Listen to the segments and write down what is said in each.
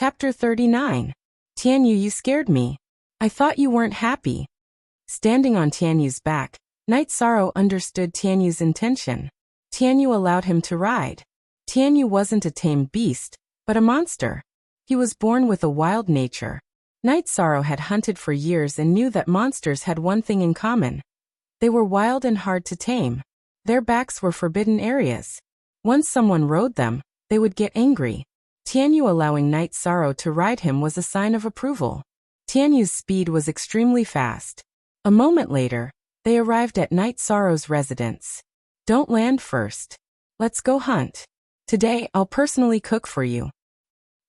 Chapter 39. Tianyu, you scared me. I thought you weren't happy. Standing on Tianyu's back, Night Sorrow understood Tianyu's intention. Tianyu allowed him to ride. Tianyu wasn't a tame beast, but a monster. He was born with a wild nature. Night Sorrow had hunted for years and knew that monsters had one thing in common. They were wild and hard to tame. Their backs were forbidden areas. Once someone rode them, they would get angry. Tianyu allowing Night Sorrow to ride him was a sign of approval. Tianyu's speed was extremely fast. A moment later, they arrived at Night Sorrow's residence. Don't land first. Let's go hunt. Today, I'll personally cook for you.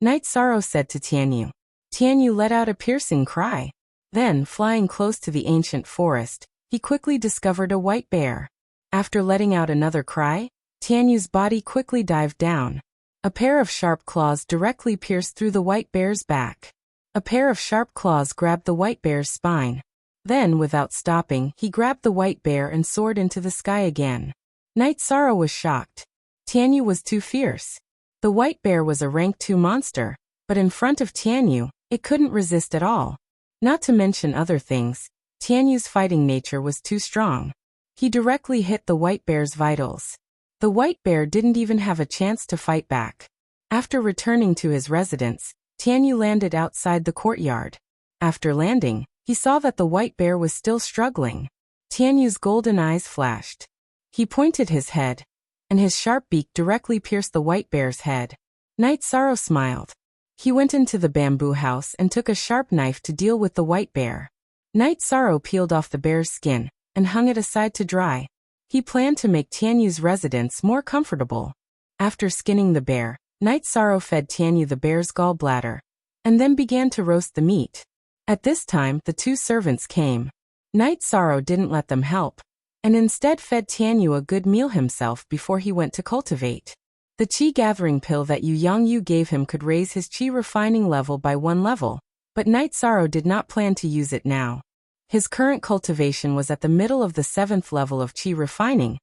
Night Sorrow said to Tianyu. Tianyu let out a piercing cry. Then, flying close to the ancient forest, he quickly discovered a white bear. After letting out another cry, Tianyu's body quickly dived down. A pair of sharp claws directly pierced through the white bear's back. A pair of sharp claws grabbed the white bear's spine. Then, without stopping, he grabbed the white bear and soared into the sky again. Night Sorrow was shocked. Tianyu was too fierce. The white bear was a rank 2 monster, but in front of Tianyu, it couldn't resist at all. Not to mention other things, Tianyu's fighting nature was too strong. He directly hit the white bear's vitals. The white bear didn't even have a chance to fight back. After returning to his residence, Tianyu landed outside the courtyard. After landing, he saw that the white bear was still struggling. Tianyu's golden eyes flashed. He pointed his head, and his sharp beak directly pierced the white bear's head. Night Sorrow smiled. He went into the bamboo house and took a sharp knife to deal with the white bear. Night Sorrow peeled off the bear's skin and hung it aside to dry. He planned to make Tianyu's residence more comfortable. After skinning the bear, Night Sorrow fed Tianyu the bear's gallbladder, and then began to roast the meat. At this time, the 2 servants came. Night Sorrow didn't let them help, and instead fed Tianyu a good meal himself before he went to cultivate. The qi gathering pill that Yu Yangyu gave him could raise his qi refining level by 1 level, but Night Sorrow did not plan to use it now. His current cultivation was at the middle of the 7th level of qi refining,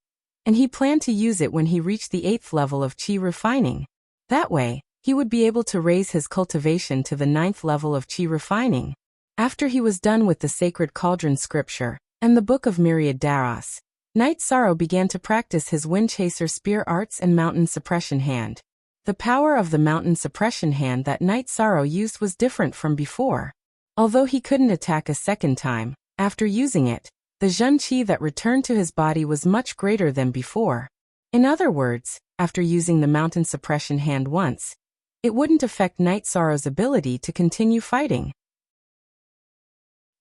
and he planned to use it when he reached the 8th level of qi refining. That way, he would be able to raise his cultivation to the 9th level of qi refining. After he was done with the Sacred Cauldron Scripture and the Book of Myriad Daras, Night Sorrow began to practice his Wind Chaser Spear Arts and Mountain Suppression Hand. The power of the Mountain Suppression Hand that Night Sorrow used was different from before. Although he couldn't attack a second time, after using it, the Zhen Qi that returned to his body was much greater than before. In other words, after using the Mountain Suppression Hand once, it wouldn't affect Night Sorrow's ability to continue fighting.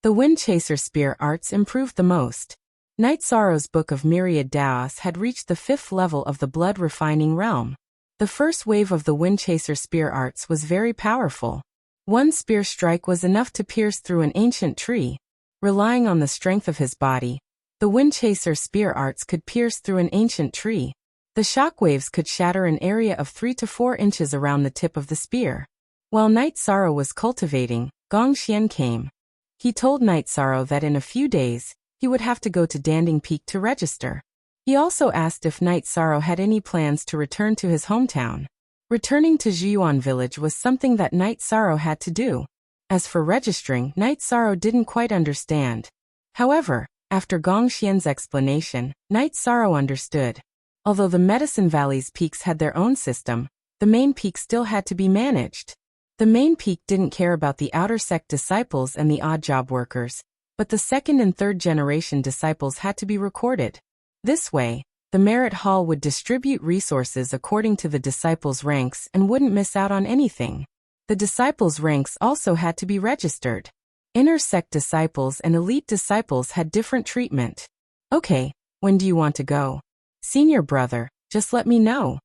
The Wind Chaser Spear Arts improved the most. Night Sorrow's Book of Myriad Daos had reached the 5th level of the Blood Refining Realm. The first wave of the Wind Chaser Spear Arts was very powerful. One spear strike was enough to pierce through an ancient tree. Relying on the strength of his body, the Wind Chaser Spear Arts could pierce through an ancient tree. The shockwaves could shatter an area of 3 to 4 inches around the tip of the spear. While Night Sorrow was cultivating, Gong Xian came. He told Night Sorrow that in a few days, he would have to go to Danding Peak to register. He also asked if Night Sorrow had any plans to return to his hometown. Returning to Zhiyuan village was something that Night Sorrow had to do. As for registering, Night Sorrow didn't quite understand. However, after Gong Xian's explanation, Night Sorrow understood. Although the Medicine Valley's peaks had their own system, the main peak still had to be managed. The main peak didn't care about the outer sect disciples and the odd job workers, but the 2nd and 3rd generation disciples had to be recorded. This way, the Merit Hall would distribute resources according to the disciples' ranks and wouldn't miss out on anything. The disciples' ranks also had to be registered. Inner sect disciples and elite disciples had different treatment. Okay, when do you want to go? Senior brother, just let me know.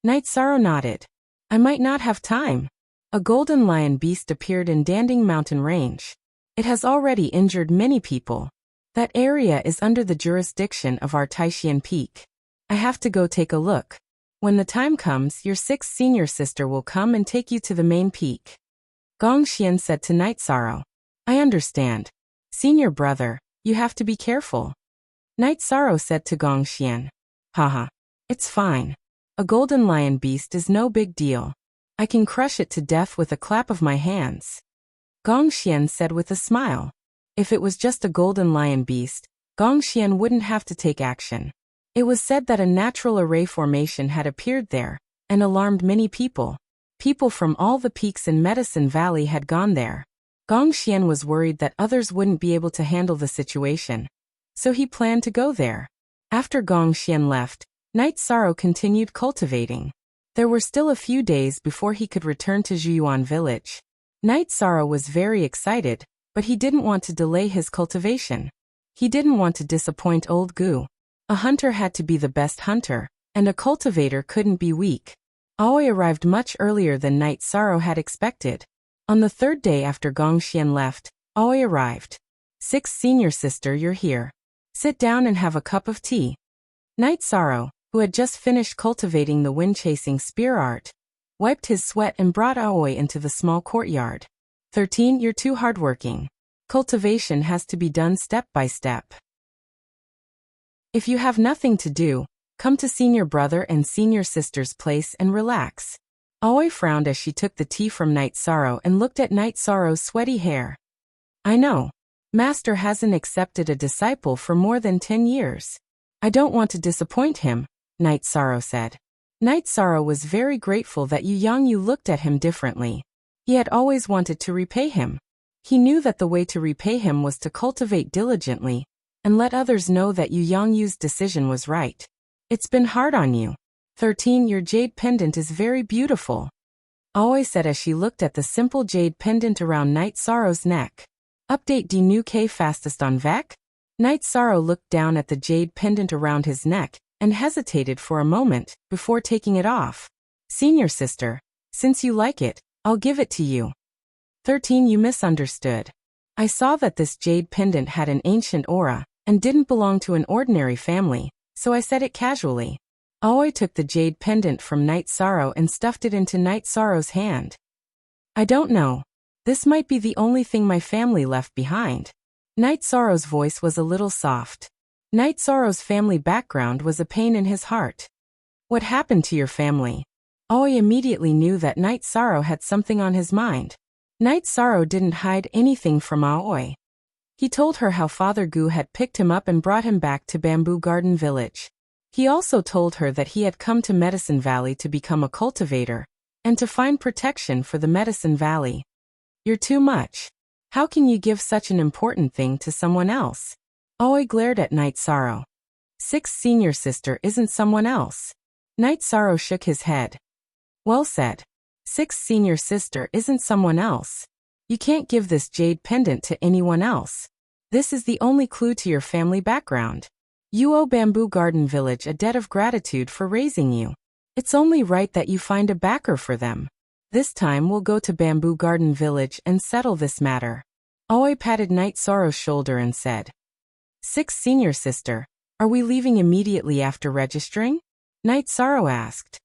Night Sorrow nodded. I might not have time. A golden lion beast appeared in Danding Mountain Range. It has already injured many people. That area is under the jurisdiction of our Taishian Peak. I have to go take a look. When the time comes, your 6th senior sister will come and take you to the main peak. Gong Xian said to Night Sorrow. I understand. Senior brother, you have to be careful. Night Sorrow said to Gong Xian. Haha. It's fine. A golden lion beast is no big deal. I can crush it to death with a clap of my hands. Gongxian said with a smile. If it was just a golden lion beast, Gongxian wouldn't have to take action. It was said that a natural array formation had appeared there, and alarmed many people. People from all the peaks in Medicine Valley had gone there. Gongxian was worried that others wouldn't be able to handle the situation, so he planned to go there. After Gongxian left, Night Sorrow continued cultivating. There were still a few days before he could return to Zhuyuan village. Night Sorrow was very excited, but he didn't want to delay his cultivation. He didn't want to disappoint old Gu. A hunter had to be the best hunter, and a cultivator couldn't be weak. Aoi arrived much earlier than Night Sorrow had expected. On the third day after Gongxian left, Aoi arrived. 6th senior sister, you're here. Sit down and have a cup of tea. Night Sorrow, who had just finished cultivating the wind-chasing spear art, wiped his sweat and brought Aoi into the small courtyard. 13. You're too hardworking. Cultivation has to be done step by step. If you have nothing to do, come to senior brother and senior sister's place and relax. Aoi frowned as she took the tea from Night Sorrow and looked at Night Sorrow's sweaty hair. I know. Master hasn't accepted a disciple for more than 10 years. I don't want to disappoint him, Night Sorrow said. Night Sorrow was very grateful that Yu looked at him differently. He had always wanted to repay him. He knew that the way to repay him was to cultivate diligently, and let others know that Yu's decision was right. It's been hard on you. 13. Your jade pendant is very beautiful. Aoi said as she looked at the simple jade pendant around Night Sorrow's neck. Update D Nu K fastest on Vec? Night Sorrow looked down at the jade pendant around his neck and hesitated for a moment before taking it off. Senior sister, since you like it, I'll give it to you. 13. You misunderstood. I saw that this jade pendant had an ancient aura and didn't belong to an ordinary family, so I said it casually. Aoi took the jade pendant from Night Sorrow and stuffed it into Night Sorrow's hand. I don't know. This might be the only thing my family left behind. Night Sorrow's voice was a little soft. Night Sorrow's family background was a pain in his heart. What happened to your family? Aoi immediately knew that Night Sorrow had something on his mind. Night Sorrow didn't hide anything from Aoi. He told her how Father Gu had picked him up and brought him back to Bamboo Garden Village. He also told her that he had come to Medicine Valley to become a cultivator, and to find protection for the Medicine Valley. You're too much. How can you give such an important thing to someone else? Aoi glared at Night Sorrow. 6th senior sister isn't someone else. Night Sorrow shook his head. Well said. 6th senior sister isn't someone else. You can't give this jade pendant to anyone else. This is the only clue to your family background. You owe Bamboo Garden Village a debt of gratitude for raising you. It's only right that you find a backer for them. This time we'll go to Bamboo Garden Village and settle this matter. Aoi patted Night Sorrow's shoulder and said, 6th senior sister, are we leaving immediately after registering? Night Sorrow asked.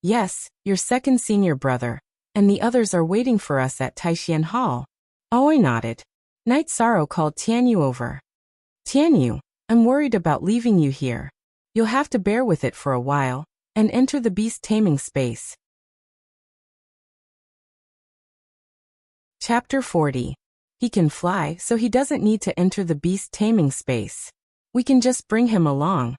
Yes, your 2nd senior brother, and the others are waiting for us at Taishian Hall. Aoi nodded. Night Sorrow called Tianyu over. Tianyu, I'm worried about leaving you here. You'll have to bear with it for a while, and enter the beast taming space. Chapter 40. He can fly, so he doesn't need to enter the beast taming space. We can just bring him along.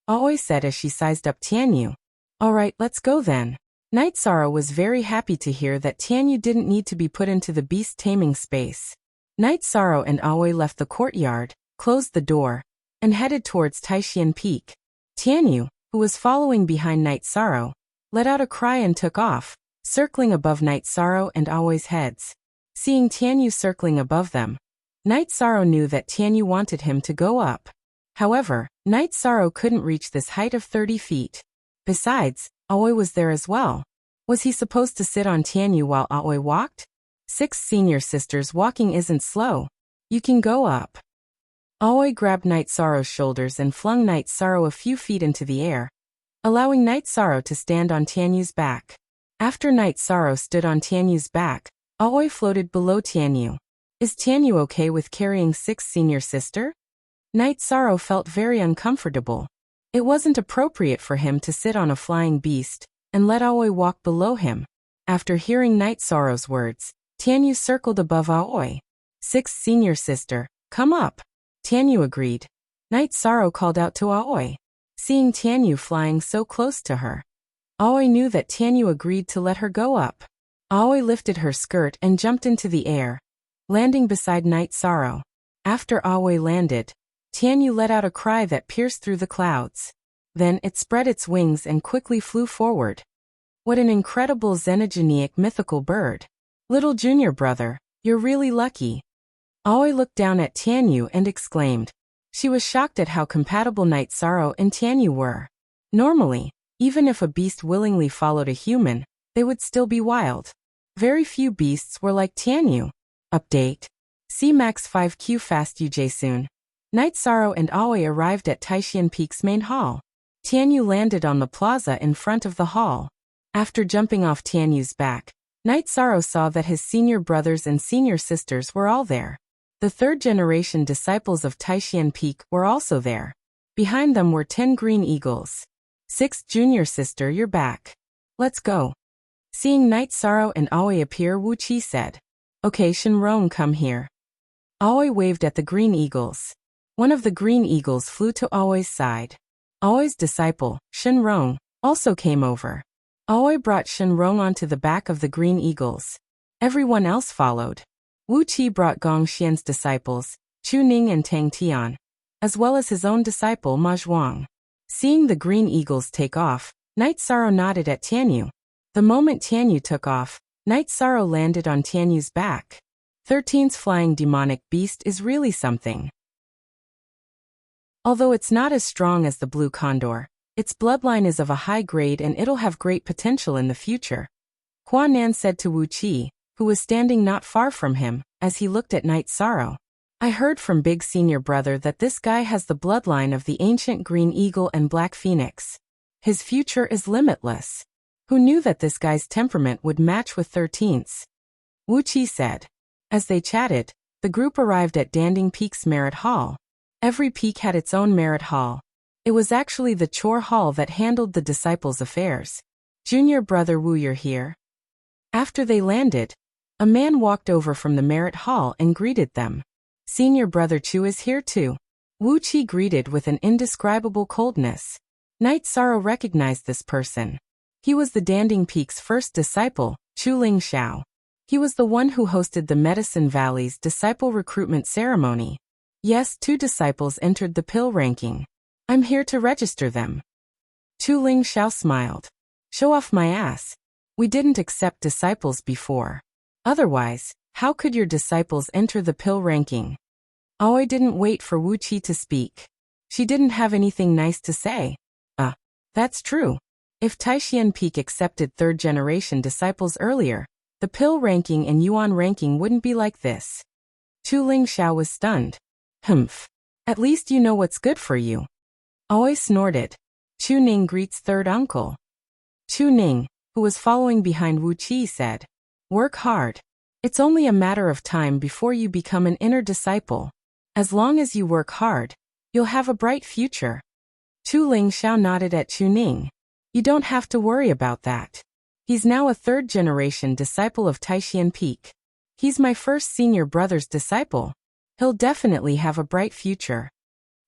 Aoi said as she sized up Tianyu. Alright, let's go then. Night Sorrow was very happy to hear that Tianyu didn't need to be put into the beast taming space. Night Sorrow and Aoi left the courtyard, closed the door, and headed towards Taishian Peak. Tianyu, who was following behind Night Sorrow, let out a cry and took off, circling above Night Sorrow and Aoi's heads. Seeing Tianyu circling above them, Night Sorrow knew that Tianyu wanted him to go up. However, Night Sorrow couldn't reach this height of 30 feet. Besides, Aoi was there as well. Was he supposed to sit on Tianyu while Aoi walked? 6 senior sisters walking isn't slow. You can go up. Aoi grabbed Night Sorrow's shoulders and flung Night Sorrow a few feet into the air, allowing Night Sorrow to stand on Tianyu's back. After Night Sorrow stood on Tianyu's back, Aoi floated below Tianyu. Is Tianyu okay with carrying 6 senior sister? Night Sorrow felt very uncomfortable. It wasn't appropriate for him to sit on a flying beast and let Aoi walk below him. After hearing Night Sorrow's words, Tianyu circled above Aoi. Sixth senior sister, come up. Tianyu agreed. Night Sorrow called out to Aoi. Seeing Tianyu flying so close to her, Aoi knew that Tianyu agreed to let her go up. Aoi lifted her skirt and jumped into the air, landing beside Night Sorrow. After Aoi landed, Tianyu let out a cry that pierced through the clouds. Then it spread its wings and quickly flew forward. What an incredible xenogenic mythical bird. Little junior brother, you're really lucky. Aoi looked down at Tianyu and exclaimed. She was shocked at how compatible Night Sorrow and Tianyu were. Normally, even if a beast willingly followed a human, they would still be wild. Very few beasts were like Tianyu. Update. See Max 5Q Fast UJ soon. Night Sorrow and Aoi arrived at Taishan Peak's main hall. Tianyu landed on the plaza in front of the hall. After jumping off Tianyu's back, Night Sorrow saw that his senior brothers and senior sisters were all there. The third-generation disciples of Taishan Peak were also there. Behind them were 10 green eagles. Sixth junior sister, you're back. Let's go. Seeing Night Sorrow and Aoi appear, Wu Qi said. Okay, Shenrong, come here. Aoi waved at the green eagles. One of the green eagles flew to Aoi's side. Aoi's disciple, Shenrong, also came over. Aoi brought Shenrong onto the back of the green eagles. Everyone else followed. Wu Qi brought Gong Xian's disciples, Chu Ning and Tang Tian, as well as his own disciple Ma Zhuang. Seeing the green eagles take off, Night Sorrow nodded at Tianyu. The moment Tianyu took off, Night Sorrow landed on Tianyu's back. 13's flying demonic beast is really something. Although it's not as strong as the blue condor, its bloodline is of a high grade and it'll have great potential in the future. Hua Nan said to Wu Qi, who was standing not far from him, as he looked at Night Sorrow. I heard from Big Senior Brother that this guy has the bloodline of the ancient Green Eagle and Black Phoenix. His future is limitless. Who knew that this guy's temperament would match with 13's? Wu Qi said. As they chatted, the group arrived at Danding Peak's Merit Hall. Every peak had its own Merit Hall. It was actually the chore hall that handled the disciples' affairs. Junior Brother Wu, you're here? After they landed, a man walked over from the Merit Hall and greeted them. Senior Brother Chu is here too. Wu Qi greeted with an indescribable coldness. Night Sorrow recognized this person. He was the Danding Peak's first disciple, Chu Ling Xiao. He was the one who hosted the Medicine Valley's disciple recruitment ceremony. Yes, 2 disciples entered the pill ranking. I'm here to register them. Chu Ling Xiao smiled. Show off my ass. We didn't accept disciples before. Otherwise, how could your disciples enter the pill ranking? Aoi didn't wait for Wu Qi to speak. She didn't have anything nice to say. That's true. If Taishan Peak accepted third-generation disciples earlier, the pill ranking and yuan ranking wouldn't be like this. Chu Ling Xiao was stunned. Humph. At least you know what's good for you. Aoi snorted. Chu Ning greets third uncle. Chu Ning, who was following behind Wu Qi, said, work hard. It's only a matter of time before you become an inner disciple. As long as you work hard, you'll have a bright future. Chu Ling Xiao nodded at Chu Ning. You don't have to worry about that. He's now a third-generation disciple of Taishan Peak. He's my first senior brother's disciple. He'll definitely have a bright future.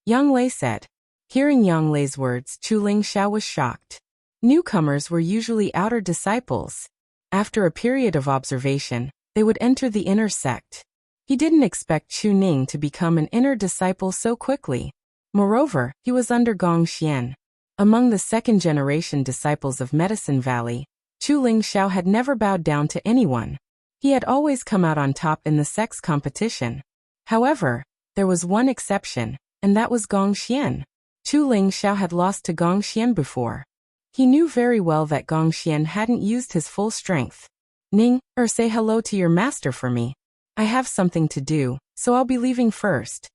Yang Lei said. Hearing Yang Lei's words, Chu Ling Xiao was shocked. Newcomers were usually outer disciples. After a period of observation, they would enter the inner sect. He didn't expect Chu Ning to become an inner disciple so quickly. Moreover, he was under Gong Xian. Among the second-generation disciples of Medicine Valley, Chu Ling Xiao had never bowed down to anyone. He had always come out on top in the sex competition. However, there was one exception, and that was Gong Xian. Chu Ling Xiao had lost to Gong Xian before. He knew very well that Gong Xian hadn't used his full strength. Ning, say hello to your master for me. I have something to do, so I'll be leaving first.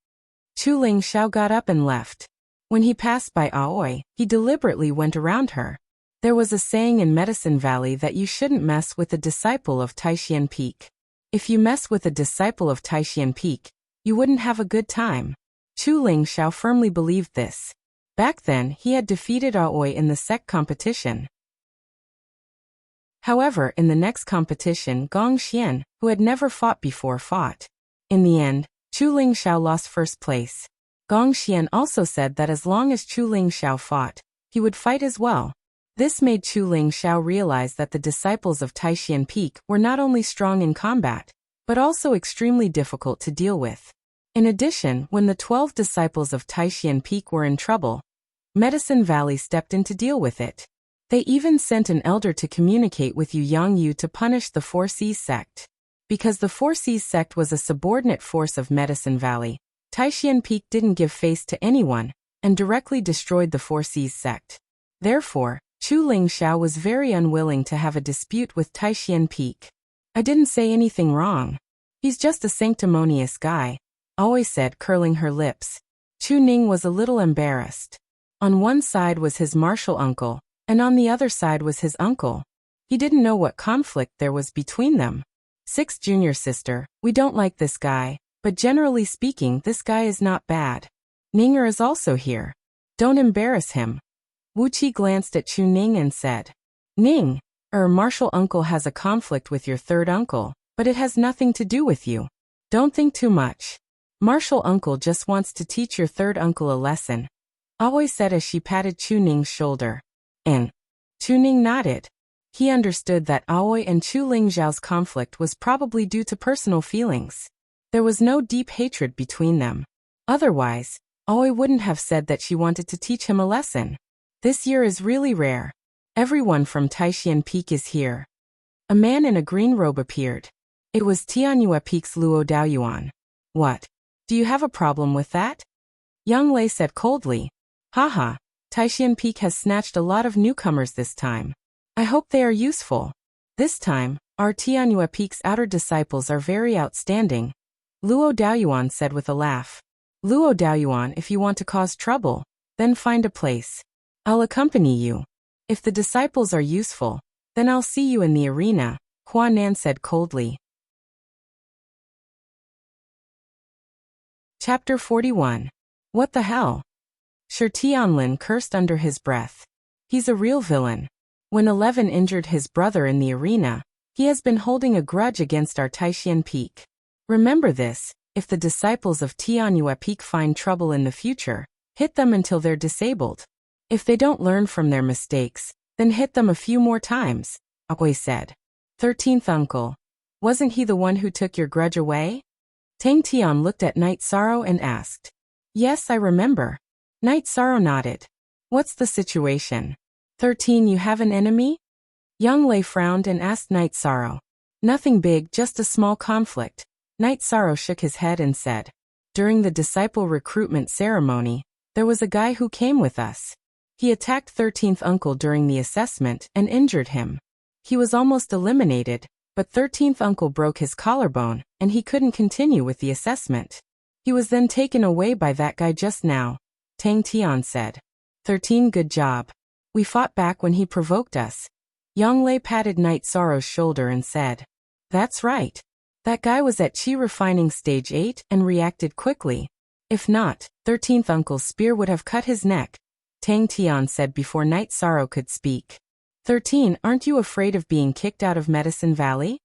Chu Ling Xiao got up and left. When he passed by Aoi, he deliberately went around her. There was a saying in Medicine Valley that you shouldn't mess with a disciple of Taishan Peak. If you mess with a disciple of Taishan Peak, you wouldn't have a good time. Chu Ling Xiao firmly believed this. Back then, he had defeated Aoi in the sect competition. However, in the next competition, Gong Xian, who had never fought before, fought. In the end, Chu Lingxiao lost first place. Gong Xian also said that as long as Chu Lingxiao fought, he would fight as well. This made Chu Lingxiao realize that the disciples of Taishan Peak were not only strong in combat, but also extremely difficult to deal with. In addition, when the 12 disciples of Taishan Peak were in trouble, Medicine Valley stepped in to deal with it. They even sent an elder to communicate with Yu Yangyu to punish the Four Seas sect. Because the Four Seas sect was a subordinate force of Medicine Valley, Taishan Peak didn't give face to anyone, and directly destroyed the Four Seas sect. Therefore, Chu Lingxiao was very unwilling to have a dispute with Taishan Peak. I didn't say anything wrong. He's just a sanctimonious guy, always said, curling her lips. Chu Ning was a little embarrassed. On one side was his martial uncle, and on the other side was his uncle. He didn't know what conflict there was between them. 6 junior sister, we don't like this guy, but generally speaking this guy is not bad. Ninger is also here. Don't embarrass him. Wu Qi glanced at Chu Ning and said, Ning, martial uncle has a conflict with your third uncle, but it has nothing to do with you. Don't think too much. Martial uncle just wants to teach your third uncle a lesson, Aoi said as she patted Chu Ning's shoulder. And Chu Ning nodded. He understood that Aoi and Chu Lingxiao's conflict was probably due to personal feelings. There was no deep hatred between them. Otherwise, Aoi wouldn't have said that she wanted to teach him a lesson. This year is really rare. Everyone from Taishan Peak is here. A man in a green robe appeared. It was Tianyue Peak's Luo Daoyuan. What? Do you have a problem with that? Yang Lei said coldly. Haha, Taishan Peak has snatched a lot of newcomers this time. I hope they are useful. This time, our Tianyue Peak's outer disciples are very outstanding, Luo Daoyuan said with a laugh. Luo Daoyuan, if you want to cause trouble, then find a place. I'll accompany you. If the disciples are useful, then I'll see you in the arena, Hua Nan said coldly. Chapter 41. What the hell? Shi Tianlin cursed under his breath. He's a real villain. When 11 injured his brother in the arena, he has been holding a grudge against our Taishan Peak. Remember this, if the disciples of Tianyue Peak find trouble in the future, hit them until they're disabled. If they don't learn from their mistakes, then hit them a few more times, Aoi said. 13th uncle. Wasn't he the one who took your grudge away? Tang Tian looked at Night Sorrow and asked. Yes, I remember. Night Sorrow nodded. What's the situation? 13, you have an enemy? Yang Lei frowned and asked Night Sorrow. Nothing big, just a small conflict. Night Sorrow shook his head and said. During the disciple recruitment ceremony, there was a guy who came with us. He attacked 13th uncle during the assessment and injured him. He was almost eliminated, but 13th uncle broke his collarbone, and he couldn't continue with the assessment. He was then taken away by that guy just now, Tang Tian said. 13, good job. We fought back when he provoked us. Yang Lei patted Night Sorrow's shoulder and said. That's right. That guy was at Qi refining stage 8 and reacted quickly. If not, 13th uncle's spear would have cut his neck, Tang Tian said before Night Sorrow could speak. 13, aren't you afraid of being kicked out of Medicine Valley?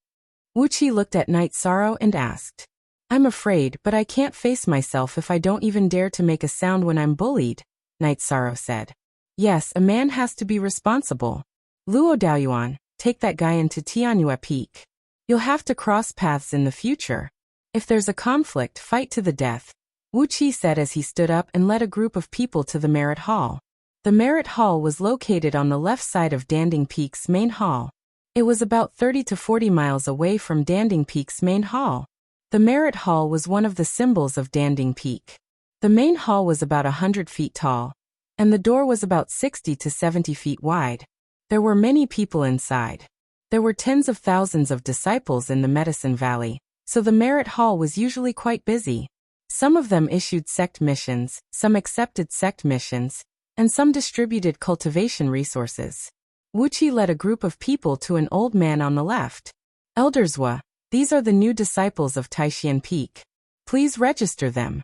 Wu Qi looked at Night Sorrow and asked. I'm afraid, but I can't face myself if I don't even dare to make a sound when I'm bullied, Night Sorrow said. Yes, a man has to be responsible. Luo Daoyuan, take that guy into Tianyue Peak. You'll have to cross paths in the future. If there's a conflict, fight to the death, Wu Qi said as he stood up and led a group of people to the Merit Hall. The Merit Hall was located on the left side of Danding Peak's main hall. It was about 30 to 40 miles away from Danding Peak's main hall. The Merit Hall was one of the symbols of Danding Peak. The main hall was about 100 feet tall, and the door was about 60 to 70 feet wide. There were many people inside. There were tens of thousands of disciples in the Medicine Valley, so the Merit Hall was usually quite busy. Some of them issued sect missions, some accepted sect missions, and some distributed cultivation resources. Wu Qi led a group of people to an old man on the left. Elderswa, these are the new disciples of Taishan Peak. Please register them.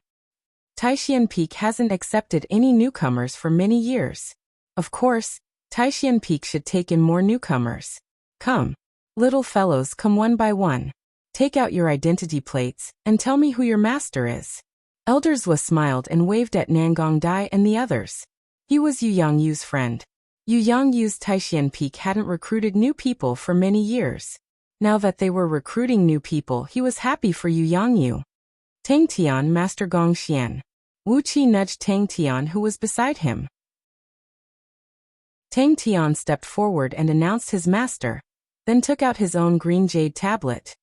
Taishan Peak hasn't accepted any newcomers for many years. Of course, Taishan Peak should take in more newcomers. Come. Little fellows, come one by one. Take out your identity plates, and tell me who your master is. Elder Zwa smiled and waved at Nangong Dai and the others. He was Yu Yangyu's friend. Yu Yangyu's Taishan Peak hadn't recruited new people for many years. Now that they were recruiting new people, he was happy for Yu Yangyu. Tang Tian, Master Gong Xian. Wu Qi nudged Tang Tian, who was beside him. Tang Tian stepped forward and announced his master, then took out his own green jade tablet.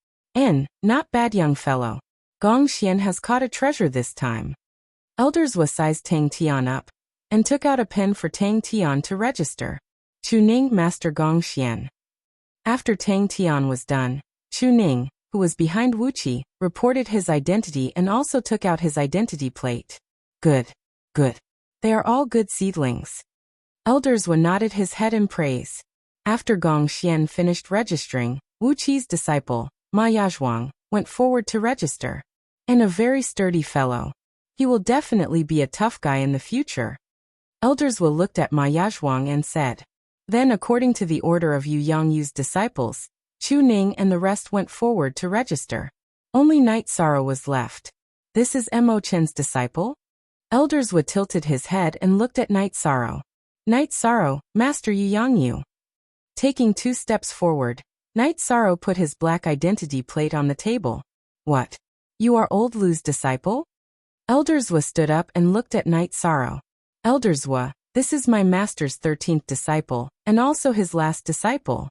Not bad, young fellow. Gong Xian has caught a treasure this time. Elder Zwa sized Tang Tian up, and took out a pen for Tang Tian to register. Chu Ning, Master Gong Xian. After Tang Tian was done, Chu Ning, who was behind Wu Qi, reported his identity and also took out his identity plate. Good. Good. They are all good seedlings. Elder Zwa nodded his head in praise. After Gong Xian finished registering, Wu Qi's disciple, Ma Yazhuang, went forward to register. And a very sturdy fellow. He will definitely be a tough guy in the future. Elder Zwa looked at Ma Yazhuang and said. Then, according to the order of Yu Yangyu's disciples, Chu Ning and the rest went forward to register. Only Night Sorrow was left. This is Mo Chen's disciple? Elder Zwa tilted his head and looked at Night Sorrow. Night Sorrow, Master Yu Yangyu. Taking 2 steps forward, Night Sorrow put his black identity plate on the table. What? You are Old Lu's disciple? Elder Zwa stood up and looked at Night Sorrow. Elder Zwa, this is my master's 13th disciple, and also his last disciple.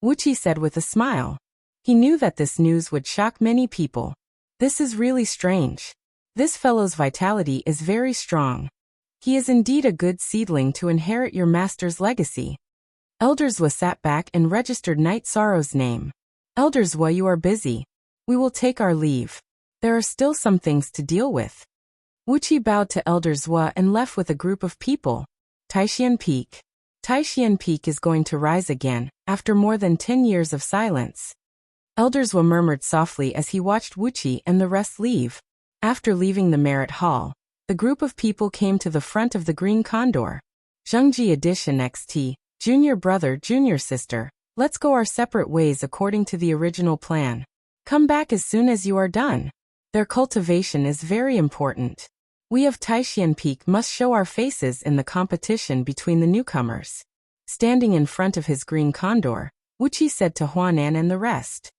Wu Qi said with a smile. He knew that this news would shock many people. This is really strange. This fellow's vitality is very strong. He is indeed a good seedling to inherit your master's legacy. Elder Zwa sat back and registered Night Sorrow's name. Elder Zwa, you are busy. We will take our leave. There are still some things to deal with. Wu Qi bowed to Elder Zwa and left with a group of people. Taishan Peak. Taishan Peak is going to rise again, after more than 10 years of silence. Elder Zwa murmured softly as he watched Wu Qi and the rest leave. After leaving the Merit Hall, the group of people came to the front of the Green Condor. Zhengji Edition XT, Junior Brother, Junior Sister, let's go our separate ways according to the original plan. Come back as soon as you are done. Their cultivation is very important. We of Taishan Peak must show our faces in the competition between the newcomers. Standing in front of his Green Condor, Wu Qi said to Huanan and the rest.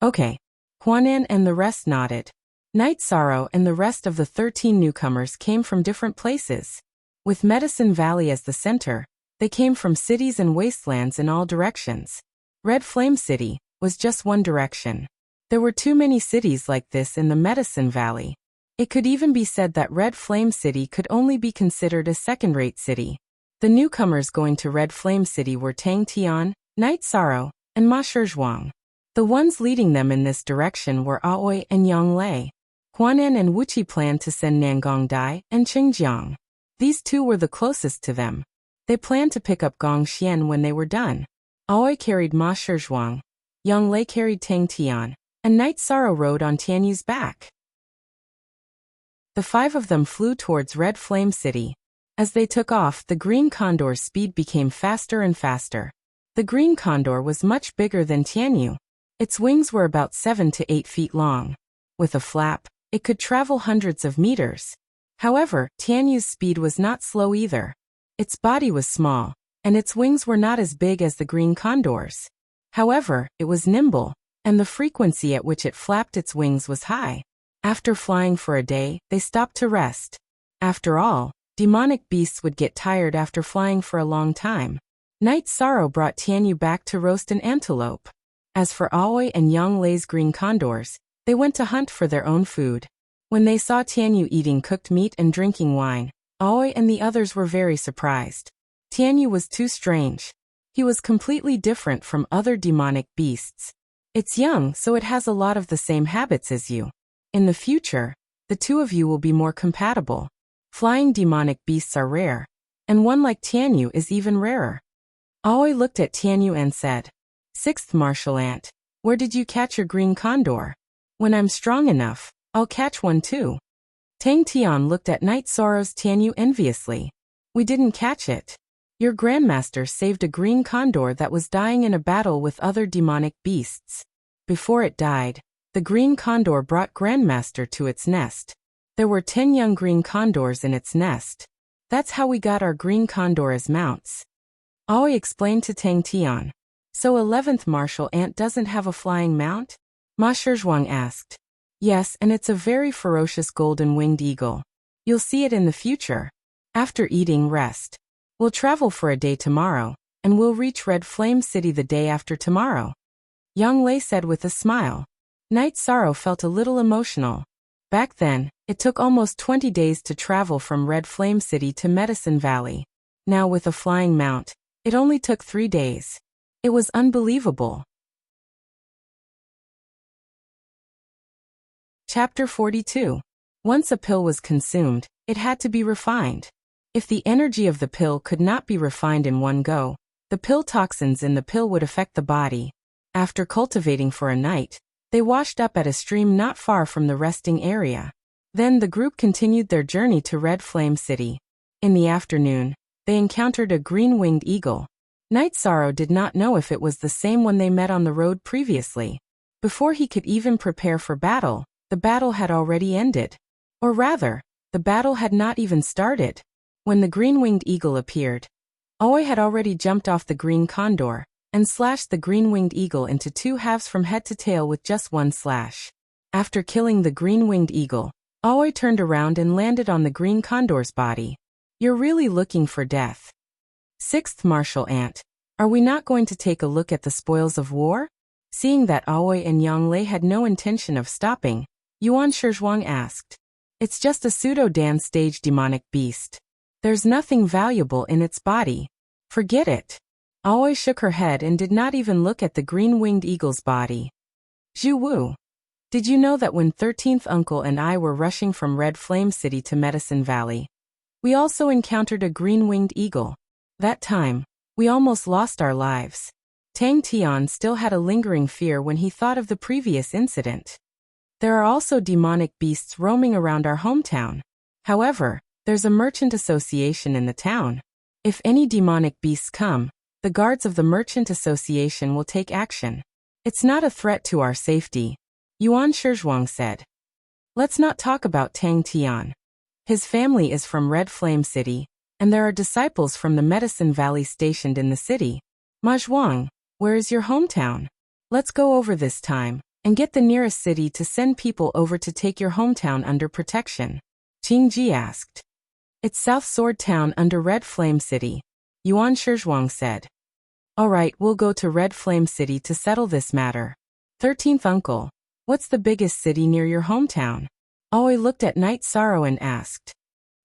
Okay. Huanan and the rest nodded. Night Sorrow and the rest of the 13 newcomers came from different places. With Medicine Valley as the center, they came from cities and wastelands in all directions. Red Flame City was just one direction. There were too many cities like this in the Medicine Valley. It could even be said that Red Flame City could only be considered a second-rate city. The newcomers going to Red Flame City were Tang Tian, Night Sorrow, and Ma Shizhuang. The ones leading them in this direction were Aoi and Yang Lei. Huanan and Wu Qi planned to send Nangong Dai and Qingjiang. These two were the closest to them. They planned to pick up Gong Xian when they were done. Aoi carried Ma Shizhuang, Yang Lei carried Tang Tian, and Night Sorrow rode on Tianyu's back. The 5 of them flew towards Red Flame City. As they took off, the Green Condor's speed became faster and faster. The Green Condor was much bigger than Tianyu. Its wings were about 7 to 8 feet long. With a flap, it could travel hundreds of meters. However, Tianyu's speed was not slow either. Its body was small, and its wings were not as big as the Green Condor's. However, it was nimble, and the frequency at which it flapped its wings was high. After flying for a day, they stopped to rest. After all, demonic beasts would get tired after flying for a long time. Night Sorrow brought Tianyu back to roast an antelope. As for Aoi and Yang Lei's Green Condors, they went to hunt for their own food. When they saw Tianyu eating cooked meat and drinking wine, Aoi and the others were very surprised. Tianyu was too strange. He was completely different from other demonic beasts. It's young, so it has a lot of the same habits as you. In the future, the two of you will be more compatible. Flying demonic beasts are rare, and one like Tianyu is even rarer. Aoi looked at Tianyu and said, 6th Martial Ant, where did you catch your Green Condor? When I'm strong enough, I'll catch one too. Tang Tian looked at Night Sorrow's Tianyu enviously. We didn't catch it. Your grandmaster saved a green condor that was dying in a battle with other demonic beasts. Before it died, the green condor brought grandmaster to its nest. There were 10 young green condors in its nest. That's how we got our green condor as mounts. Aoi explained to Tang Tian. So 11th martial ant doesn't have a flying mount? Ma Shizhuang asked. Yes, and it's a very ferocious golden-winged eagle. You'll see it in the future. After eating, rest. We'll travel for a day tomorrow, and we'll reach Red Flame City the day after tomorrow. Yang Lei said with a smile. Night Sorrow felt a little emotional. Back then, it took almost 20 days to travel from Red Flame City to Medicine Valley. Now with a flying mount, it only took 3 days. It was unbelievable. Chapter 42. Once a pill was consumed, it had to be refined. If the energy of the pill could not be refined in one go, the pill toxins in the pill would affect the body. After cultivating for a night, they washed up at a stream not far from the resting area. Then the group continued their journey to Red Flame City. In the afternoon, they encountered a green-winged eagle. Night Sorrow did not know if it was the same one they met on the road previously. Before he could even prepare for battle, the battle had already ended. Or rather, the battle had not even started. When the green-winged eagle appeared, Aoi had already jumped off the green condor and slashed the green-winged eagle into 2 halves from head to tail with just 1 slash. After killing the green-winged eagle, Aoi turned around and landed on the green condor's body. You're really looking for death. 6th martial ant. Are we not going to take a look at the spoils of war? Seeing that Aoi and Yang Lei had no intention of stopping, Yuan Shizhuang asked. It's just a pseudo-Dan stage demonic beast. There's nothing valuable in its body. Forget it. Aoi shook her head and did not even look at the green-winged eagle's body. Zhu Wu. Did you know that when 13th Uncle and I were rushing from Red Flame City to Medicine Valley, we also encountered a green-winged eagle? That time, we almost lost our lives. Tang Tian still had a lingering fear when he thought of the previous incident. There are also demonic beasts roaming around our hometown. However, there's a merchant association in the town. If any demonic beasts come, the guards of the merchant association will take action. It's not a threat to our safety, Yuan Shizhuang said. Let's not talk about Tang Tian. His family is from Red Flame City, and there are disciples from the Medicine Valley stationed in the city. Ma Zhuang, where is your hometown? Let's go over this time, and get the nearest city to send people over to take your hometown under protection. Qingji asked. It's South Sword Town under Red Flame City, Yuan Shizhuang said. Alright, we'll go to Red Flame City to settle this matter. 13th Uncle, what's the biggest city near your hometown? Aoi looked at Night Sorrow and asked.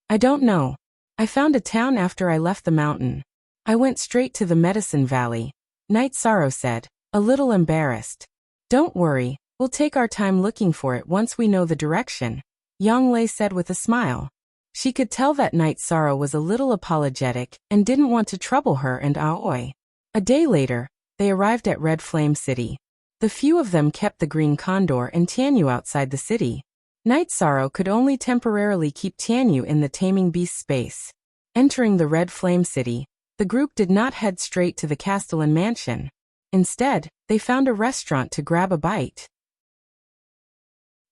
I don't know. I found a town after I left the mountain. I went straight to the Medicine Valley, Night Sorrow said, a little embarrassed. Don't worry, we'll take our time looking for it once we know the direction, Yang Lei said with a smile. She could tell that Night Sorrow was a little apologetic and didn't want to trouble her and Aoi. A day later, they arrived at Red Flame City. The few of them kept the green condor and Tianyu outside the city. Night Sorrow could only temporarily keep Tianyu in the taming beast space. Entering the Red Flame City, the group did not head straight to the Castellan mansion. Instead, they found a restaurant to grab a bite.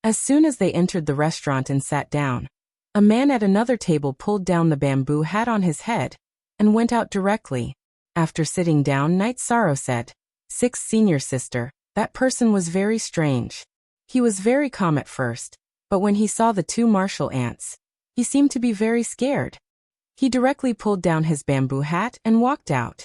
As soon as they entered the restaurant and sat down, a man at another table pulled down the bamboo hat on his head and went out directly. After sitting down, Night Sorrow said, 6th senior sister, that person was very strange. He was very calm at first, but when he saw the 2 martial ants, he seemed to be very scared. He directly pulled down his bamboo hat and walked out.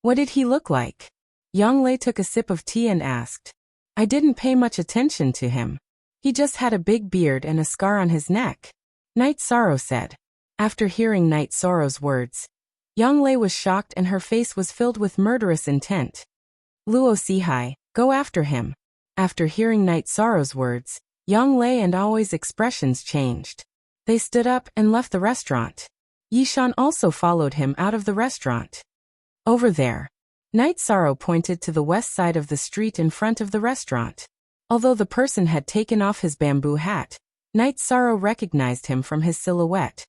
What did he look like? Yang Lei took a sip of tea and asked. I didn't pay much attention to him. He just had a big beard and a scar on his neck, Night Sorrow said. After hearing Night Sorrow's words, Yang Lei was shocked and her face was filled with murderous intent. Luo Sihai, go after him. After hearing Night Sorrow's words, Yang Lei and Aoi's expressions changed. They stood up and left the restaurant. Yishan also followed him out of the restaurant. Over there. Night Sorrow pointed to the west side of the street in front of the restaurant. Although the person had taken off his bamboo hat, Night Sorrow recognized him from his silhouette.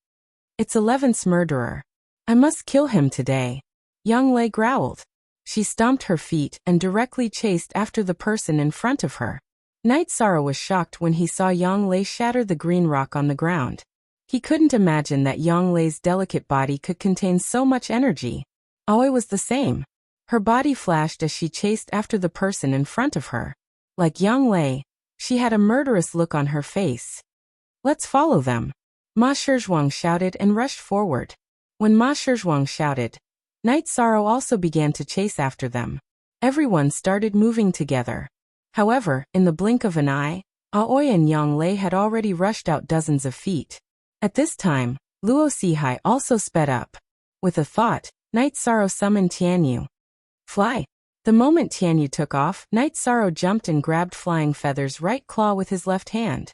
It's 11th's murderer. I must kill him today. Young Lei growled. She stomped her feet and directly chased after the person in front of her. Night Sorrow was shocked when he saw Yang Lei shatter the green rock on the ground. He couldn't imagine that Yang Lei's delicate body could contain so much energy. Aoi was the same. Her body flashed as she chased after the person in front of her. Like Yang Lei, she had a murderous look on her face. Let's follow them. Ma Shizhuang shouted and rushed forward. When Ma Shizhuang shouted, Night Sorrow also began to chase after them. Everyone started moving together. However, in the blink of an eye, Aoi and Yang Lei had already rushed out dozens of feet. At this time, Luo Sihai also sped up. With a thought, Night Sorrow summoned Tianyu. Fly! The moment Tianyu took off, Night Sorrow jumped and grabbed Flying Feather's right claw with his left hand.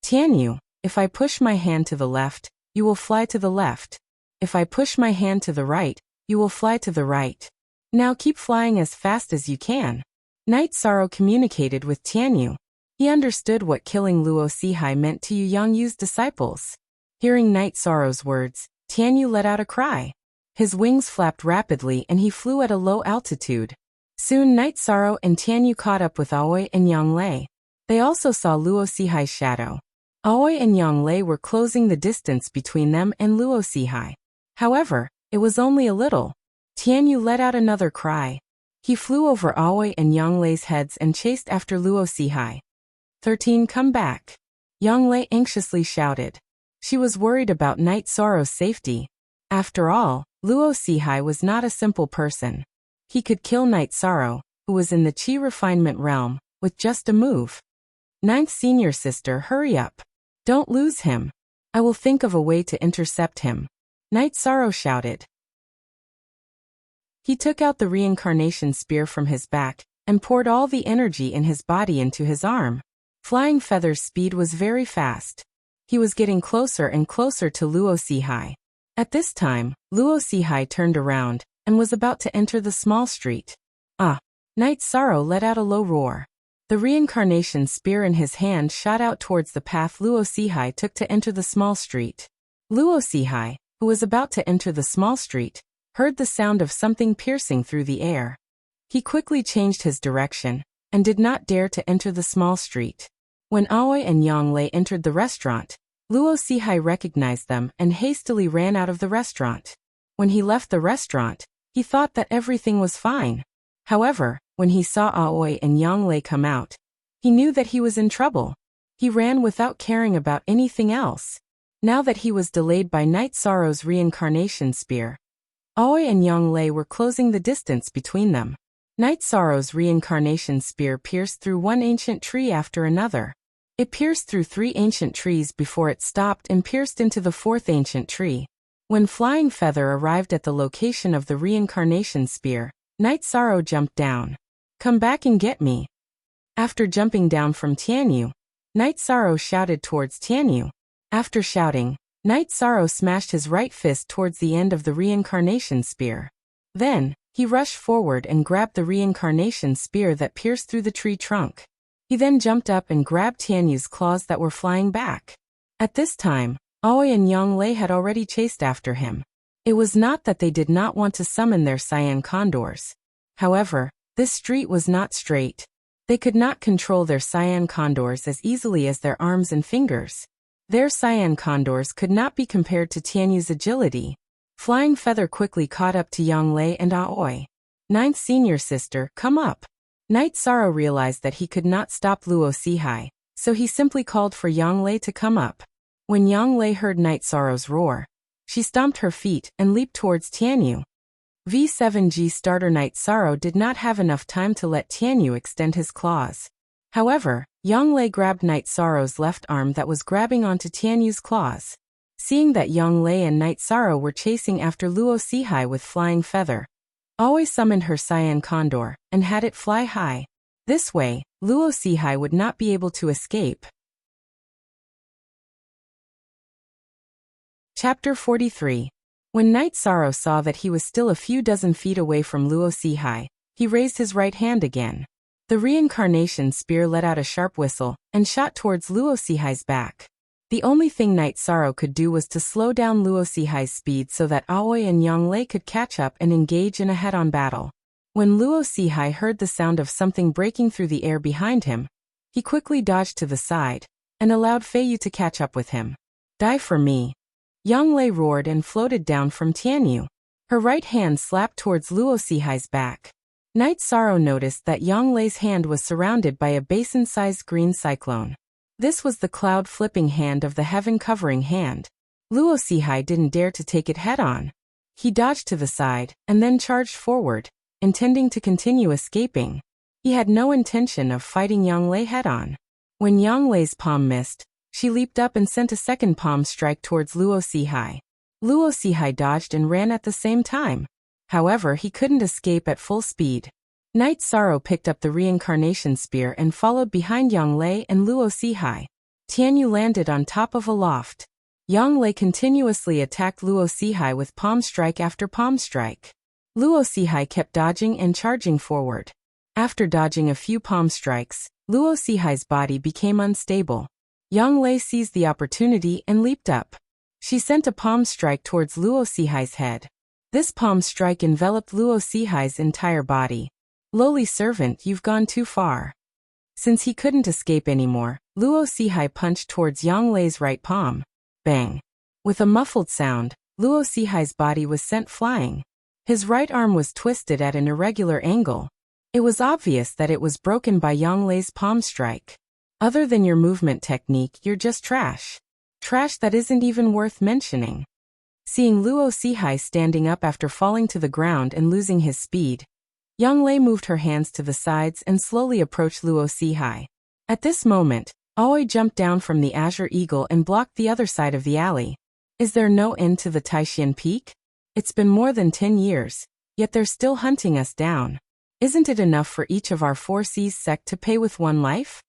Tianyu, if I push my hand to the left, you will fly to the left. If I push my hand to the right, you will fly to the right. Now keep flying as fast as you can. Night Sorrow communicated with Tianyu. He understood what killing Luo Sihai meant to Yu Yangyu's disciples. Hearing Night Sorrow's words, Tianyu let out a cry. His wings flapped rapidly and he flew at a low altitude. Soon Night Sorrow and Tianyu caught up with Aoi and Yang Lei. They also saw Luo Sihai's shadow. Aoi and Yang Lei were closing the distance between them and Luo Sihai. However, it was only a little. Tianyu let out another cry. He flew over Aoi and Yang Lei's heads and chased after Luo Sihai. 13 Come back. Yang Lei anxiously shouted. She was worried about Night Sorrow's safety. After all, Luo Sihai was not a simple person. He could kill Night Sorrow, who was in the Qi refinement realm, with just a move. Ninth Senior Sister, hurry up. Don't lose him. I will think of a way to intercept him. Night Sorrow shouted. He took out the reincarnation spear from his back and poured all the energy in his body into his arm. Flying Feather's speed was very fast. He was getting closer and closer to Luo Sihai. At this time, Luo Sihai turned around and was about to enter the small street. Ah! Night Sorrow let out a low roar. The reincarnation spear in his hand shot out towards the path Luo Sihai took to enter the small street. Luo Sihai, who was about to enter the small street, heard the sound of something piercing through the air. He quickly changed his direction and did not dare to enter the small street. When Aoi and Yang Lei entered the restaurant, Luo Sihai recognized them and hastily ran out of the restaurant. When he left the restaurant, he thought that everything was fine. However, when he saw Aoi and Yang Lei come out, he knew that he was in trouble. He ran without caring about anything else. Now that he was delayed by Night Sorrow's reincarnation spear, Aoi and Yang Lei were closing the distance between them. Night Sorrow's reincarnation spear pierced through one ancient tree after another. It pierced through 3 ancient trees before it stopped and pierced into the 4th ancient tree. When Flying Feather arrived at the location of the reincarnation spear, Night Sorrow jumped down. Come back and get me. After jumping down from Tianyu, Night Sorrow shouted towards Tianyu. After shouting, Night Sorrow smashed his right fist towards the end of the reincarnation spear. Then, he rushed forward and grabbed the reincarnation spear that pierced through the tree trunk. He then jumped up and grabbed Tianyu's claws that were flying back. At this time, Aoi and Yang Lei had already chased after him. It was not that they did not want to summon their cyan condors. However, this street was not straight. They could not control their cyan condors as easily as their arms and fingers. Their cyan condors could not be compared to Tianyu's agility. Flying Feather quickly caught up to Yang Lei and Aoi. Ninth Senior Sister, come up. Night Sorrow realized that he could not stop Luo Sihai, so he simply called for Yang Lei to come up. When Yang Lei heard Night Sorrow's roar, she stomped her feet and leaped towards Tianyu. V7G starter Night Sorrow did not have enough time to let Tianyu extend his claws. However, Yang Lei grabbed Night Sorrow's left arm that was grabbing onto Tianyu's claws. Seeing that Yang Lei and Night Sorrow were chasing after Luo Sihai with Flying Feather, Aoi summoned her cyan condor and had it fly high. This way, Luo Sihai would not be able to escape. Chapter 43. When Night Sorrow saw that he was still a few dozen feet away from Luo Sihai, he raised his right hand again. The reincarnation spear let out a sharp whistle and shot towards Luo Sihai's back. The only thing Night Sorrow could do was to slow down Luo Sihai's speed so that Aoi and Yanglei could catch up and engage in a head-on battle. When Luo Sihai heard the sound of something breaking through the air behind him, he quickly dodged to the side and allowed Feiyu to catch up with him. Die for me. Yanglei roared and floated down from Tianyu. Her right hand slapped towards Luo Sihai's back. Night Sorrow noticed that Yanglei's hand was surrounded by a basin-sized green cyclone. This was the cloud-flipping hand of the heaven-covering hand. Luo Sihai didn't dare to take it head-on. He dodged to the side and then charged forward, intending to continue escaping. He had no intention of fighting Yanglei head-on. When Yanglei's palm missed, she leaped up and sent a second palm strike towards Luo Sihai. Luo Sihai dodged and ran at the same time. However, he couldn't escape at full speed. Night Sorrow picked up the reincarnation spear and followed behind Yanglei and Luo Sihai. Tianyu landed on top of a loft. Yanglei continuously attacked Luo Sihai with palm strike after palm strike. Luo Sihai kept dodging and charging forward. After dodging a few palm strikes, Luo Sihai's body became unstable. Yanglei seized the opportunity and leaped up. She sent a palm strike towards Luo Sihai's head. This palm strike enveloped Luo Sihai's entire body. Lowly servant, you've gone too far. Since he couldn't escape anymore, Luo Sihai punched towards Yanglei's right palm. Bang! With a muffled sound, Luo Sihai's body was sent flying. His right arm was twisted at an irregular angle. It was obvious that it was broken by Yanglei's palm strike. Other than your movement technique, you're just trash. Trash that isn't even worth mentioning. Seeing Luo Sihai standing up after falling to the ground and losing his speed, Yanglei moved her hands to the sides and slowly approached Luo Sihai. At this moment, Aoi jumped down from the Azure Eagle and blocked the other side of the alley. Is there no end to the Taishan Peak? It's been more than 10 years, yet they're still hunting us down. Isn't it enough for each of our 4 Seas sect to pay with 1 life?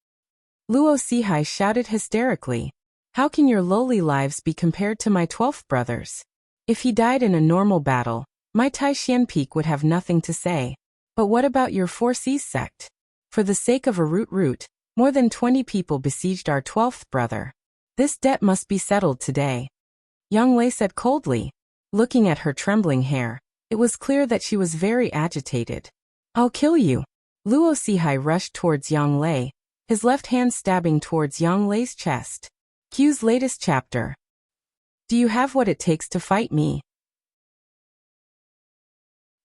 Luo Sihai shouted hysterically. How can your lowly lives be compared to my 12th brother's? If he died in a normal battle, my Taishan Peak would have nothing to say. But what about your 4 Seas sect? For the sake of a root, more than 20 people besieged our 12th brother. This debt must be settled today. Yanglei said coldly. Looking at her trembling hair, it was clear that she was very agitated. I'll kill you. Luo Sihai rushed towards Yanglei, his left hand stabbing towards Yanglei's chest. Q's latest chapter. Do you have what it takes to fight me?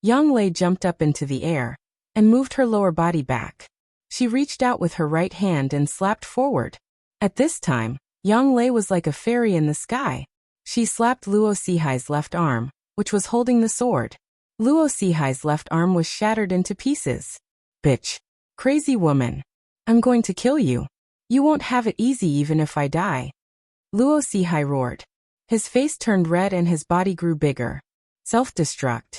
Yanglei jumped up into the air and moved her lower body back. She reached out with her right hand and slapped forward. At this time, Yanglei was like a fairy in the sky. She slapped Luo Sihai's left arm, which was holding the sword. Luo Sihai's left arm was shattered into pieces. Bitch. Crazy woman. I'm going to kill you. You won't have it easy even if I die. Luo Sihai roared. His face turned red and his body grew bigger. Self-destruct.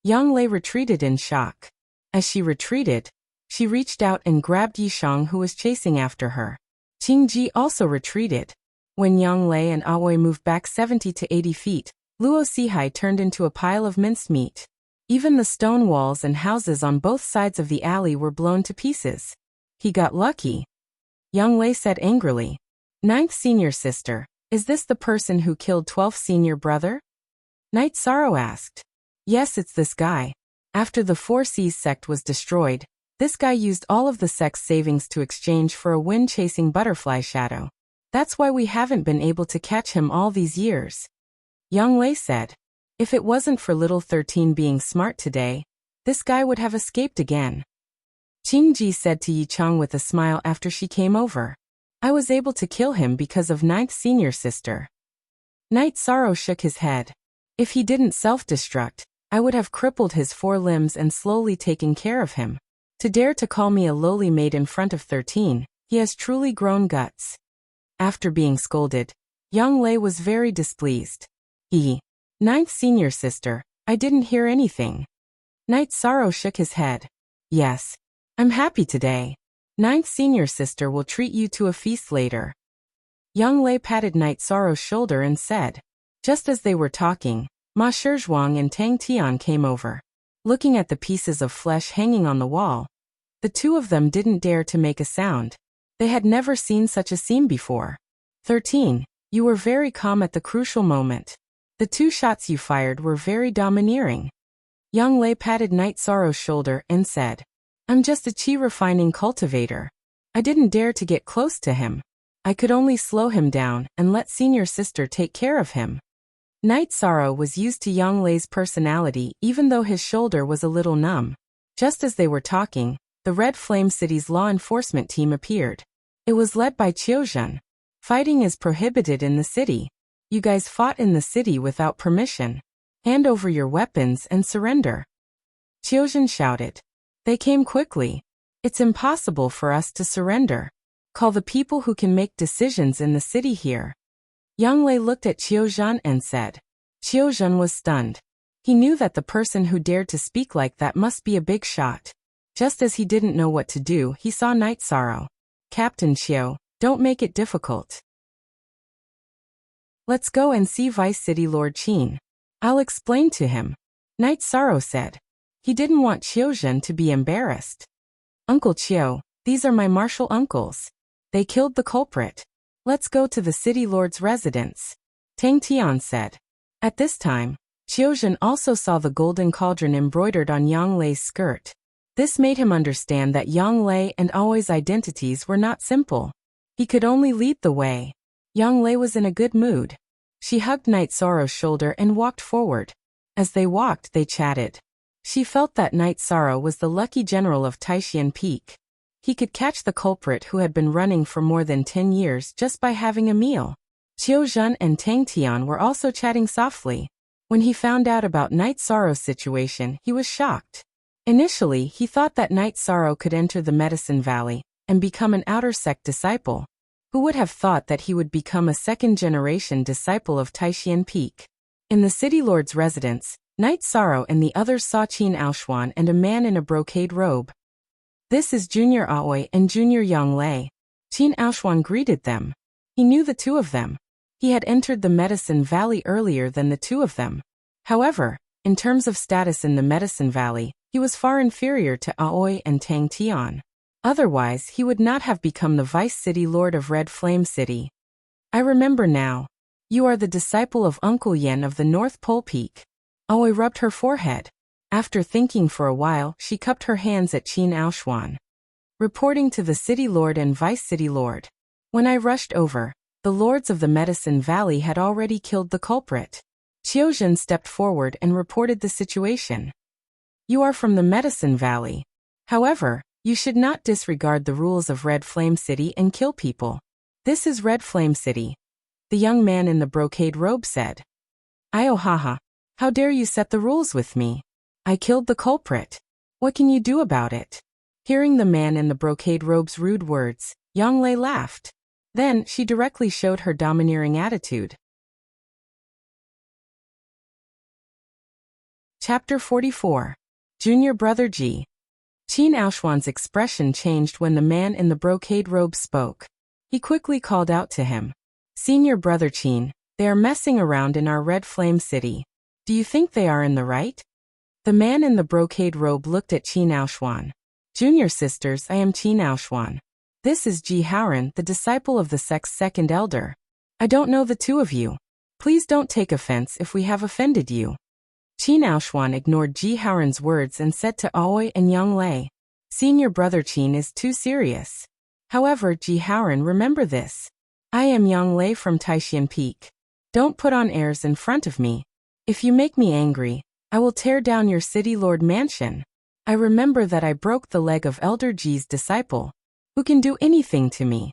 Yanglei retreated in shock. As she retreated, she reached out and grabbed Yishang, who was chasing after her. Qingji also retreated. When Yanglei and Aoi moved back 70 to 80 feet, Luo Sihai turned into a pile of mincemeat. Even the stone walls and houses on both sides of the alley were blown to pieces. He got lucky. Yanglei said angrily. 9th senior sister, is this the person who killed 12th senior brother? Night Sorrow asked. Yes, it's this guy. After the 4 Seas sect was destroyed, this guy used all of the sect's savings to exchange for a wind-chasing butterfly shadow. That's why we haven't been able to catch him all these years. Yanglei said. If it wasn't for little 13 being smart today, this guy would have escaped again. Qingji said to Yichang with a smile after she came over. I was able to kill him because of 9th senior sister. Night Sorrow shook his head. If he didn't self-destruct, I would have crippled his 4 limbs and slowly taken care of him. To dare to call me a lowly maid in front of 13, he has truly grown guts. After being scolded, Yanglei was very displeased. 9th senior sister, I didn't hear anything. Night Sorrow shook his head. Yes. I'm happy today. 9th senior sister will treat you to a feast later. Yanglei patted Night Sorrow's shoulder and said. Just as they were talking, Ma Shizhuang and Tang Tian came over. Looking at the pieces of flesh hanging on the wall, the two of them didn't dare to make a sound. They had never seen such a scene before. 13. You were very calm at the crucial moment. The 2 shots you fired were very domineering. Young Lei patted Night Sorrow's shoulder and said, I'm just a chi refining cultivator. I didn't dare to get close to him. I could only slow him down and let senior sister take care of him. Night Sorrow was used to Young Lei's personality even though his shoulder was a little numb. Just as they were talking, the Red Flame City's law enforcement team appeared. It was led by Qiuzhen. Fighting is prohibited in the city. You guys fought in the city without permission. Hand over your weapons and surrender. Qiuzhen shouted. They came quickly. It's impossible for us to surrender. Call the people who can make decisions in the city here. Young Lei looked at Qiuzhen and said. Qiuzhen was stunned. He knew that the person who dared to speak like that must be a big shot. Just as he didn't know what to do, he saw Night Sorrow. Captain Qiu, don't make it difficult. Let's go and see Vice City Lord Qin. I'll explain to him. Night Sorrow said. He didn't want Qiuzhen to be embarrassed. Uncle Qiu, these are my martial uncles. They killed the culprit. Let's go to the city lord's residence. Tang Tian said. At this time, Qiuzhen also saw the golden cauldron embroidered on Yang Lei's skirt. This made him understand that Yang Lei and Aoi's identities were not simple. He could only lead the way. Yang Lei was in a good mood. She hugged Night Sorrow's shoulder and walked forward. As they walked, they chatted. She felt that Night Sorrow was the lucky general of Taishan Peak. He could catch the culprit who had been running for more than 10 years just by having a meal. Qiuzhen and Tang Tian were also chatting softly. When he found out about Night Sorrow's situation, he was shocked. Initially, he thought that Night Sorrow could enter the Medicine Valley and become an outer sect disciple. Who would have thought that he would become a second-generation disciple of Taishan Peak? In the city lord's residence, Night Sorrow and the others saw Qin Aoshuan and a man in a brocade robe. This is Junior Aoi and Junior Yang Lei. Qin Aoshuan greeted them. He knew the 2 of them. He had entered the Medicine Valley earlier than the 2 of them. However, in terms of status in the Medicine Valley, he was far inferior to Aoi and Tang Tian. Otherwise, he would not have become the Vice City Lord of Red Flame City. I remember now. You are the disciple of Uncle Yen of the North Pole Peak. Aoi rubbed her forehead. After thinking for a while, she cupped her hands at Qin Aoshuan. Reporting to the City Lord and Vice City Lord. When I rushed over, the lords of the Medicine Valley had already killed the culprit. Qiuzhen stepped forward and reported the situation. You are from the Medicine Valley. However, you should not disregard the rules of Red Flame City and kill people. This is Red Flame City. The young man in the brocade robe said. Iohaha, how dare you set the rules with me? I killed the culprit. What can you do about it? Hearing the man in the brocade robe's rude words, Yang Lei laughed. Then she directly showed her domineering attitude. Chapter 44. Junior Brother Ji. Qin Aoshuan's expression changed when the man in the brocade robe spoke. He quickly called out to him. Senior Brother Qin, they are messing around in our Red Flame City. Do you think they are in the right? The man in the brocade robe looked at Qin Aoshuan. Junior sisters, I am Qin Aoshuan. This is Ji Haoran, the disciple of the sect's second elder. I don't know the 2 of you. Please don't take offense if we have offended you. Qin Aoshuan ignored Ji Haoran's words and said to Aoi and Yang Lei, Senior Brother Qin is too serious. However, Ji Haoran, remember this. I am Yang Lei from Taishan Peak. Don't put on airs in front of me. If you make me angry, I will tear down your city lord mansion. I remember that I broke the leg of Elder Ji's disciple. Who can do anything to me?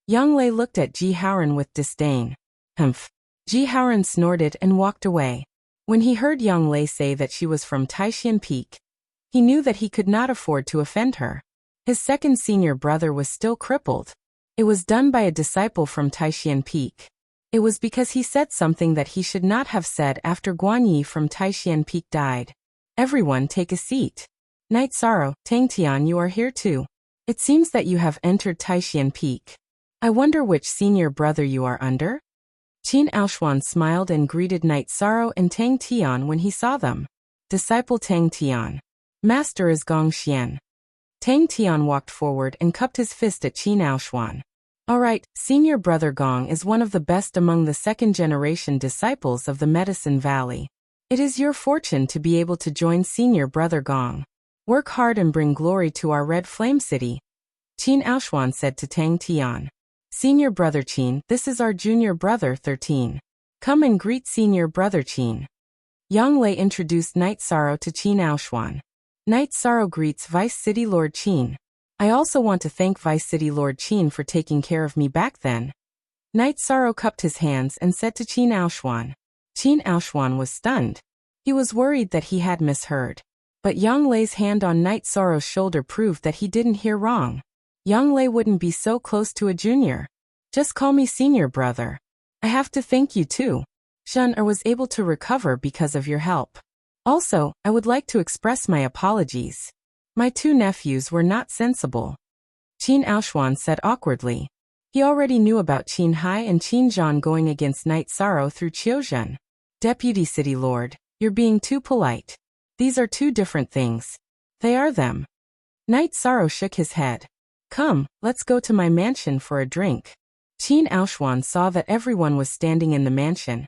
Yang Lei looked at Ji Haoran with disdain. Humph. Ji Haoran snorted and walked away. When he heard Yang Lei say that she was from Taishan Peak, he knew that he could not afford to offend her. His second senior brother was still crippled. It was done by a disciple from Taishan Peak. It was because he said something that he should not have said after Guan Yi from Taishan Peak died. Everyone take a seat. Night Sorrow, Tang Tian, you are here too. It seems that you have entered Taishan Peak. I wonder which senior brother you are under? Qin Aoshuan smiled and greeted Night Sorrow and Tang Tian when he saw them. Disciple Tang Tian. Master is Gong Xian. Tang Tian walked forward and cupped his fist at Qin Aoshuan. Alright, Senior Brother Gong is one of the best among the second-generation disciples of the Medicine Valley. It is your fortune to be able to join Senior Brother Gong. Work hard and bring glory to our Red Flame City, Qin Aoshuan said to Tang Tian. Senior Brother Qin, this is our junior brother 13. Come and greet Senior Brother Qin. Yang Lei introduced Night Sorrow to Qin Aoshuan. Night Sorrow greets Vice City Lord Qin. I also want to thank Vice City Lord Qin for taking care of me back then. Night Sorrow cupped his hands and said to Qin Aoshuan. Qin Aoshuan was stunned. He was worried that he had misheard. But Yang Lei's hand on Night Sorrow's shoulder proved that he didn't hear wrong. Yang Lei wouldn't be so close to a junior. Just call me Senior Brother. I have to thank you too. I was able to recover because of your help. Also, I would like to express my apologies. My two nephews were not sensible. Qin Aoshuan said awkwardly. He already knew about Qin Hai and Qin Zhan going against Night Sorrow through Qiuzhen. Deputy City Lord, you're being too polite. These are two different things. They are them. Night Sorrow shook his head. Come, let's go to my mansion for a drink. Qin Aoshuan saw that everyone was standing in the mansion,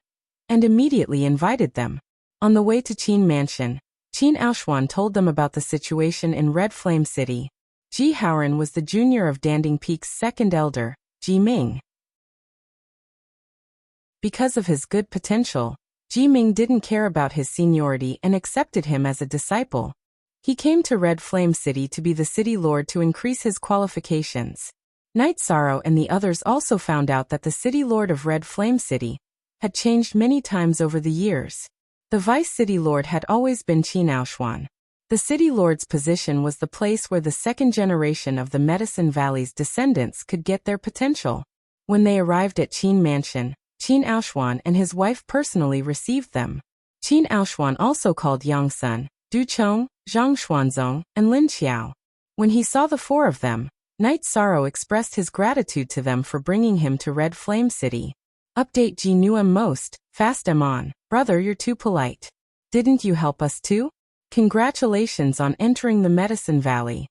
and immediately invited them. On the way to Qin Mansion, Qin Aoshuan told them about the situation in Red Flame City. Ji Haoran was the junior of Danding Peak's second elder, Ji Ming. Because of his good potential, Ji Ming didn't care about his seniority and accepted him as a disciple. He came to Red Flame City to be the city lord to increase his qualifications. Night Sorrow and the others also found out that the city lord of Red Flame City had changed many times over the years. The vice city lord had always been Qin Aoshuan. The city lord's position was the place where the second generation of the Medicine Valley's descendants could get their potential. When they arrived at Qin Mansion, Qin Aoshuan and his wife personally received them. Qin Aoshuan also called Yang Sun, Du Chong, Zhang Xuanzong, and Lin Qiao. When he saw the four of them, Night Sorrow expressed his gratitude to them for bringing him to Red Flame City. Update Ji knew him most, fast on. Brother, you're too polite. Didn't you help us too? Congratulations on entering the Medicine Valley.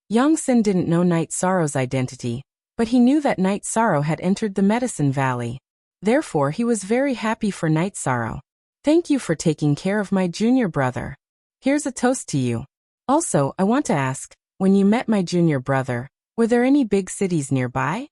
Yang Sin didn't know Night Sorrow's identity, but he knew that Night Sorrow had entered the Medicine Valley. Therefore he was very happy for Night Sorrow. Thank you for taking care of my junior brother. Here's a toast to you. Also, I want to ask, when you met my junior brother, were there any big cities nearby?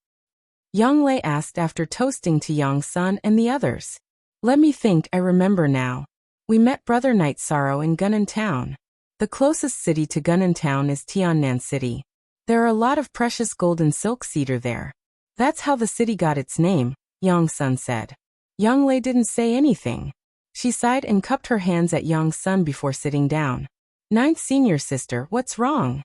Yang Lei asked after toasting to Yang Sun and the others. Let me think, I remember now. We met Brother Night Sorrow in Gunnan Town. The closest city to Gunnan Town is Tiannan City. There are a lot of precious gold and silk cedar there. That's how the city got its name, Yang Sun said. Yang Lei didn't say anything. She sighed and cupped her hands at Yang Sun before sitting down. Ninth senior sister, what's wrong?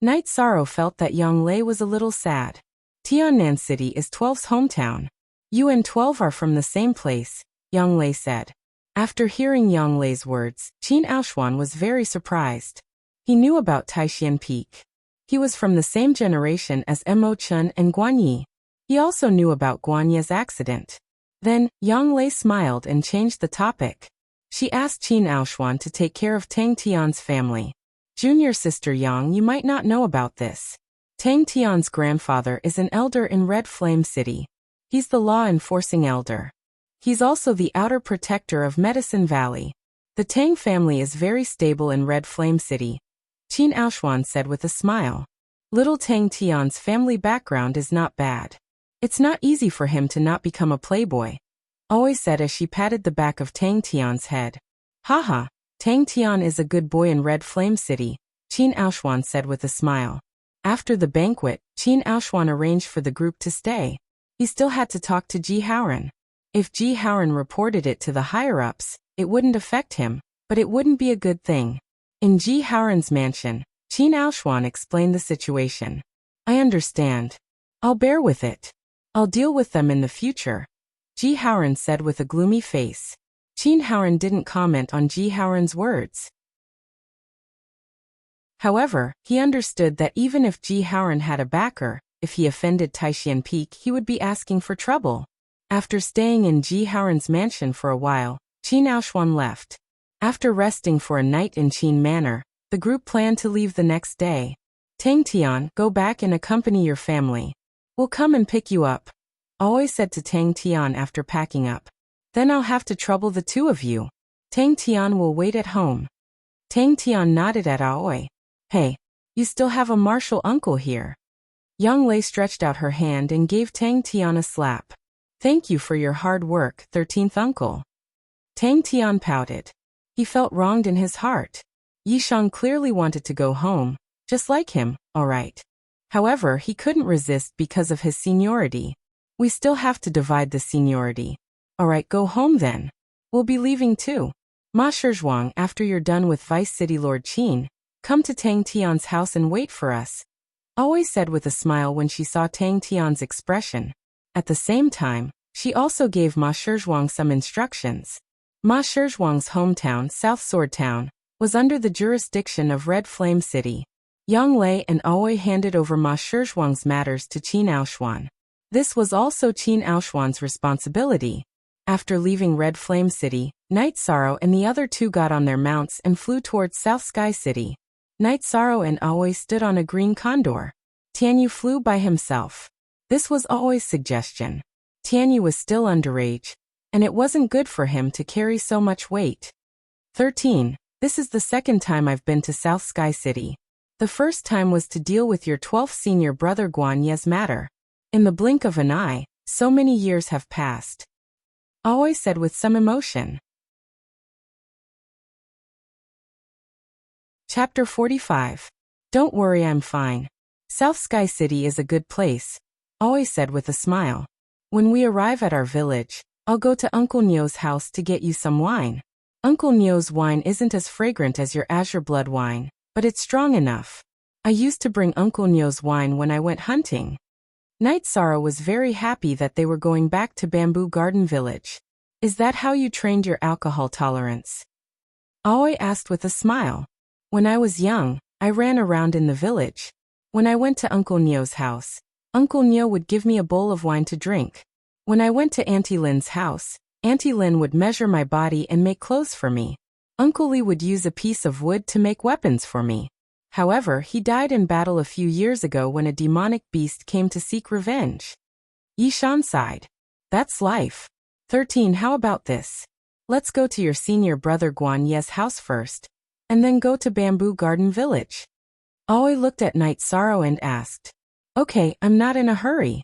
Night Sorrow felt that Yang Lei was a little sad. Tiannan City is 12's hometown. You and 12 are from the same place, Yang Lei said. After hearing Yang Lei's words, Qin Aoshuan was very surprised. He knew about Taishan Peak. He was from the same generation as Mo Chun and Guan Yi. He also knew about Guan Yi's accident. Then, Yang Lei smiled and changed the topic. She asked Qin Aoshuan to take care of Tang Tian's family. Junior sister Yang, you might not know about this. Tang Tian's grandfather is an elder in Red Flame City. He's the law-enforcing elder. He's also the outer protector of Medicine Valley. The Tang family is very stable in Red Flame City, Qin Aoshuan said with a smile. Little Tang Tian's family background is not bad. It's not easy for him to not become a playboy, always said as she patted the back of Tang Tian's head. Haha, Tang Tian is a good boy in Red Flame City, Qin Aoshuan said with a smile. After the banquet, Qin Aoshuan arranged for the group to stay. He still had to talk to Ji Haoran. If Ji Haoran reported it to the higher-ups, it wouldn't affect him, but it wouldn't be a good thing. In Ji Haoran's mansion, Qin Aoshuan explained the situation. I understand. I'll bear with it. I'll deal with them in the future, Ji Haoran said with a gloomy face. Qin Haoran didn't comment on Ji Haoran's words. However, he understood that even if Ji Haoran had a backer, if he offended Taishan Peak, he would be asking for trouble. After staying in Ji Haoran's mansion for a while, Qin Aoshuan left. After resting for a night in Qin Manor, the group planned to leave the next day. Tang Tian, go back and accompany your family. We'll come and pick you up, Aoi said to Tang Tian after packing up. Then I'll have to trouble the two of you. Tang Tian will wait at home. Tang Tian nodded at Aoi. Hey, you still have a martial uncle here. Yang Lei stretched out her hand and gave Tang Tian a slap. Thank you for your hard work, 13th uncle. Tang Tian pouted. He felt wronged in his heart. Yishang clearly wanted to go home, just like him, alright. However, he couldn't resist because of his seniority. We still have to divide the seniority. Alright, go home then. We'll be leaving too. Ma Shizhuang, after you're done with Vice City Lord Qin, come to Tang Tian's house and wait for us, Aoi said with a smile when she saw Tang Tian's expression. At the same time, she also gave Ma Shizhuang some instructions. Ma Shizhuang's hometown, South Sword Town, was under the jurisdiction of Red Flame City. Yang Lei and Aoi handed over Ma Shizhuang's matters to Qin Aoshuan. This was also Qin Aoshuan's responsibility. After leaving Red Flame City, Night Sorrow and the other two got on their mounts and flew towards South Sky City. Night Sorrow and Aoi stood on a green condor. Tianyu flew by himself. This was Aoi's suggestion. Tianyu was still underage, and it wasn't good for him to carry so much weight. 13. This is the second time I've been to South Sky City. The first time was to deal with your 12th senior brother Guan Ye's matter. In the blink of an eye, so many years have passed. Aoi said with some emotion. Chapter 45. Don't worry, I'm fine. South Sky City is a good place, Aoi said with a smile. When we arrive at our village, I'll go to Uncle Nyo's house to get you some wine. Uncle Nyo's wine isn't as fragrant as your azure blood wine, but it's strong enough. I used to bring Uncle Nyo's wine when I went hunting. Night Sorrow was very happy that they were going back to Bamboo Garden Village. Is that how you trained your alcohol tolerance? Aoi asked with a smile. When I was young, I ran around in the village. When I went to Uncle Nyo's house, Uncle Nyo would give me a bowl of wine to drink. When I went to Auntie Lin's house, Auntie Lin would measure my body and make clothes for me. Uncle Lee would use a piece of wood to make weapons for me. However, he died in battle a few years ago when a demonic beast came to seek revenge. Yishan sighed. That's life. 13. How about this? Let's go to your senior brother Guan Ye's house first, and then go to Bamboo Garden Village. Aoi looked at Night Sorrow and asked. Okay, I'm not in a hurry.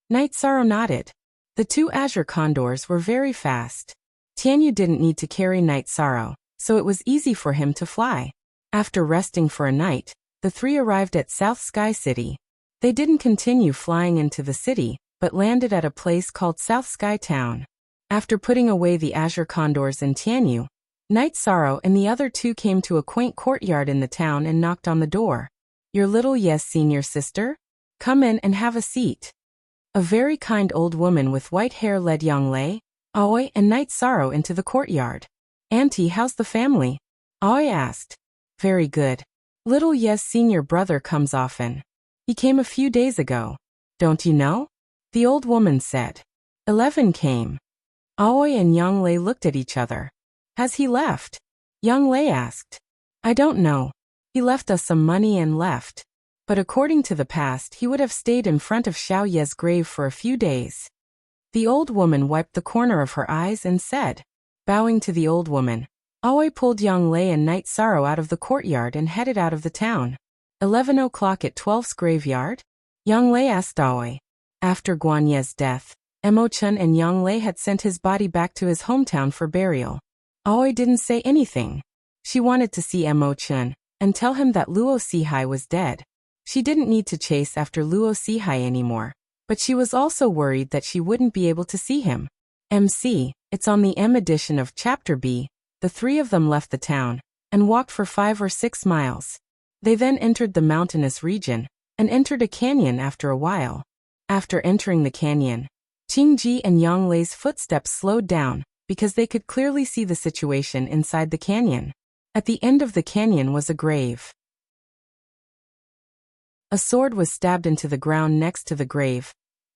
Night Sorrow nodded. The two azure condors were very fast. Tianyu didn't need to carry Night Sorrow, so it was easy for him to fly. After resting for a night, the three arrived at South Sky City. They didn't continue flying into the city, but landed at a place called South Sky Town. After putting away the azure condors and Tianyu, Night Sorrow and the other two came to a quaint courtyard in the town and knocked on the door. Your little Yes senior sister? Come in and have a seat. A very kind old woman with white hair led Yang Lei, Aoi and Night Sorrow into the courtyard. Auntie, how's the family? Aoi asked. Very good. Little Yes senior brother comes often. He came a few days ago. Don't you know? The old woman said. 11 came. Aoi and Yang Lei looked at each other. Has he left? Yang Lei asked. I don't know. He left us some money and left. But according to the past, he would have stayed in front of Xiao Ye's grave for a few days. The old woman wiped the corner of her eyes and said. Bowing to the old woman, Aoi pulled Yang Lei and Night Sorrow out of the courtyard and headed out of the town. 11 o'clock at 12's graveyard? Yang Lei asked Aoi. After Guan Ye's death, Emo-chun and Yang Lei had sent his body back to his hometown for burial. Aoi didn't say anything. She wanted to see Emo-chun and tell him that Luo Sihai was dead. She didn't need to chase after Luo Sihai anymore, but she was also worried that she wouldn't be able to see him. MC, it's on the M edition of Chapter B. The three of them left the town and walked for 5 or 6 miles. They then entered the mountainous region and entered a canyon after a while. After entering the canyon, Qingji and Yang Lei's footsteps slowed down because they could clearly see the situation inside the canyon. At the end of the canyon was a grave. A sword was stabbed into the ground next to the grave,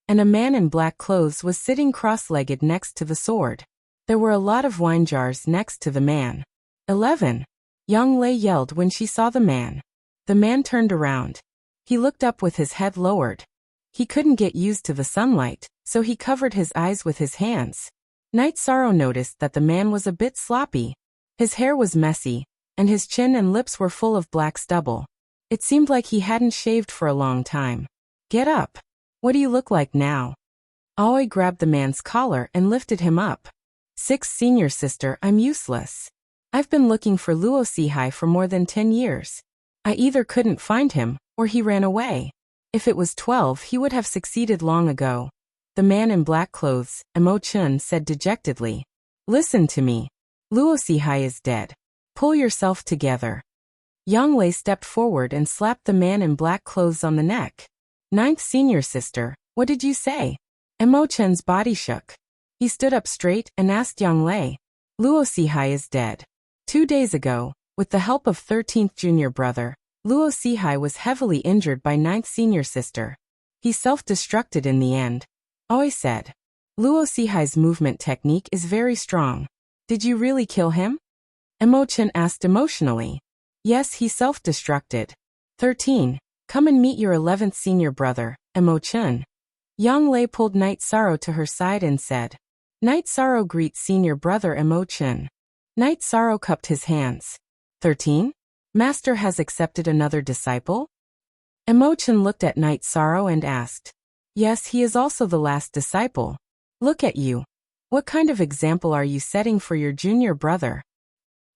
and a man in black clothes was sitting cross-legged next to the sword. There were a lot of wine jars next to the man. 11. Yang Lei yelled when she saw the man. The man turned around. He looked up with his head lowered. He couldn't get used to the sunlight, so he covered his eyes with his hands. Night Sorrow noticed that the man was a bit sloppy. His hair was messy, and his chin and lips were full of black stubble. It seemed like he hadn't shaved for a long time. Get up. What do you look like now? Aoi grabbed the man's collar and lifted him up. 6 Senior Sister, I'm useless. I've been looking for Luo Sihai for more than 10 years. I either couldn't find him, or he ran away. If it was 12, he would have succeeded long ago. The man in black clothes, Emo Chun, said dejectedly. Listen to me. Luo Sihai is dead. Pull yourself together. Yang Lei stepped forward and slapped the man in black clothes on the neck. 9th Senior Sister, what did you say? Emo Chun's body shook. He stood up straight and asked Yang Lei. Luo Sihai is dead. 2 days ago, with the help of 13th Junior Brother, Luo Sihai was heavily injured by 9th Senior Sister. He self-destructed in the end. Aoi said. Luo Sihai's movement technique is very strong. Did you really kill him? Emo Chun asked emotionally. Yes, he self-destructed. 13. Come and meet your 11th Senior Brother, Emo Chun. Yang Lei pulled Night Sorrow to her side and said. Night Sorrow greets Senior Brother Emo Chun. Night Sorrow cupped his hands. 13. Master has accepted another disciple? Emo Chun looked at Night Sorrow and asked. Yes, he is also the last disciple. Look at you. What kind of example are you setting for your junior brother?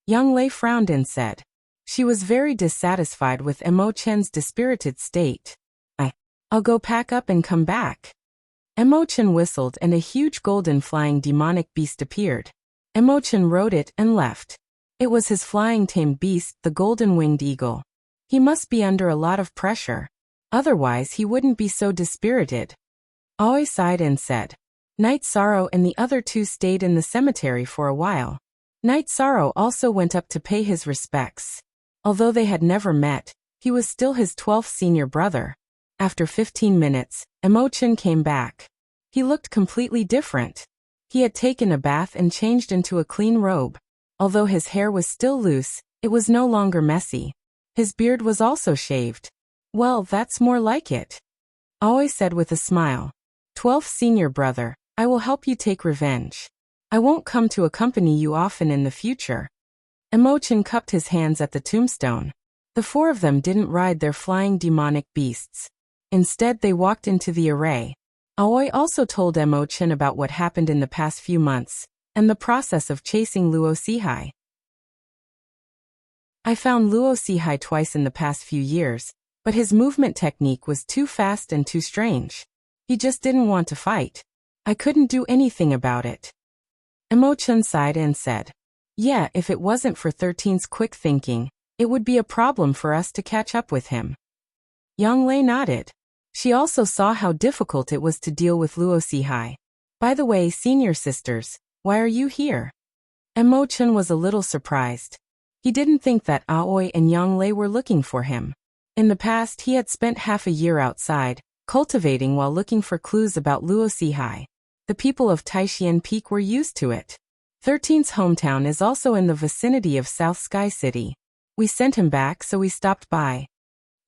Yang Lei frowned and said. She was very dissatisfied with Emo Chun's dispirited state. I'll go pack up and come back. Emo Chun whistled and a huge golden flying demonic beast appeared. Emo Chun rode it and left. It was his flying tamed beast, the golden-winged eagle. He must be under a lot of pressure. Otherwise he wouldn't be so dispirited. Aoi sighed and said. Night Sorrow and the other 2 stayed in the cemetery for a while. Night Sorrow also went up to pay his respects. Although they had never met, he was still his 12th senior brother. After 15 minutes, Emo Chun came back. He looked completely different. He had taken a bath and changed into a clean robe. Although his hair was still loose, it was no longer messy. His beard was also shaved. Well, that's more like it. Aoi said with a smile. 12th senior brother, I will help you take revenge. I won't come to accompany you often in the future. Emo Chun cupped his hands at the tombstone. The 4 of them didn't ride their flying demonic beasts. Instead they walked into the array. Aoi also told Emo Chun about what happened in the past few months, and the process of chasing Luo Sihai. I found Luo Sihai twice in the past few years, but his movement technique was too fast and too strange. He just didn't want to fight. I couldn't do anything about it. Emo Chun sighed and said. Yeah, if it wasn't for 13's quick thinking, it would be a problem for us to catch up with him. Yang Lei nodded. She also saw how difficult it was to deal with Luo Sihai. By the way, Senior Sisters, why are you here? Emo Chun was a little surprised. He didn't think that Aoi and Yang Lei were looking for him. In the past he had spent half a year outside, cultivating while looking for clues about Luo Sihai. The people of Taishian Peak were used to it. 13's hometown is also in the vicinity of South Sky City. We sent him back so we stopped by.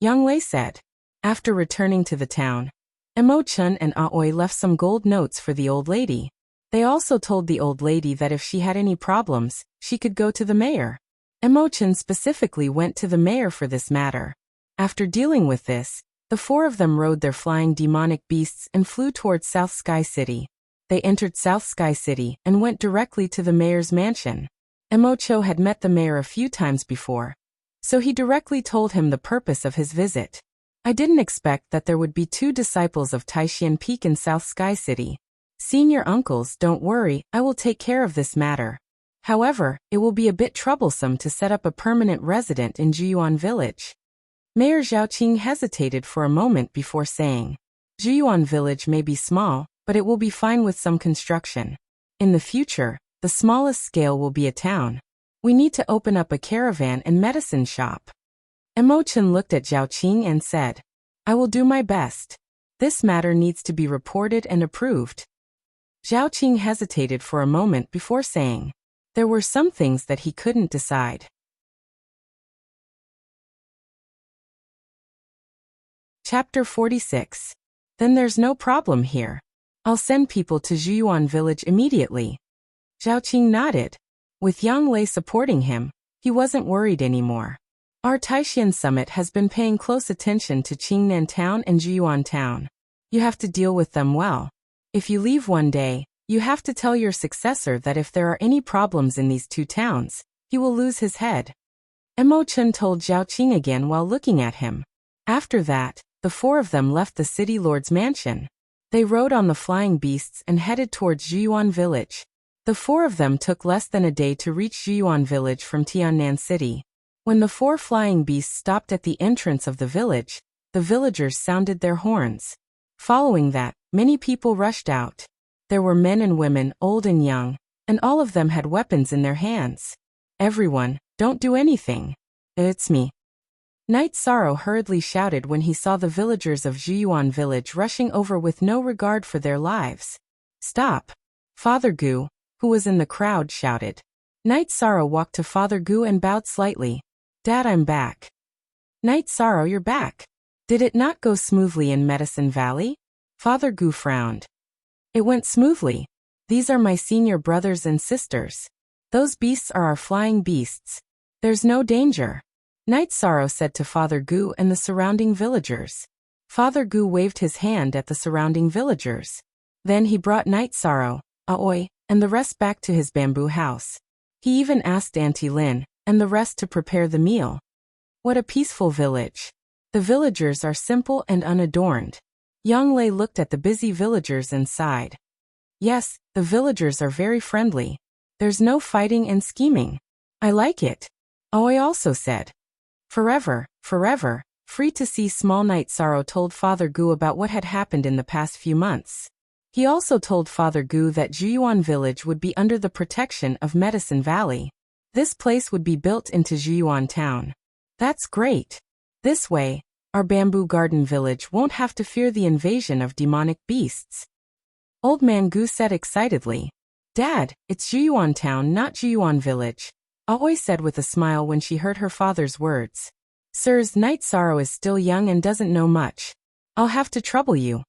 Yang Lei said. After returning to the town, Emo Chun and Aoi left some gold notes for the old lady. They also told the old lady that if she had any problems, she could go to the mayor. Emo Chun specifically went to the mayor for this matter. After dealing with this, the 4 of them rode their flying demonic beasts and flew towards South Sky City. They entered South Sky City and went directly to the mayor's mansion. Emo Chun had met the mayor a few times before, so he directly told him the purpose of his visit. I didn't expect that there would be 2 disciples of Taishian Peak in South Sky City. Senior uncles, don't worry, I will take care of this matter. However, it will be a bit troublesome to set up a permanent resident in Juyuan Village. Mayor Zhaoqing hesitated for a moment before saying, Juyuan Village may be small, but it will be fine with some construction. In the future, the smallest scale will be a town. We need to open up a caravan and medicine shop. Emo Chun looked at Zhaoqing and said, I will do my best. This matter needs to be reported and approved. Zhaoqing hesitated for a moment before saying, there were some things that he couldn't decide. Chapter 46. Then there's no problem here. I'll send people to Zhuyuan village immediately. Zhao Qing nodded. With Yang Lei supporting him, he wasn't worried anymore. Our Taishan summit has been paying close attention to Qingnan town and Zhuyuan town. You have to deal with them well. If you leave one day, you have to tell your successor that if there are any problems in these two towns, he will lose his head. Mo Chen told Zhao Qing again while looking at him. After that, the four of them left the city lord's mansion. They rode on the flying beasts and headed towards Zhuyuan village. The four of them took less than a day to reach Zhuyuan village from Tiannan city. When the four flying beasts stopped at the entrance of the village, the villagers sounded their horns. Following that, many people rushed out. There were men and women, old and young, and all of them had weapons in their hands. Everyone, don't do anything. It's me. Knight Sorrow hurriedly shouted when he saw the villagers of Zhuyuan village rushing over with no regard for their lives. Stop! Father Gu, who was in the crowd, shouted. Knight Sorrow walked to Father Gu and bowed slightly. Dad, I'm back. Knight Sorrow, you're back. Did it not go smoothly in Medicine Valley? Father Gu frowned. It went smoothly. These are my senior brothers and sisters. Those beasts are our flying beasts. There's no danger. Knight Sorrow said to Father Gu and the surrounding villagers. Father Gu waved his hand at the surrounding villagers. Then he brought Knight Sorrow, Aoi, and the rest back to his bamboo house. He even asked Auntie Lin and the rest to prepare the meal. What a peaceful village. The villagers are simple and unadorned. Yang Lei looked at the busy villagers and sighed. Yes, the villagers are very friendly. There's no fighting and scheming. I like it. Aoi also said. Forever, forever, free to see. Small Knight Sorrow told Father Gu about what had happened in the past few months. He also told Father Gu that Zhuyuan village would be under the protection of Medicine Valley. This place would be built into Zhuyuan town. That's great. This way, our bamboo garden village won't have to fear the invasion of demonic beasts. Old Man Gu said excitedly. Dad, it's Zhuyuan town, not Zhuyuan village. Aoi said with a smile when she heard her father's words. Sirs, Knight Sorrow is still young and doesn't know much. I'll have to trouble you.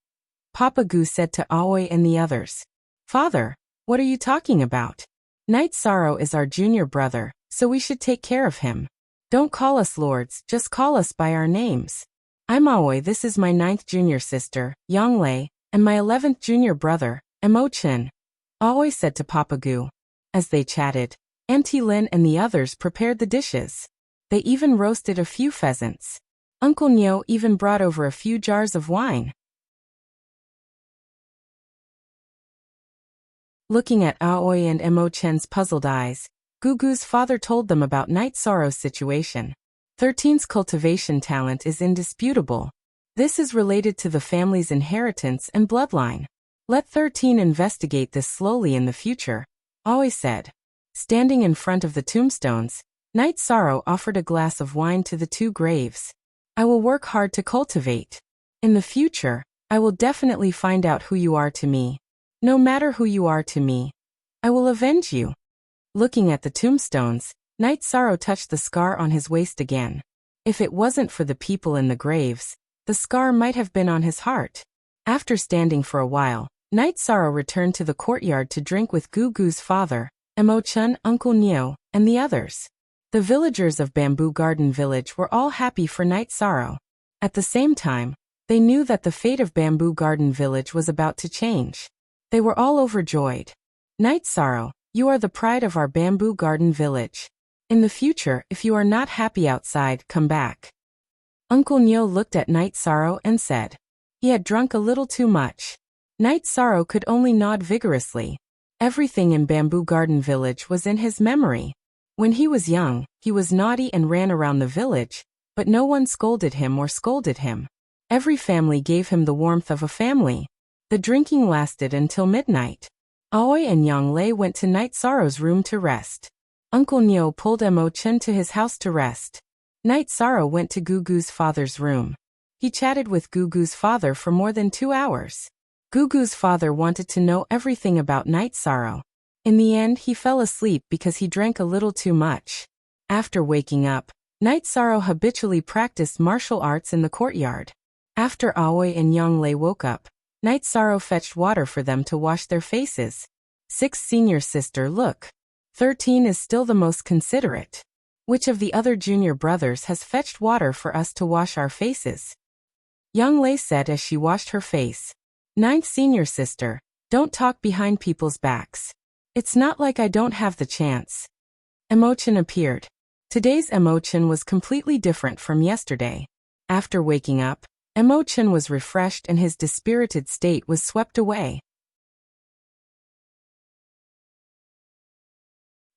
Papa Gu said to Aoi and the others. Father, what are you talking about? Knight Sorrow is our junior brother, so we should take care of him. Don't call us lords, just call us by our names. I'm Aoi, this is my 9th junior sister, Yang Lei, and my 11th junior brother, Mo Chen. Aoi said to Papa Gu. As they chatted, Auntie Lin and the others prepared the dishes. They even roasted a few pheasants. Uncle Nyo even brought over a few jars of wine. Looking at Aoi and Mo Chen's puzzled eyes, Gugu's father told them about Knight Sorrow's situation. 13's cultivation talent is indisputable. This is related to the family's inheritance and bloodline. Let 13 investigate this slowly in the future, Aoi said. Standing in front of the tombstones, Knight Sorrow offered a glass of wine to the two graves. I will work hard to cultivate. In the future, I will definitely find out who you are to me. No matter who you are to me, I will avenge you. Looking at the tombstones, Knight Sorrow touched the scar on his waist again. If it wasn't for the people in the graves, the scar might have been on his heart. After standing for a while, Knight Sorrow returned to the courtyard to drink with Gugu's father, Mo Chen, Uncle Nyo, and the others. The villagers of Bamboo Garden Village were all happy for Knight Sorrow. At the same time, they knew that the fate of Bamboo Garden Village was about to change. They were all overjoyed. Knight Sorrow, you are the pride of our Bamboo Garden Village. In the future, if you are not happy outside, come back. Uncle Nyo looked at Knight Sorrow and said. He had drunk a little too much. Knight Sorrow could only nod vigorously. Everything in Bamboo Garden Village was in his memory. When he was young, he was naughty and ran around the village, but no one scolded him or scolded him. Every family gave him the warmth of a family. The drinking lasted until midnight. Aoi and Yang Lei went to Knight Sorrow's room to rest. Uncle Nyo pulled Mo Chen to his house to rest. Knight Sorrow went to Gugu's father's room. He chatted with Gugu's father for more than 2 hours. Gugu's father wanted to know everything about Knight Sorrow. In the end, he fell asleep because he drank a little too much. After waking up, Knight Sorrow habitually practiced martial arts in the courtyard. After Aoi and Yonglei woke up, Night Sorrow fetched water for them to wash their faces. 6 Senior sister, look. 13 is still the most considerate. Which of the other junior brothers has fetched water for us to wash our faces? Yonglei said as she washed her face. 9th Senior sister, don't talk behind people's backs. It's not like I don't have the chance. Emochan appeared. Today's Emochan was completely different from yesterday. After waking up, Emochan was refreshed and his dispirited state was swept away.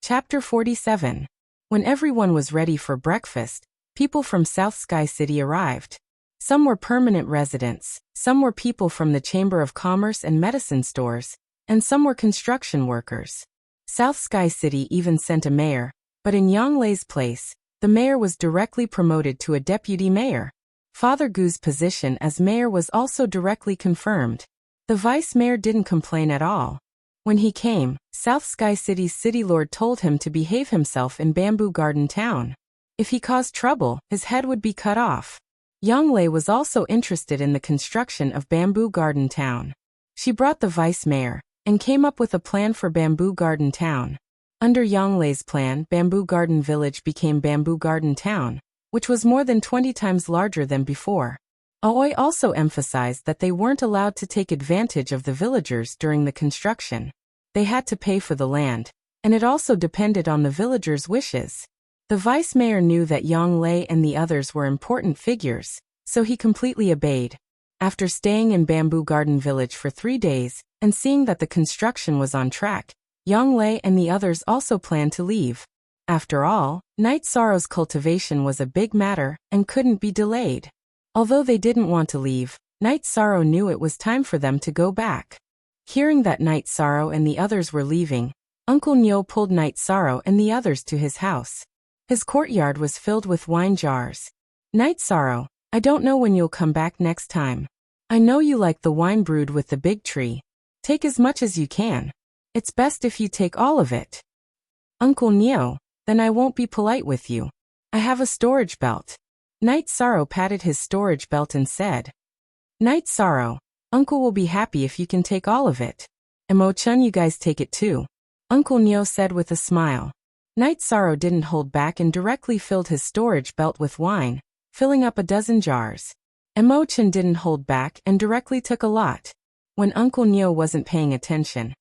Chapter 47. When everyone was ready for breakfast, people from South Sky City arrived. Some were permanent residents, some were people from the Chamber of Commerce and medicine stores, and some were construction workers. South Sky City even sent a mayor, but in Yonglei's place, the mayor was directly promoted to a deputy mayor. Father Gu's position as mayor was also directly confirmed. The vice mayor didn't complain at all. When he came, South Sky City's city lord told him to behave himself in Bamboo Garden Town. If he caused trouble, his head would be cut off. Yonglei was also interested in the construction of Bamboo Garden Town. She brought the vice mayor, and came up with a plan for Bamboo Garden Town. Under Yonglei's plan, Bamboo Garden Village became Bamboo Garden Town, which was more than 20 times larger than before. Aoi also emphasized that they weren't allowed to take advantage of the villagers during the construction. They had to pay for the land, and it also depended on the villagers' wishes. The vice mayor knew that Yonglei and the others were important figures, so he completely obeyed. After staying in Bamboo Garden Village for 3 days, and seeing that the construction was on track, Yonglei and the others also planned to leave. After all, Night Sorrow's cultivation was a big matter, and couldn't be delayed. Although they didn't want to leave, Night Sorrow knew it was time for them to go back. Hearing that Night Sorrow and the others were leaving, Uncle Nyo pulled Night Sorrow and the others to his house. His courtyard was filled with wine jars. Night Sorrow, I don't know when you'll come back next time. I know you like the wine brewed with the big tree. Take as much as you can. It's best if you take all of it. Uncle Nyo, then I won't be polite with you. I have a storage belt. Night Sorrow patted his storage belt and said. Night Sorrow, Uncle will be happy if you can take all of it. Emo-chun, you guys take it too. Uncle Nyo said with a smile. Night Sorrow didn't hold back and directly filled his storage belt with wine, filling up a dozen jars. Emo-chan didn't hold back and directly took a lot. When Uncle Nyo wasn't paying attention,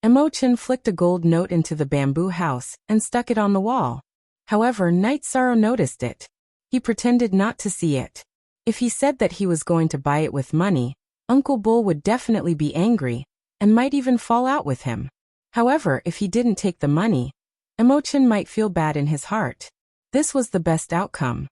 Emo-chan flicked a gold note into the bamboo house and stuck it on the wall. However, Night Sorrow noticed it. He pretended not to see it. If he said that he was going to buy it with money, Uncle Bull would definitely be angry, and might even fall out with him. However, if he didn't take the money, Emo-chan might feel bad in his heart. This was the best outcome.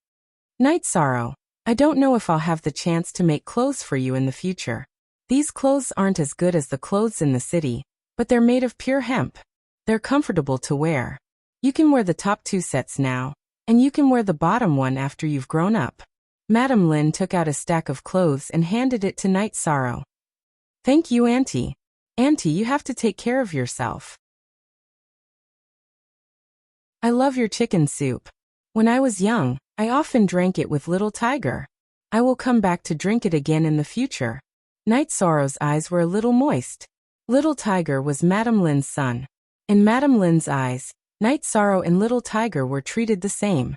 Night Sorrow, I don't know if I'll have the chance to make clothes for you in the future. These clothes aren't as good as the clothes in the city, but they're made of pure hemp. They're comfortable to wear. You can wear the top 2 sets now, and you can wear the bottom one after you've grown up. Madam Lin took out a stack of clothes and handed it to Night Sorrow. Thank you, Auntie. Auntie, you have to take care of yourself. I love your chicken soup. When I was young, I often drank it with Little Tiger. I will come back to drink it again in the future. Night Sorrow's eyes were a little moist. Little Tiger was Madam Lin's son. In Madam Lin's eyes, Night Sorrow and Little Tiger were treated the same.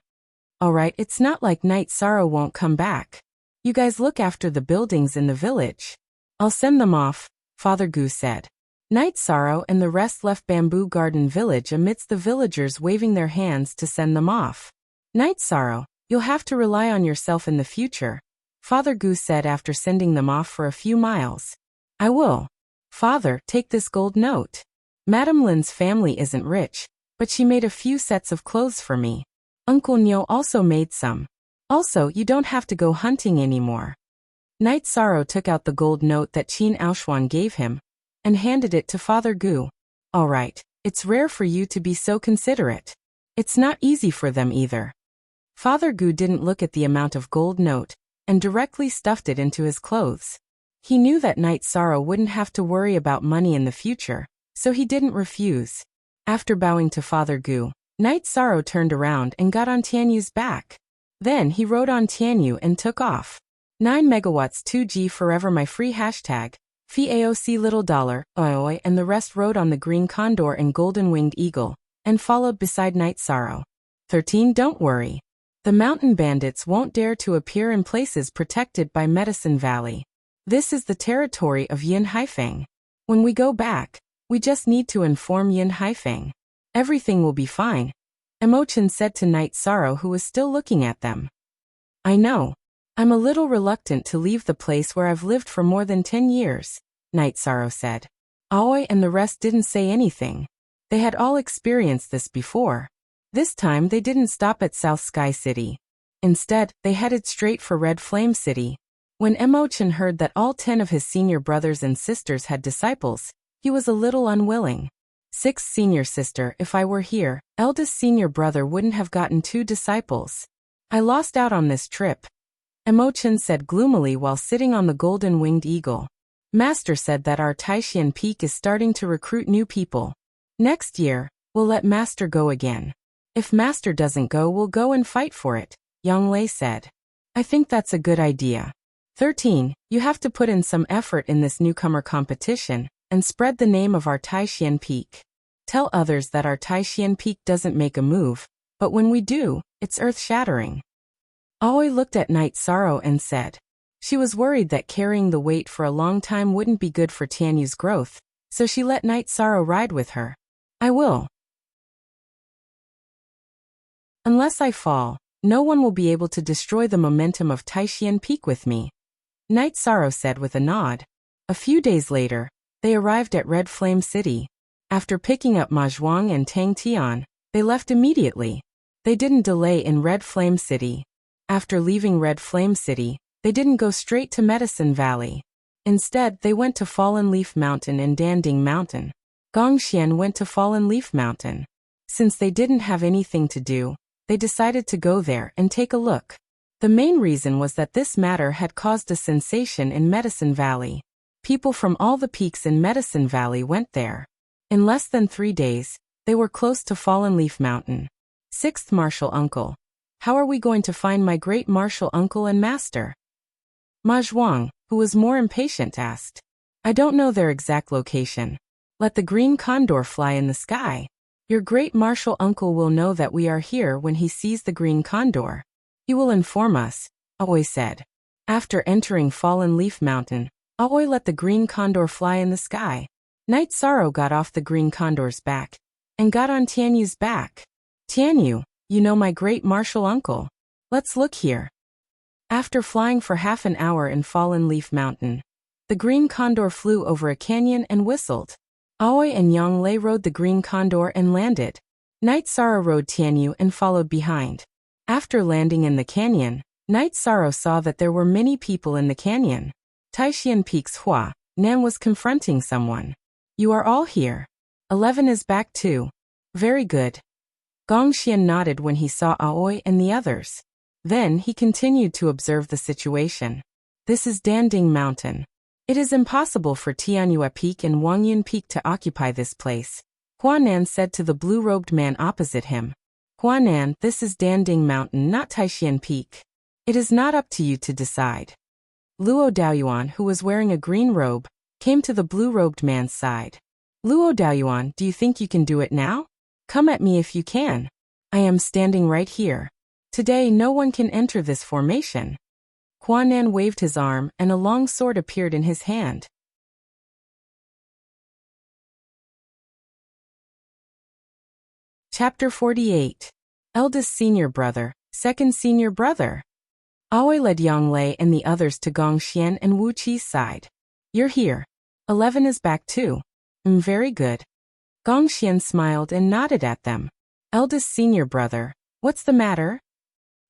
Alright, it's not like Night Sorrow won't come back. You guys look after the buildings in the village. I'll send them off, Father Gu said. Night Sorrow and the rest left Bamboo Garden Village amidst the villagers waving their hands to send them off. Night Sorrow, you'll have to rely on yourself in the future, Father Gu said after sending them off for a few miles. I will. Father, take this gold note. Madam Lin's family isn't rich, but she made a few sets of clothes for me. Uncle Nyo also made some. Also, you don't have to go hunting anymore. Night Sorrow took out the gold note that Qin Aoshuan gave him, and handed it to Father Gu. Alright, it's rare for you to be so considerate. It's not easy for them either. Father Gu didn't look at the amount of gold note, and directly stuffed it into his clothes. He knew that Night Sorrow wouldn't have to worry about money in the future, so he didn't refuse. After bowing to Father Gu, Night Sorrow turned around and got on Tianyu's back. Then he rode on Tianyu and took off. 9 megawatts 2G forever my free hashtag. FAOC little dollar, oi, and the rest rode on the green condor and golden-winged eagle, and followed beside Night Sorrow. 13 Don't worry. The mountain bandits won't dare to appear in places protected by Medicine Valley. This is the territory of Yin Haifeng. When we go back, we just need to inform Yin Haifeng. Everything will be fine, Emochin said to Night Sorrow, who was still looking at them. I know. I'm a little reluctant to leave the place where I've lived for more than 10 years, Night Sorrow said. Aoi and the rest didn't say anything. They had all experienced this before. This time they didn't stop at South Sky City. Instead, they headed straight for Red Flame City. When Emochin heard that all 10 of his senior brothers and sisters had disciples, he was a little unwilling. 6th senior sister, if I were here, eldest senior brother wouldn't have gotten 2 disciples. I lost out on this trip, Emochin said gloomily while sitting on the golden-winged eagle. Master said that our Taishan Peak is starting to recruit new people. Next year, we'll let Master go again. If Master doesn't go, we'll go and fight for it, Yang Lei said. I think that's a good idea. 13. You have to put in some effort in this newcomer competition, and spread the name of our Taishan Peak. Tell others that our Taishan Peak doesn't make a move, but when we do, it's earth-shattering. Aoi looked at Night Sorrow and said. She was worried that carrying the weight for a long time wouldn't be good for Tianyu's growth, so she let Night Sorrow ride with her. I will. Unless I fall, no one will be able to destroy the momentum of Taishan Peak with me, Night Sorrow said with a nod. A few days later, they arrived at Red Flame City. After picking up Ma Zhuang and Tang Tian, they left immediately. They didn't delay in Red Flame City. After leaving Red Flame City, they didn't go straight to Medicine Valley. Instead, they went to Fallen Leaf Mountain and Danding Mountain. Gongxian went to Fallen Leaf Mountain. Since they didn't have anything to do, they decided to go there and take a look. The main reason was that this matter had caused a sensation in Medicine Valley. People from all the peaks in Medicine Valley went there. In less than 3 days, they were close to Fallen Leaf Mountain. 6th Martial Uncle. How are we going to find my great martial uncle and master? Ma Zhuang, who was more impatient, asked. I don't know their exact location. Let the green condor fly in the sky. Your great martial uncle will know that we are here when he sees the green condor. He will inform us, Aoi said. After entering Fallen Leaf Mountain, Aoi let the green condor fly in the sky. Night Sorrow got off the green condor's back and got on Tianyu's back. Tianyu, you know my great martial uncle. Let's look here. After flying for half an hour in Fallen Leaf Mountain, the green condor flew over a canyon and whistled. Aoi and Yang Lei rode the green condor and landed. Night Sorrow rode Tianyu and followed behind. After landing in the canyon, Night Sorrow saw that there were many people in the canyon. Taishan Peak's Hua Nan was confronting someone. You are all here. 11 is back too. Very good. Gongxian nodded when he saw Aoi and the others. Then he continued to observe the situation. This is Danding Mountain. It is impossible for Tianyua Peak and Wangyun Peak to occupy this place, Huanan said to the blue-robed man opposite him. Huanan, this is Danding Mountain, not Taishan Peak. It is not up to you to decide. Luo Daoyuan, who was wearing a green robe, came to the blue-robed man's side. Luo Daoyuan, do you think you can do it now? Come at me if you can. I am standing right here. Today no one can enter this formation. Huanan waved his arm and a long sword appeared in his hand. Chapter 48. Eldest Senior Brother, Second Senior Brother. Aoi led Yang Lei and the others to Gongxian and Wu Qi's side. You're here. 11 is back too. Very good. Gongxian smiled and nodded at them. Eldest Senior Brother, what's the matter?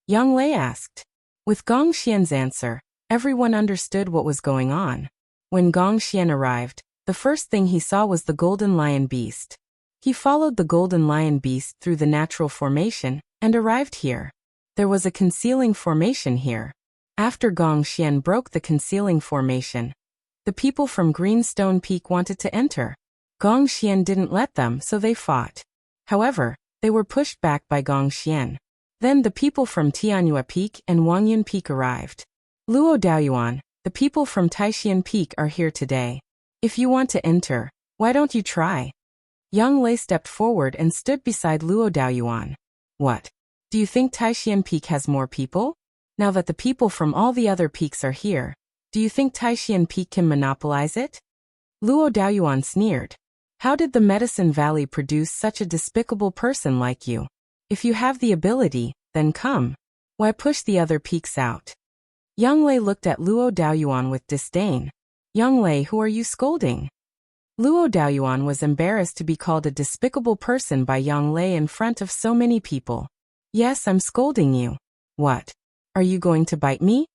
Yang Lei asked. With Gongxian's answer, everyone understood what was going on. When Gongxian arrived, the first thing he saw was the Golden Lion Beast. He followed the Golden Lion Beast through the natural formation and arrived here. There was a concealing formation here. After Gongxian broke the concealing formation, the people from Greenstone Peak wanted to enter. Gongxian didn't let them, so they fought. However, they were pushed back by Gongxian. Then the people from Tianyua Peak and Wangyun Peak arrived. Luo Daoyuan, the people from Taishan Peak are here today. If you want to enter, why don't you try? Yang Lei stepped forward and stood beside Luo Daoyuan. What? Do you think Taishan Peak has more people? Now that the people from all the other peaks are here, do you think Taishan Peak can monopolize it? Luo Daoyuan sneered. How did the Medicine Valley produce such a despicable person like you? If you have the ability, then come. Why push the other peaks out? Yang Lei looked at Luo Daoyuan with disdain. Yang Lei, who are you scolding? Luo Daoyuan was embarrassed to be called a despicable person by Yang Lei in front of so many people. Yes, I'm scolding you. What? Are you going to bite me?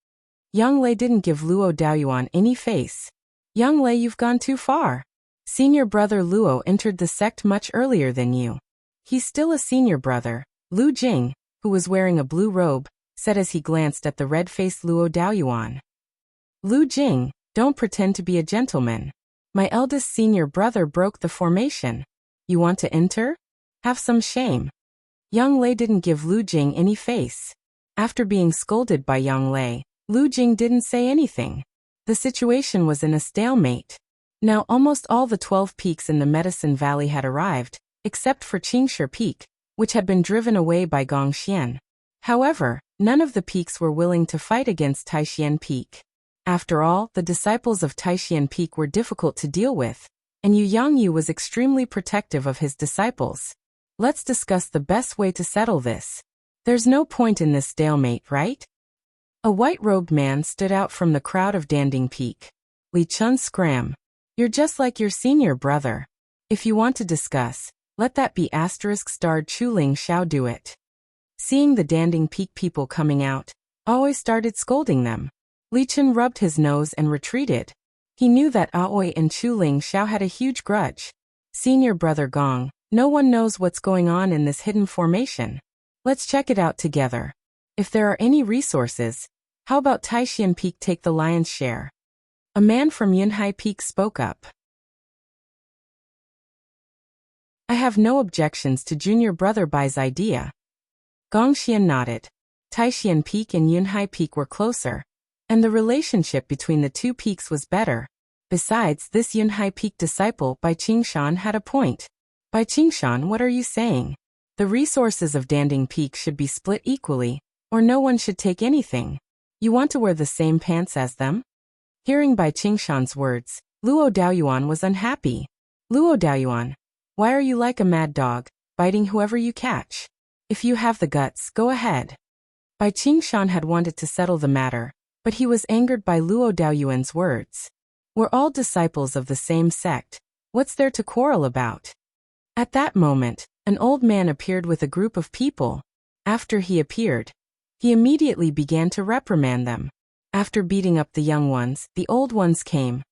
Yang Lei didn't give Luo Daoyuan any face. Yang Lei, you've gone too far. Senior brother Luo entered the sect much earlier than you. He's still a senior brother. Lu Jing, who was wearing a blue robe, said as he glanced at the red-faced Luo Daoyuan. Lu Jing, don't pretend to be a gentleman. My eldest senior brother broke the formation. You want to enter? Have some shame. Yang Lei didn't give Lu Jing any face. After being scolded by Yang Lei, Lu Jing didn't say anything. The situation was in a stalemate. Now almost all the 12 peaks in the Medicine Valley had arrived, except for Qingshi Peak, which had been driven away by Gongxian. However, none of the peaks were willing to fight against Taishan Peak. After all, the disciples of Taishan Peak were difficult to deal with, and Yu Yangyu was extremely protective of his disciples. Let's discuss the best way to settle this. There's no point in this stalemate, right? A white-robed man stood out from the crowd of Danding Peak. Li Chun scram. You're just like your senior brother. If you want to discuss, let that be *starred Chuling Xiao do it. Seeing the Danding Peak people coming out, Aoi started scolding them. Li Chun rubbed his nose and retreated. He knew that Aoi and Chuling Xiao had a huge grudge. Senior brother Gong, no one knows what's going on in this hidden formation. Let's check it out together. If there are any resources, how about Taishan Peak take the lion's share? A man from Yunhai Peak spoke up. I have no objections to junior brother Bai's idea. Gongxian nodded. Taishan Peak and Yunhai Peak were closer, and the relationship between the two peaks was better. Besides, this Yunhai Peak disciple Bai Qingshan had a point. Bai Qingshan, what are you saying? The resources of Danding Peak should be split equally, or no one should take anything. You want to wear the same pants as them? Hearing Bai Qingshan's words, Luo Daoyuan was unhappy. Luo Daoyuan, why are you like a mad dog, biting whoever you catch? If you have the guts, go ahead. Bai Qingshan had wanted to settle the matter, but he was angered by Luo Daoyuan's words. We're all disciples of the same sect. What's there to quarrel about? At that moment, an old man appeared with a group of people. After he appeared, he immediately began to reprimand them. After beating up the young ones, the old ones came.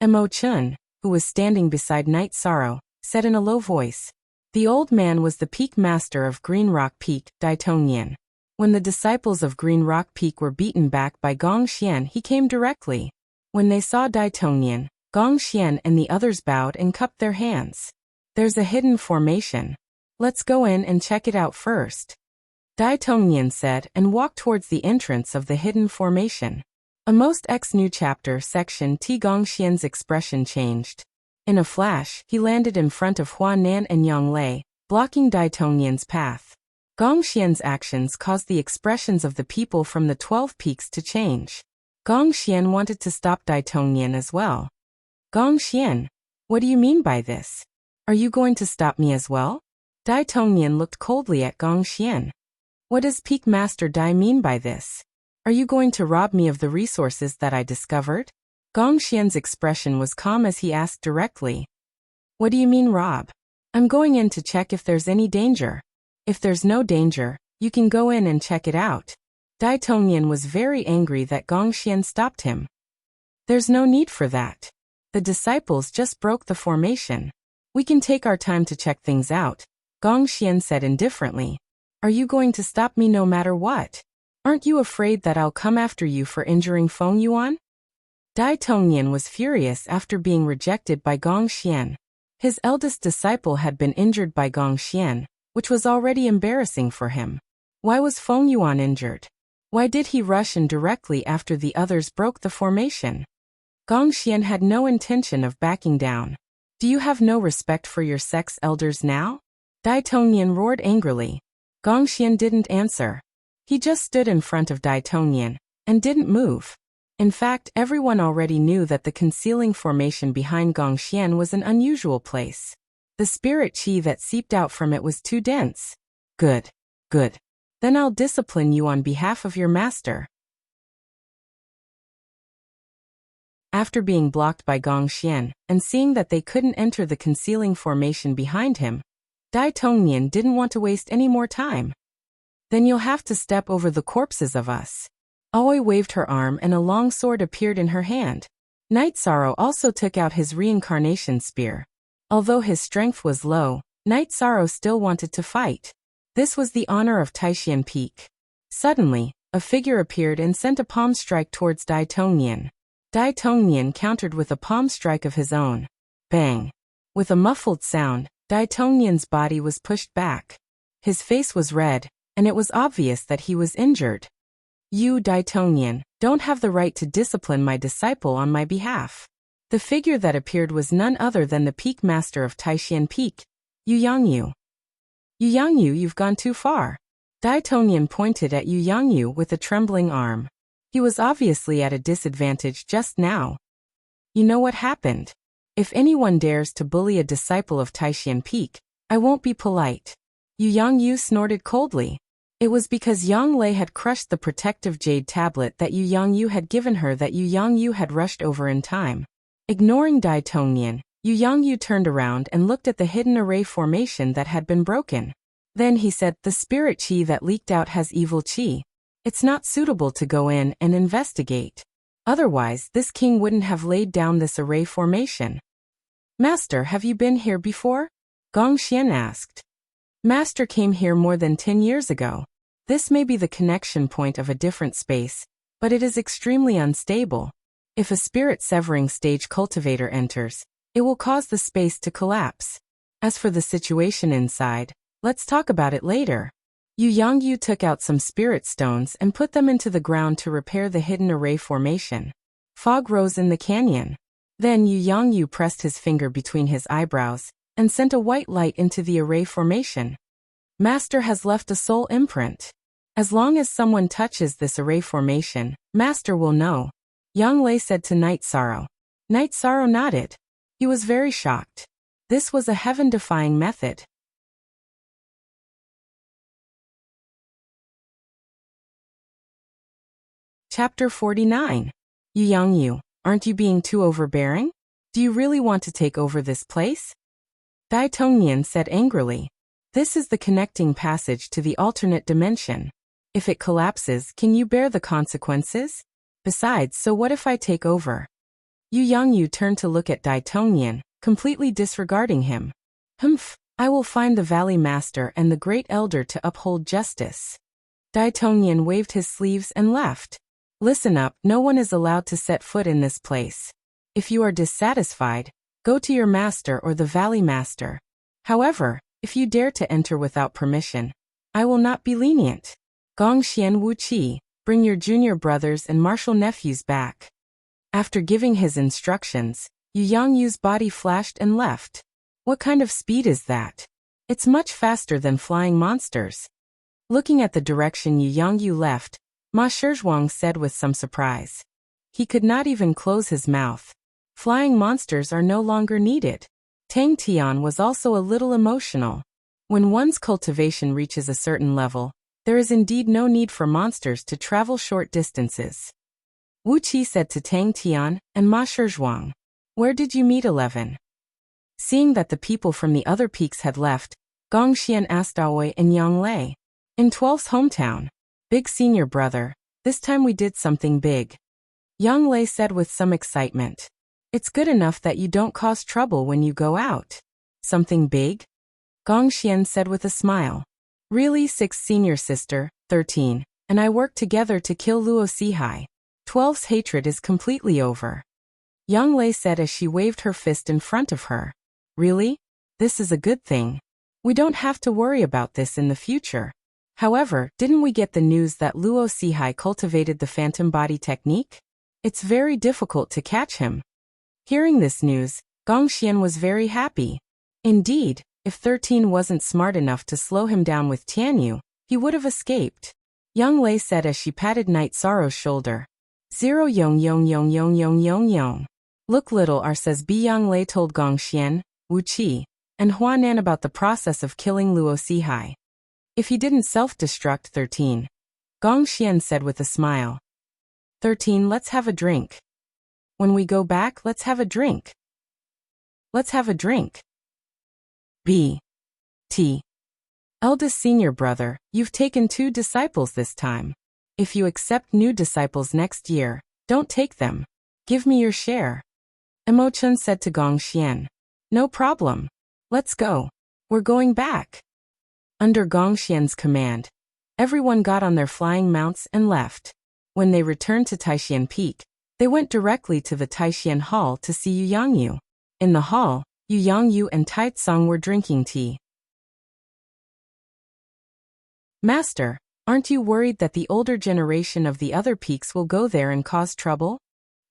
Mo Chun, who was standing beside Night Sorrow, said in a low voice. The old man was the peak master of Green Rock Peak, Dai Tongnian. When the disciples of Green Rock Peak were beaten back by Gongxian, he came directly. When they saw Dai Tongnian, Gongxian and the others bowed and cupped their hands. There's a hidden formation. Let's go in and check it out first. Dai Tongnian said and walked towards the entrance of the hidden formation. A most new chapter section T Gongxian's expression changed. In a flash, he landed in front of Hua Nan and Yang Lei, blocking Dai Tongnian's path. Gongxian's actions caused the expressions of the people from the 12 peaks to change. Gongxian wanted to stop Dai Tongnian as well. Gongxian, what do you mean by this? Are you going to stop me as well? Dai Tongnian looked coldly at Gongxian. What does Peak Master Dai mean by this? Are you going to rob me of the resources that I discovered? Gongxian's expression was calm as he asked directly. What do you mean rob? I'm going in to check if there's any danger. If there's no danger, you can go in and check it out. Dai Tongnian was very angry that Gongxian stopped him. There's no need for that. The disciples just broke the formation. We can take our time to check things out, Gongxian said indifferently. Are you going to stop me no matter what? Aren't you afraid that I'll come after you for injuring Feng Yuan? Dai Tongnian was furious after being rejected by Gongxian. His eldest disciple had been injured by Gongxian, which was already embarrassing for him. Why was Feng Yuan injured? Why did he rush in directly after the others broke the formation? Gong Xian had no intention of backing down. Do you have no respect for your sex elders now? Dai Tongnian roared angrily. Gong Xian didn't answer. He just stood in front of Dai Tongnian and didn't move. In fact, everyone already knew that the concealing formation behind Gong Xian was an unusual place. The spirit qi that seeped out from it was too dense. Good. Good. Then I'll discipline you on behalf of your master. After being blocked by Gong Xian, and seeing that they couldn't enter the concealing formation behind him, Dai Tongnian didn't want to waste any more time. Then you'll have to step over the corpses of us. Aoi waved her arm and a long sword appeared in her hand. Night Sorrow also took out his reincarnation spear. Although his strength was low, Night Sorrow still wanted to fight. This was the honor of Taishan Peak. Suddenly, a figure appeared and sent a palm strike towards Dai Tongnian. Dai Tongnian countered with a palm strike of his own. Bang! With a muffled sound, Dai Tongnian's body was pushed back. His face was red, and it was obvious that he was injured. You, Dai Tongnian, don't have the right to discipline my disciple on my behalf. The figure that appeared was none other than the Peak Master of Taishan Peak, Yu Yangyu. Yu Yangyu, you've gone too far. Dai Tongnian pointed at Yu Yangyu with a trembling arm. He was obviously at a disadvantage just now. You know what happened? If anyone dares to bully a disciple of Taishan Peak, I won't be polite. Yu Yangyu snorted coldly. It was because Yang Lei had crushed the protective jade tablet that Yu Yangyu had given her that Yu Yangyu had rushed over in time. Ignoring Dai Tongnian, Yu Yangyu turned around and looked at the hidden array formation that had been broken. Then he said, the spirit qi that leaked out has evil qi. It's not suitable to go in and investigate. Otherwise, this king wouldn't have laid down this array formation. Master, have you been here before? Gong Xian asked. Master came here more than 10 years ago. This may be the connection point of a different space, but it is extremely unstable. If a spirit-severing stage cultivator enters, it will cause the space to collapse. As for the situation inside, let's talk about it later. Yu Yangyu took out some spirit stones and put them into the ground to repair the hidden array formation. Fog rose in the canyon. Then Yu Yangyu pressed his finger between his eyebrows and sent a white light into the array formation. Master has left a soul imprint. As long as someone touches this array formation, Master will know. Yang Lei said to Night Sorrow. Night Sorrow nodded. He was very shocked. This was a heaven-defying method. Chapter 49. Yu Yangyu, aren't you being too overbearing? Do you really want to take over this place? Dai Tongnian said angrily. This is the connecting passage to the alternate dimension. If it collapses, can you bear the consequences? Besides, so what if I take over? Yu Yangyu turned to look at Dai Tongnian, completely disregarding him. Humph, I will find the Valley Master and the Great Elder to uphold justice. Dai Tongnian waved his sleeves and left. Listen up, no one is allowed to set foot in this place. If you are dissatisfied, go to your master or the Valley Master. However, if you dare to enter without permission, I will not be lenient. Gong Xian Wu Qi, bring your junior brothers and martial nephews back. After giving his instructions, Yu Yangyu's body flashed and left. What kind of speed is that? It's much faster than flying monsters. Looking at the direction Yu Yangyu left, Ma Shizhuang said with some surprise. He could not even close his mouth. Flying monsters are no longer needed. Tang Tian was also a little emotional. When one's cultivation reaches a certain level, there is indeed no need for monsters to travel short distances. Wu Qi said to Tang Tian and Ma Shizhuang, where did you meet 11? Seeing that the people from the other peaks had left, Gong Xian asked Aoi and Yang Lei. In 12's hometown. Big senior brother, this time we did something big. Yang Lei said with some excitement. It's good enough that you don't cause trouble when you go out. Something big? Gong Xian said with a smile. Really, 6th senior sister, 13, and I worked together to kill Luo Sihai. 12's hatred is completely over. Yang Lei said as she waved her fist in front of her. Really? This is a good thing. We don't have to worry about this in the future. However, didn't we get the news that Luo Sihai cultivated the phantom body technique? It's very difficult to catch him. Hearing this news, Gong Xian was very happy. Indeed, if 13 wasn't smart enough to slow him down with Tianyu, he would have escaped. Young Lei said as she patted Night Sorrow's shoulder. Zero yong yong yong yong yong yong yong. Look, little R says B. Young Lei told Gong Xian, Wu Qi, and Huanan about the process of killing Luo Sihai. If he didn't self-destruct 13. Gong Xian said with a smile. 13, let's have a drink. When we go back, let's have a drink. Let's have a drink. B. T. Eldest senior brother, you've taken 2 disciples this time. If you accept new disciples next year, don't take them. Give me your share. Emo-chun said to Gong Xian. No problem. Let's go. We're going back. Under Gong Xian's command, everyone got on their flying mounts and left. When they returned to Taishan Peak, they went directly to the Taishan Hall to see Yu Yangyu. In the hall, Yu Yangyu and Taitsong were drinking tea. Master, aren't you worried that the older generation of the other peaks will go there and cause trouble?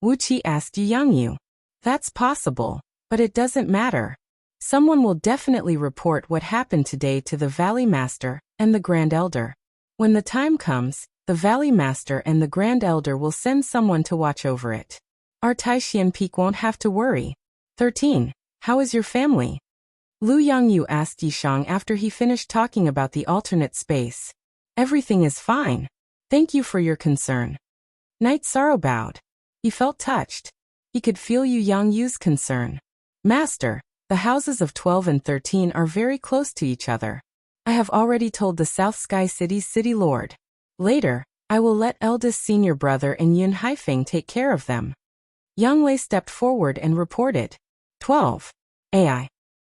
Wu Qi asked Yu Yangyu. That's possible, but it doesn't matter. Someone will definitely report what happened today to the Valley Master and the Grand Elder. When the time comes, the Valley Master and the Grand Elder will send someone to watch over it. Our Taishan Peak won't have to worry. 13. How is your family? Lu Yangyu asked Yishang after he finished talking about the alternate space. Everything is fine. Thank you for your concern. Night Sorrow bowed. He felt touched. He could feel Yu Yangyu's concern. Master, the houses of 12 and 13 are very close to each other. I have already told the South Sky City's city lord. Later, I will let eldest senior brother and Yun Haifeng take care of them. Yang Lei stepped forward and reported. 12. AI.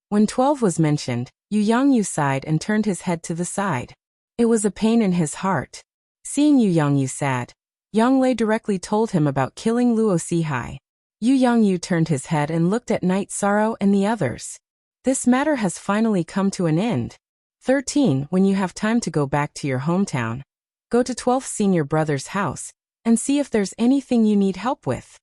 When 12 was mentioned, Yu Yangyu sighed and turned his head to the side. It was a pain in his heart. Seeing Yu Yangyu sad, Yang Lei directly told him about killing Luo Sihai. Yu Yangyu turned his head and looked at Night Sorrow and the others. This matter has finally come to an end. 13. When you have time to go back to your hometown, go to 12th senior brother's house and see if there's anything you need help with.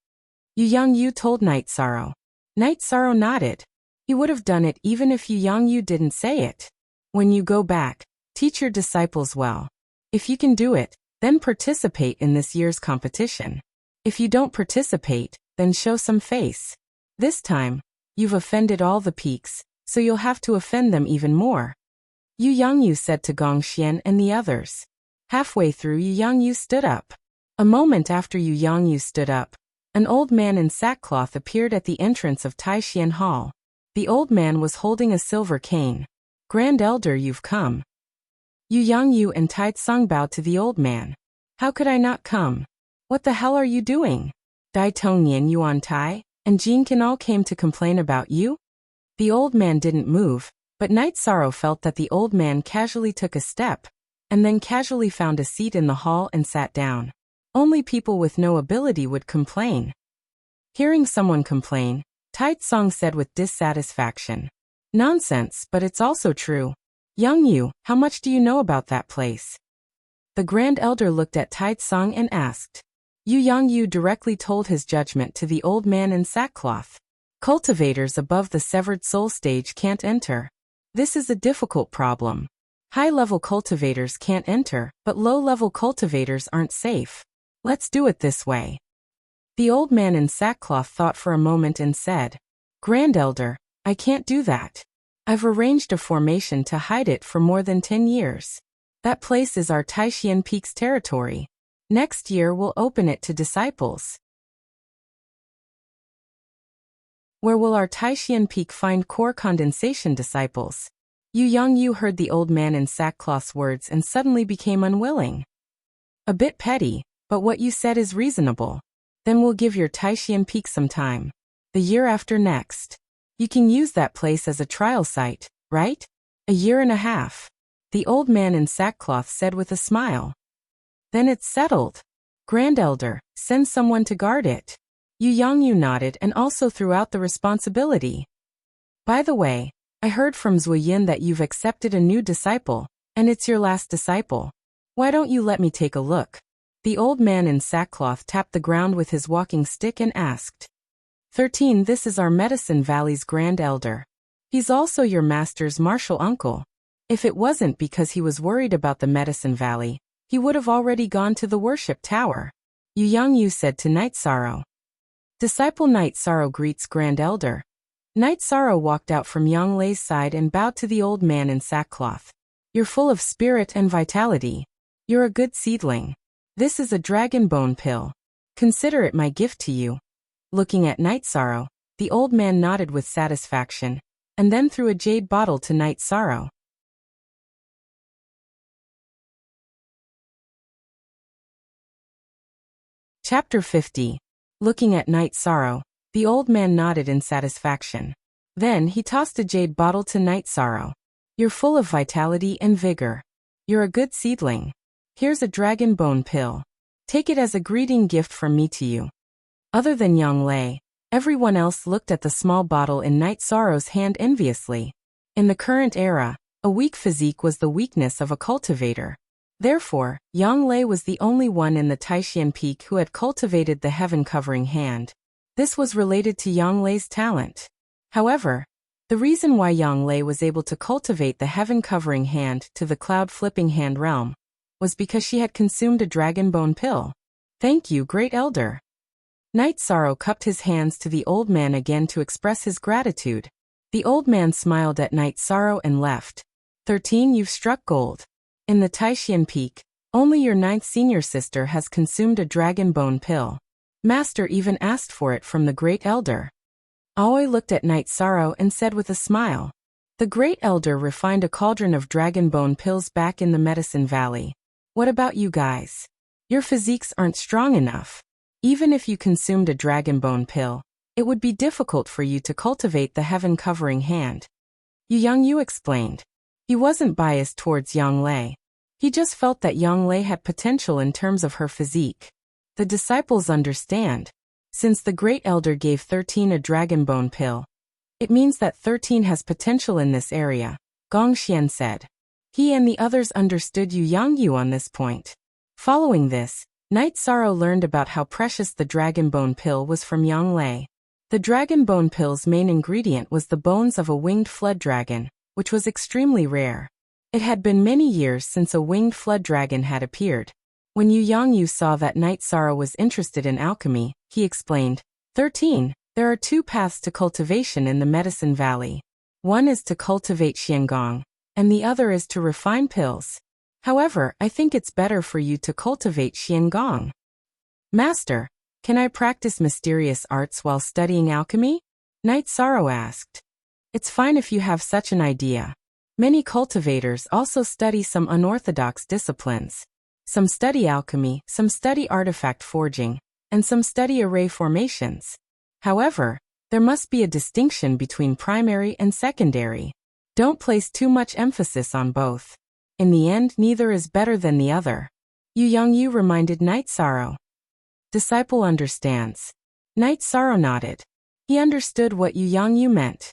Yu Yangyu told Night Sorrow. Night Sorrow nodded. He would have done it even if Yu Yangyu didn't say it. When you go back, teach your disciples well. If you can do it, then participate in this year's competition. If you don't participate, then show some face. This time, you've offended all the peaks, so you'll have to offend them even more. Yu Yangyu said to Gong Xian and the others. Halfway through, Yu Yangyu stood up. A moment after Yu Yangyu stood up, an old man in sackcloth appeared at the entrance of Taishan Hall. The old man was holding a silver cane. Grand Elder, you've come. Yu Yangyu and Taitsong bowed to the old man. How could I not come? What the hell are you doing? Dai Tongnian, Yuan Tai, and Jin Kan all came to complain about you? The old man didn't move, but Night Sorrow felt that the old man casually took a step, and then casually found a seat in the hall and sat down. Only people with no ability would complain. Hearing someone complain, Taitsong said with dissatisfaction. Nonsense, but it's also true. Young Yu, how much do you know about that place? The Grand Elder looked at Taitsong and asked. Yu Yangyu directly told his judgment to the old man in sackcloth. Cultivators above the severed soul stage can't enter. This is a difficult problem. High-level cultivators can't enter, but low-level cultivators aren't safe. Let's do it this way. The old man in sackcloth thought for a moment and said, Grand Elder, I can't do that. I've arranged a formation to hide it for more than 10 years. That place is our Taishan Peak's territory. Next year we'll open it to disciples. Where will our Taishan Peak find core condensation disciples? Yu Yangyu heard the old man in sackcloth's words and suddenly became unwilling. A bit petty, but what you said is reasonable. Then we'll give your Taishan Peak some time. The year after next. You can use that place as a trial site, right? A year and a half. The old man in sackcloth said with a smile. Then it's settled. Grand Elder, send someone to guard it. Yu Yangyu nodded and also threw out the responsibility. By the way, I heard from Zuoyin that you've accepted a new disciple, And it's your last disciple. Why don't you let me take a look? The old man in sackcloth tapped the ground with his walking stick and asked. 13. This is our Medicine Valley's Grand Elder. He's also your master's martial uncle. If it wasn't because he was worried about the Medicine Valley, he would have already gone to the worship tower. Yu Youngyu said to Night Sorrow. Disciple Night Sorrow greets Grand Elder. Night Sorrow walked out from Yang Lei's side and bowed to the old man in sackcloth. You're full of spirit and vitality. You're a good seedling. This is a dragon bone pill. Consider it my gift to you. Looking at Night Sorrow, the old man nodded with satisfaction, and then threw a jade bottle to Night Sorrow. Chapter 50. Looking at Night Sorrow, the old man nodded in satisfaction. Then he tossed a jade bottle to Night Sorrow. You're full of vitality and vigor. You're a good seedling. Here's a dragon bone pill. Take it as a greeting gift from me to you. Other than Yang Lei, everyone else looked at the small bottle in Night Sorrow's hand enviously. In the current era, a weak physique was the weakness of a cultivator. Therefore, Yang Lei was the only one in the Taishan Peak who had cultivated the heaven-covering hand. This was related to Yang Lei's talent. However, the reason why Yang Lei was able to cultivate the heaven-covering hand to the cloud-flipping hand realm was because she had consumed a dragon bone pill. Thank you, Great Elder. Night Sorrow cupped his hands to the old man again to express his gratitude. The old man smiled at Night Sorrow and left. 13. You've struck gold. In the Taishan Peak, only your 9th senior sister has consumed a dragon bone pill. Master even asked for it from the Great Elder. Aoi looked at Night Sorrow and said with a smile. The Great Elder refined a cauldron of dragon bone pills back in the Medicine Valley. What about you guys? Your physiques aren't strong enough. Even if you consumed a dragon bone pill, it would be difficult for you to cultivate the heaven-covering hand. Yu Youngyu explained. He wasn't biased towards Yang Lei. He just felt that Yang Lei had potential in terms of her physique. The disciples understand. Since the Great Elder gave 13 a dragon bone pill, it means that 13 has potential in this area, Gong Xian said. He and the others understood Yu Youngyu on this point. Following this, Night Sorrow learned about how precious the dragon bone pill was from Yang Lei. The dragon bone pill's main ingredient was the bones of a winged flood dragon, which was extremely rare. It had been many years since a winged flood dragon had appeared. When Yu Youngyu saw that Night Sorrow was interested in alchemy, he explained, 13. There are 2 paths to cultivation in the Medicine Valley. One is to cultivate Xiangong, and the other is to refine pills. However, I think it's better for you to cultivate Xiangong. Master, can I practice mysterious arts while studying alchemy? Night Sorrow asked. It's fine if you have such an idea. Many cultivators also study some unorthodox disciplines. Some study alchemy, some study artifact forging, and some study array formations. However, there must be a distinction between primary and secondary. Don't place too much emphasis on both. In the end, neither is better than the other. Yu Youngyu reminded Night Sorrow. Disciple understands. Night Sorrow nodded. He understood what Yu Youngyu meant.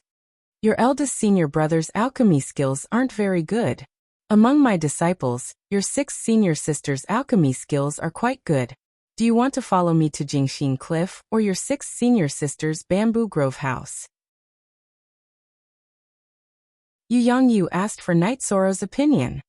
Your eldest senior brother's alchemy skills aren't very good. Among my disciples, your 6th senior sister's alchemy skills are quite good. Do you want to follow me to Jingxin Cliff or your 6th senior sister's Bamboo Grove house? Yu Youngyu asked for Night Sorrow's opinion.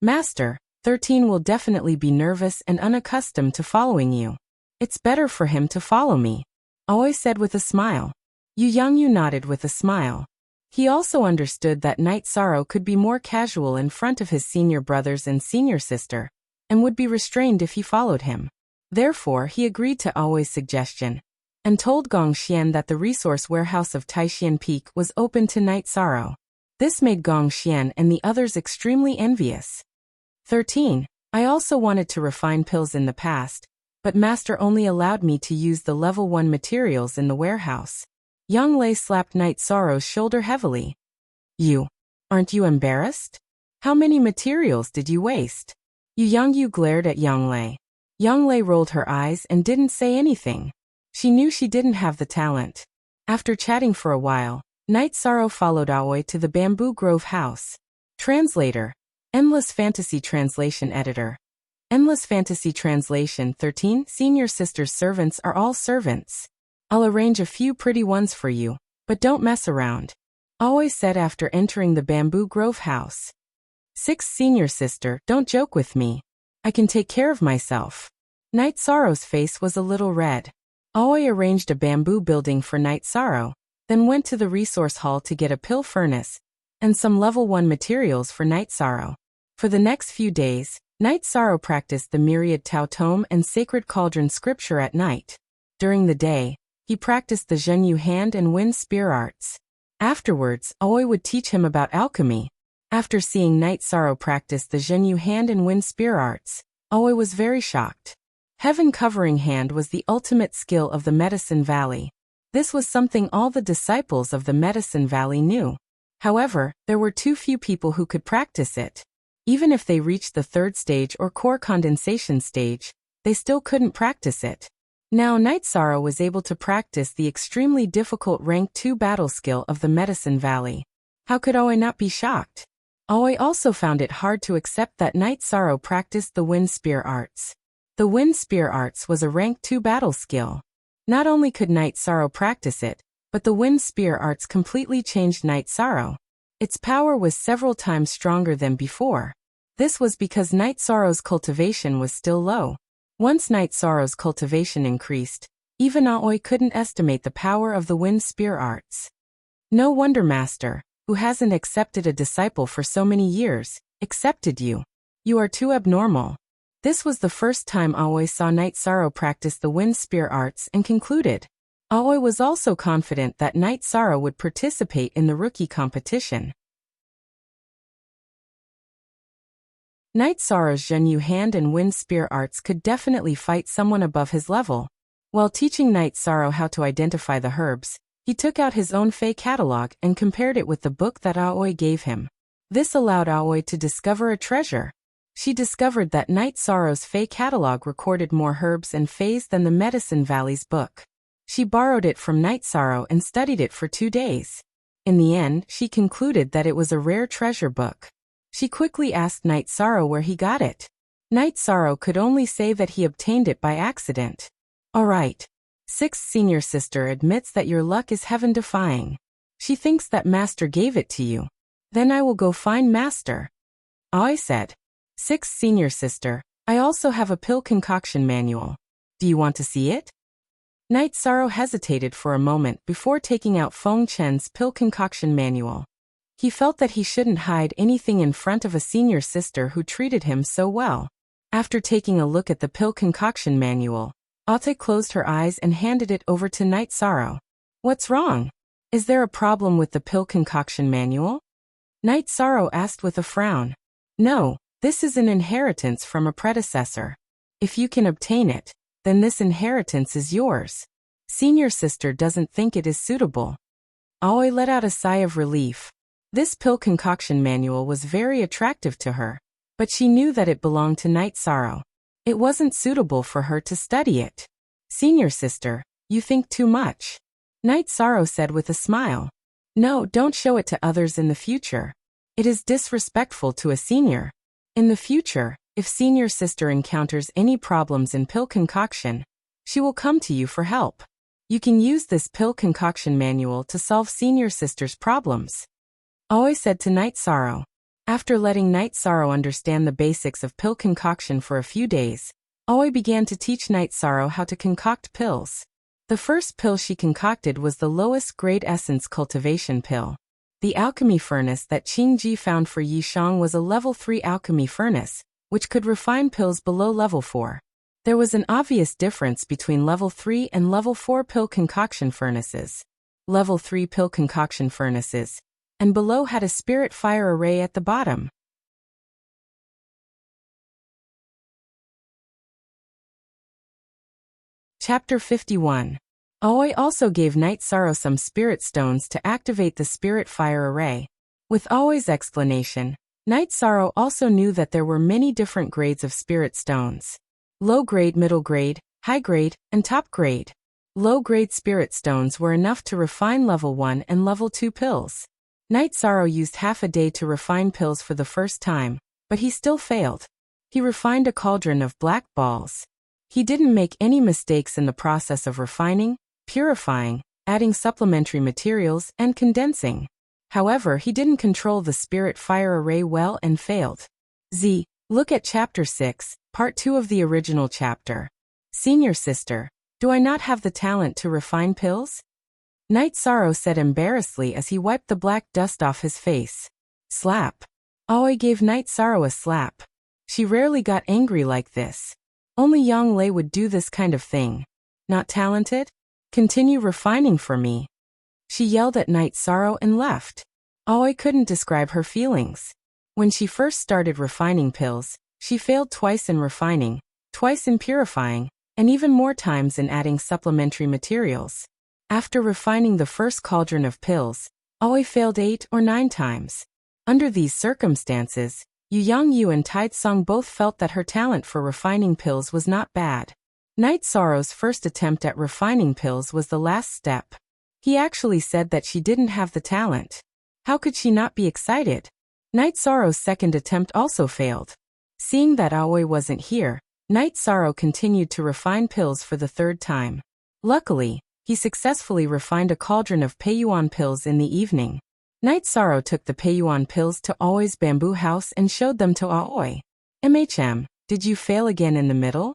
Master, 13 will definitely be nervous and unaccustomed to following you. It's better for him to follow me, Aoi said with a smile. Yu Youngyu nodded with a smile. He also understood that Night Sorrow could be more casual in front of his senior brothers and senior sister, and would be restrained if he followed him. Therefore, he agreed to Aoi's suggestion, and told Gong Xian that the resource warehouse of Taishan Peak was open to Night Sorrow. This made Gong Xian and the others extremely envious. 13. I also wanted to refine pills in the past, but Master only allowed me to use the level 1 materials in the warehouse. Yang Lei slapped Night Sorrow's shoulder heavily. Aren't you embarrassed? How many materials did you waste? Yu Youngyu glared at Yang Lei. Yang Lei rolled her eyes and didn't say anything. She knew she didn't have the talent. After chatting for a while, Night Sorrow followed Aoi to the Bamboo Grove house. Translator. Endless Fantasy Translation Editor. Endless Fantasy Translation 13. Senior sister's servants are all servants. I'll arrange a few pretty ones for you, but don't mess around. Always said after entering the Bamboo Grove house. 6. Senior sister, don't joke with me. I can take care of myself. Night Sorrow's face was a little red. Aoi arranged a bamboo building for Night Sorrow, then went to the resource hall to get a pill furnace and some level 1 materials for Night Sorrow. For the next few days, Night Sorrow practiced the myriad Tao Tome and Sacred Cauldron scripture at night. During the day, he practiced the Zhenyu hand and wind spear arts. Afterwards, Aoi would teach him about alchemy. After seeing Night Sorrow practice the Zhenyu hand and wind spear arts, Aoi was very shocked. Heaven Covering Hand was the ultimate skill of the Medicine Valley. This was something all the disciples of the Medicine Valley knew. However, there were too few people who could practice it. Even if they reached the 3rd stage or core condensation stage, they still couldn't practice it. Now Night Sorrow was able to practice the extremely difficult rank 2 battle skill of the Medicine Valley. How could Aoi not be shocked? Aoi also found it hard to accept that Night Sorrow practiced the Wind Spear arts. The Wind Spear arts was a rank 2 battle skill. Not only could Night Sorrow practice it, but the Wind Spear arts completely changed Night Sorrow. Its power was several times stronger than before. This was because Night Sorrow's cultivation was still low. Once Night Sorrow's cultivation increased, even Aoi couldn't estimate the power of the Wind Spear arts. No wonder Master, who hasn't accepted a disciple for so many years, accepted you. You are too abnormal. This was the first time Aoi saw Night Sorrow practice the Wind Spear arts and concluded. Aoi was also confident that Night Sorrow would participate in the rookie competition. Night Sorrow's Zhenyu hand and Wind Spear arts could definitely fight someone above his level. While teaching Night Sorrow how to identify the herbs, he took out his own Fey catalog and compared it with the book that Aoi gave him. This allowed Aoi to discover a treasure. She discovered that Night Sorrow's Fey catalog recorded more herbs and Feys than the Medicine Valley's book. She borrowed it from Night Sorrow and studied it for 2 days. In the end, she concluded that it was a rare treasure book. She quickly asked Night Sorrow where he got it. Night Sorrow could only say that he obtained it by accident. Alright. 6th Senior Sister admits that your luck is heaven-defying. She thinks that Master gave it to you. Then I will go find Master. Aoi said. 6th Senior Sister, I also have a pill concoction manual. Do you want to see it? Night Sorrow hesitated for a moment before taking out Feng Chen's pill concoction manual. He felt that he shouldn't hide anything in front of a senior sister who treated him so well. After taking a look at the pill concoction manual, Aoi closed her eyes and handed it over to Night Sorrow. What's wrong? Is there a problem with the pill concoction manual? Night Sorrow asked with a frown. No. This is an inheritance from a predecessor. If you can obtain it, then this inheritance is yours. Senior sister doesn't think it is suitable. Aoi let out a sigh of relief. This pill concoction manual was very attractive to her, but she knew that it belonged to Night Sorrow. It wasn't suitable for her to study it. Senior sister, you think too much. Night Sorrow said with a smile. No, don't show it to others in the future. It is disrespectful to a senior. In the future, if senior sister encounters any problems in pill concoction, she will come to you for help. You can use this pill concoction manual to solve senior sister's problems. Aoi said to Night Sorrow. After letting Night Sorrow understand the basics of pill concoction for a few days, Aoi began to teach Night Sorrow how to concoct pills. The first pill she concocted was the lowest grade essence cultivation pill. The alchemy furnace that Qing Ji found for Yi Shang was a level 3 alchemy furnace, which could refine pills below level 4. There was an obvious difference between level 3 and level 4 pill concoction furnaces. Level 3 pill concoction furnaces, and below had a spirit fire array at the bottom. Chapter 51. Aoi also gave Night Sorrow some spirit stones to activate the spirit fire array. With Aoi's explanation, Night Sorrow also knew that there were many different grades of spirit stones. Low grade, middle grade, high grade, and top grade. Low grade spirit stones were enough to refine level 1 and level 2 pills. Night Sorrow used half a day to refine pills for the first time, But he still failed. He refined a cauldron of black balls. He didn't make any mistakes in the process of refining, purifying, adding supplementary materials, and condensing. However, he didn't control the spirit fire array well and failed. Look at Chapter 6, Part 2 of the original chapter. Senior sister, do I not have the talent to refine pills? Night Sorrow said embarrassedly as he wiped the black dust off his face. Slap. Aoi gave Night Sorrow a slap. She rarely got angry like this. Only Yang Lei would do this kind of thing. Not talented? Continue refining for me. She yelled at Night Sorrow and left. Aoi couldn't describe her feelings. When she first started refining pills, she failed twice in refining, twice in purifying, and even more times in adding supplementary materials. After refining the first cauldron of pills, Aoi failed 8 or 9 times. Under these circumstances, Yu Yangyu and Taitsong both felt that her talent for refining pills was not bad. Night Sorrow's first attempt at refining pills was the last step. He actually said that she didn't have the talent. How could she not be excited? Night Sorrow's second attempt also failed. Seeing that Aoi wasn't here, Night Sorrow continued to refine pills for the third time. Luckily, he successfully refined a cauldron of Peiyuan pills in the evening. Night Sorrow took the Peiyuan pills to Aoi's bamboo house and showed them to Aoi. Did you fail again in the middle?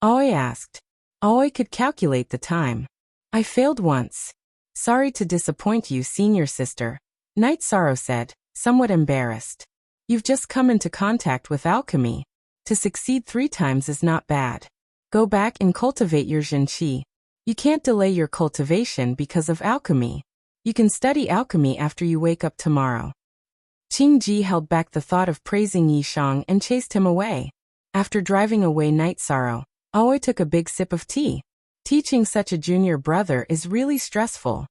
Aoi asked. Aoi could calculate the time. I failed once. Sorry to disappoint you, senior sister, Night Sorrow said, somewhat embarrassed. You've just come into contact with alchemy. To succeed 3 times is not bad. Go back and cultivate your Zhenqi. You can't delay your cultivation because of alchemy. You can study alchemy after you wake up tomorrow. Qing Ji held back the thought of praising Yishang and chased him away. After driving away Night Sorrow, Aoi took a big sip of tea. Teaching such a junior brother is really stressful.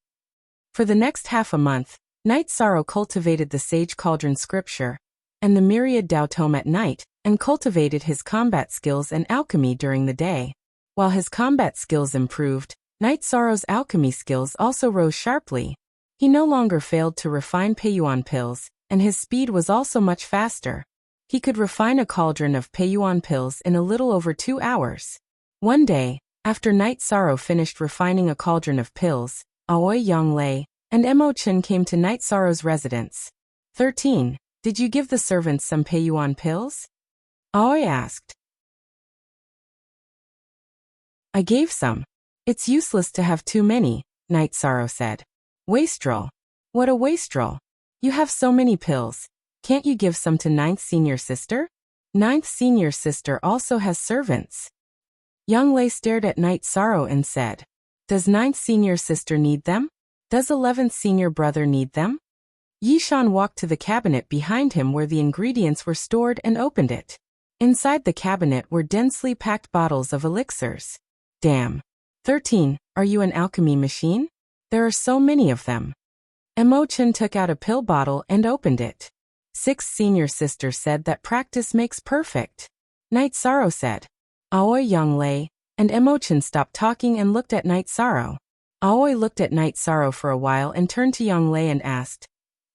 For the next half a month, Night Sorrow cultivated the Sage Cauldron scripture and the Myriad Dao Tome at night, and cultivated his combat skills and alchemy during the day. While his combat skills improved, Night Sorrow's alchemy skills also rose sharply. He no longer failed to refine Peiyuan pills, and his speed was also much faster. He could refine a cauldron of Peiyuan pills in a little over 2 hours. One day, after Night Sorrow finished refining a cauldron of pills, Aoi, Yang Lei, and Mo Chen came to Night Sorrow's residence. 13. Did you give the servants some Peiyuan pills? Aoi asked. I gave some. It's useless to have too many, Night Sorrow said. Wastrel. What a wastrel. You have so many pills. Can't you give some to Ninth Senior Sister? Ninth Senior Sister also has servants. Yang Lei stared at Night Sorrow and said, Does Ninth Senior Sister need them? Does 11th Senior Brother need them? Yishan walked to the cabinet behind him where the ingredients were stored and opened it. Inside the cabinet were densely packed bottles of elixirs. Damn. 13. Are you an alchemy machine? There are so many of them. Emo-chan took out a pill bottle and opened it. 6th Senior Sister said that practice makes perfect. Night Sorrow said. Aoi, Yang Lei, and Emo-chan stopped talking and looked at Night Sorrow. Aoi looked at Night Sorrow for a while and turned to Yang Lei and asked,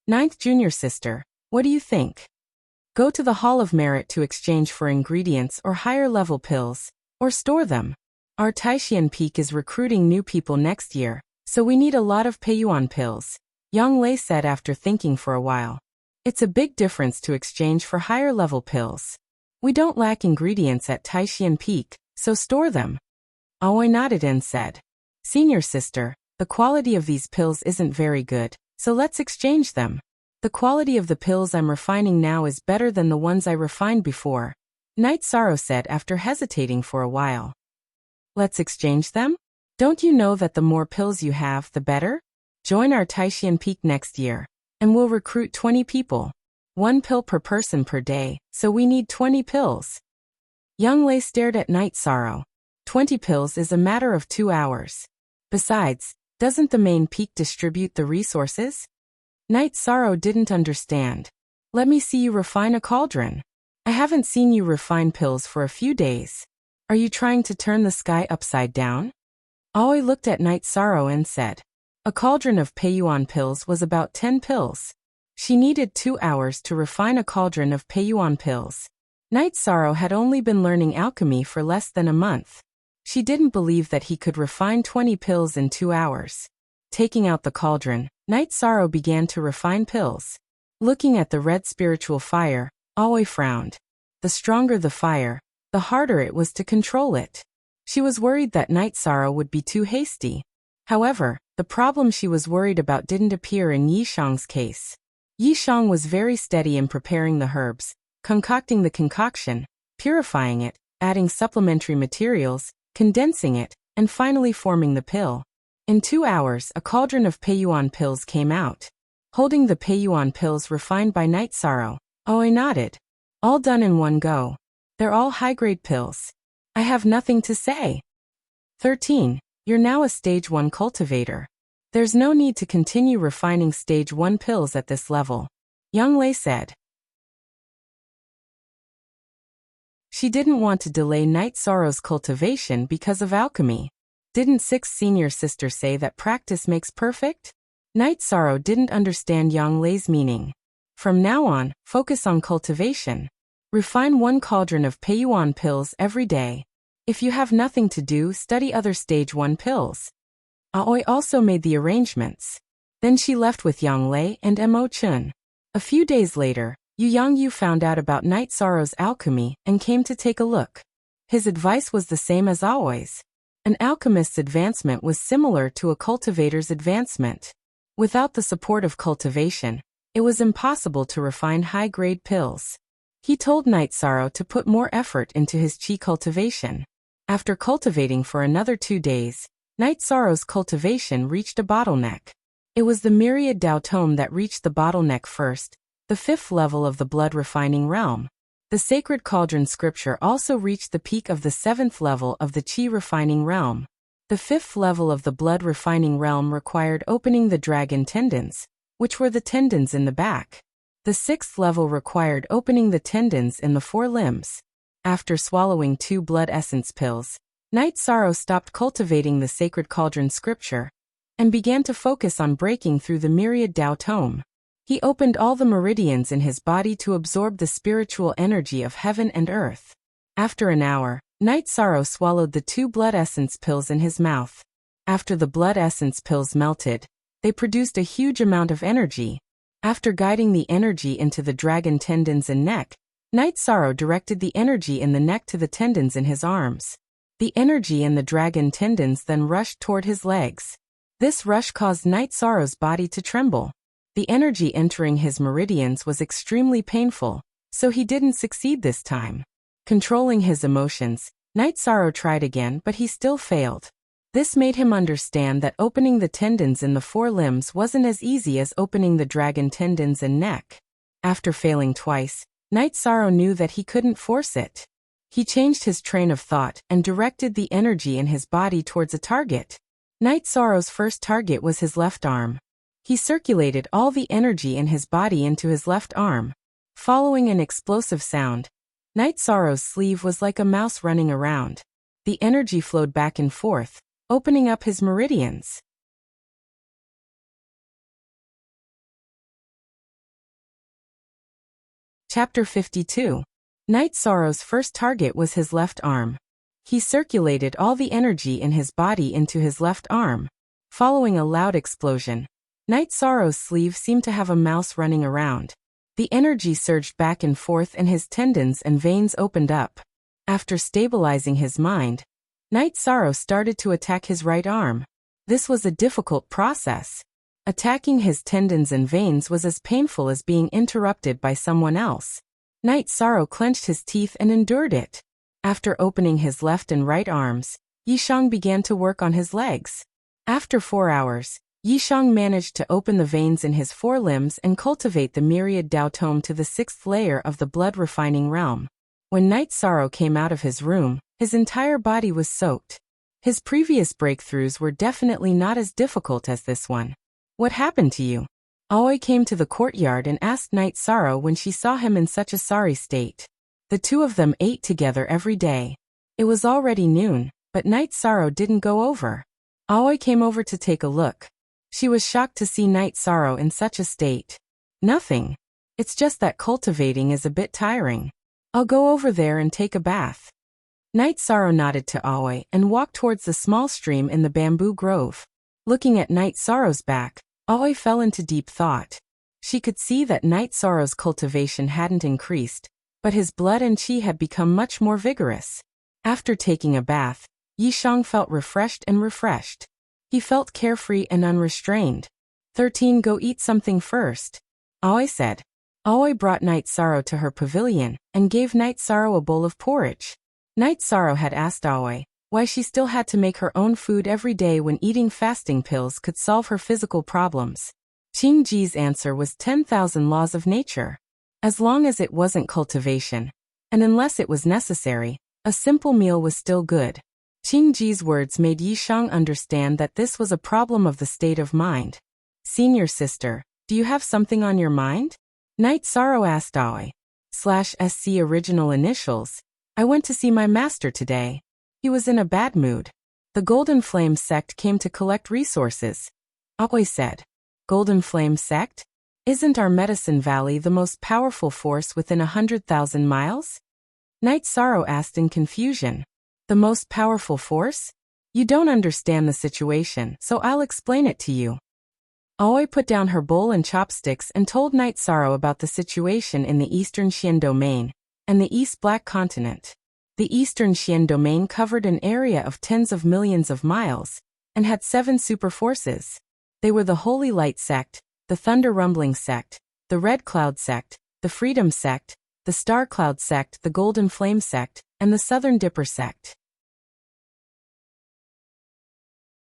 9th Junior Sister, what do you think? Go to the Hall of Merit to exchange for ingredients or higher level pills, or store them. Our Taishan Peak is recruiting new people next year, so we need a lot of Peiyuan pills, Yang Lei said after thinking for a while. It's a big difference to exchange for higher level pills. We don't lack ingredients at Taishan Peak, so store them. Aoi nodded and said, Senior Sister, the quality of these pills isn't very good, so let's exchange them. The quality of the pills I'm refining now is better than the ones I refined before, Night Sorrow said after hesitating for a while. Let's exchange them? Don't you know that the more pills you have, the better? Join our Taishan Peak next year, and we'll recruit 20 people. 1 pill per person per day, so we need 20 pills. Yang Lei stared at Night Sorrow. 20 pills is a matter of 2 hours. Besides, doesn't the main peak distribute the resources? Night Sorrow didn't understand. Let me see you refine a cauldron. I haven't seen you refine pills for a few days. Are you trying to turn the sky upside down? Aoi looked at Night Sorrow and said, a cauldron of Peiyuan pills was about 10 pills. She needed 2 hours to refine a cauldron of Peiyuan pills. Night Sorrow had only been learning alchemy for less than a month. She didn't believe that he could refine 20 pills in 2 hours. Taking out the cauldron, Night Sorrow began to refine pills. Looking at the red spiritual fire, Aoi frowned. The stronger the fire, the harder it was to control it. She was worried that Night Sorrow would be too hasty. However, the problem she was worried about didn't appear in Yishang's case. Yishang was very steady in preparing the herbs, concocting the concoction, purifying it, adding supplementary materials, condensing it, and finally forming the pill. In 2 hours, a cauldron of Peiyuan pills came out. Holding the Peiyuan pills refined by Night Sorrow, Aoi nodded. All done in one go. They're all high-grade pills. I have nothing to say. 13. You're now a Stage 1 cultivator. There's no need to continue refining Stage 1 pills at this level, Yang Lei said. She didn't want to delay Night Sorrow's cultivation because of alchemy. Didn't Sixth Senior Sister say that practice makes perfect? Night Sorrow didn't understand Yang Lei's meaning. From now on, focus on cultivation. Refine 1 cauldron of Peiyuan pills every day. If you have nothing to do, study other Stage 1 pills. Aoi also made the arrangements. Then she left with Yang Lei and Mo Chun. A few days later, Yu Yangyu found out about Night Sorrow's alchemy and came to take a look. His advice was the same as always. An alchemist's advancement was similar to a cultivator's advancement. Without the support of cultivation, it was impossible to refine high-grade pills. He told Night Sorrow to put more effort into his qi cultivation. After cultivating for another 2 days, Night Sorrow's cultivation reached a bottleneck. It was the myriad Dao Tome that reached the bottleneck first, the 5th level of the blood refining realm. The sacred cauldron scripture also reached the peak of the 7th level of the qi refining realm. The 5th level of the blood refining realm required opening the dragon tendons, which were the tendons in the back. The 6th level required opening the tendons in the 4 limbs. After swallowing 2 blood essence pills, Night Sorrow stopped cultivating the sacred cauldron scripture and began to focus on breaking through the myriad Dao Tome. He opened all the meridians in his body to absorb the spiritual energy of heaven and earth. After an hour, Night Sorrow swallowed the 2 blood essence pills in his mouth. After the blood essence pills melted, they produced a huge amount of energy. After guiding the energy into the dragon tendons and neck, Night Sorrow directed the energy in the neck to the tendons in his arms. The energy in the dragon tendons then rushed toward his legs. This rush caused Night Sorrow's body to tremble. The energy entering his meridians was extremely painful, so he didn't succeed this time. Controlling his emotions, Night Sorrow tried again, but he still failed. This made him understand that opening the tendons in the 4 limbs wasn't as easy as opening the dragon tendons and neck. After failing twice, Night Sorrow knew that he couldn't force it. He changed his train of thought and directed the energy in his body towards a target. Night Sorrow's first target was his left arm. He circulated all the energy in his body into his left arm. Following an explosive sound, Night Sorrow's sleeve was like a mouse running around. The energy flowed back and forth, opening up his meridians. Chapter 52. Night Sorrow's first target was his left arm. He circulated all the energy in his body into his left arm. Following a loud explosion, Night Sorrow's sleeve seemed to have a mouse running around. The energy surged back and forth and his tendons and veins opened up. After stabilizing his mind, Night Sorrow started to attack his right arm. This was a difficult process. Attacking his tendons and veins was as painful as being interrupted by someone else. Night Sorrow clenched his teeth and endured it. After opening his left and right arms, Yishang began to work on his legs. After 4 hours, Yishang managed to open the veins in his 4 limbs and cultivate the myriad Dao Tome to the 6th layer of the blood refining realm. When Night Sorrow came out of his room, his entire body was soaked. His previous breakthroughs were definitely not as difficult as this one. What happened to you? Aoi came to the courtyard and asked Night Sorrow when she saw him in such a sorry state. The 2 of them ate together every day. It was already noon, but Night Sorrow didn't go over. Aoi came over to take a look. She was shocked to see Night Sorrow in such a state. Nothing. It's just that cultivating is a bit tiring. I'll go over there and take a bath. Night Sorrow nodded to Aoi and walked towards the small stream in the bamboo grove. Looking at Night Sorrow's back, Aoi fell into deep thought. She could see that Night Sorrow's cultivation hadn't increased, but his blood and chi had become much more vigorous. After taking a bath, Yishang felt refreshed. He felt carefree and unrestrained. 13 Go eat something first, Aoi said. Aoi brought Night Sorrow to her pavilion and gave Night Sorrow a bowl of porridge. Night Sorrow had asked Aoi why she still had to make her own food every day when eating fasting pills could solve her physical problems. Qing Ji's answer was 10,000 laws of nature. As long as it wasn't cultivation, and unless it was necessary, a simple meal was still good. Qing Ji's words made Yishang understand that this was a problem of the state of mind. Senior sister, do you have something on your mind? Night Sorrow asked Aoi. /SC original initials. I went to see my master today. He was in a bad mood. The Golden Flame sect came to collect resources, Aoi said. Golden Flame sect? Isn't our Medicine Valley the most powerful force within 100,000 miles? Night Sorrow asked in confusion. The most powerful force? You don't understand the situation, so I'll explain it to you. Aoi put down her bowl and chopsticks and told Night Sorrow about the situation in the Eastern Xian Domain and the East Black Continent. The Eastern Xian Domain covered an area of tens of millions of miles and had 7 super forces. They were the Holy Light sect, the Thunder Rumbling sect, the Red Cloud sect, the Freedom sect, the Star Cloud sect, the Golden Flame sect, and the Southern Dipper sect.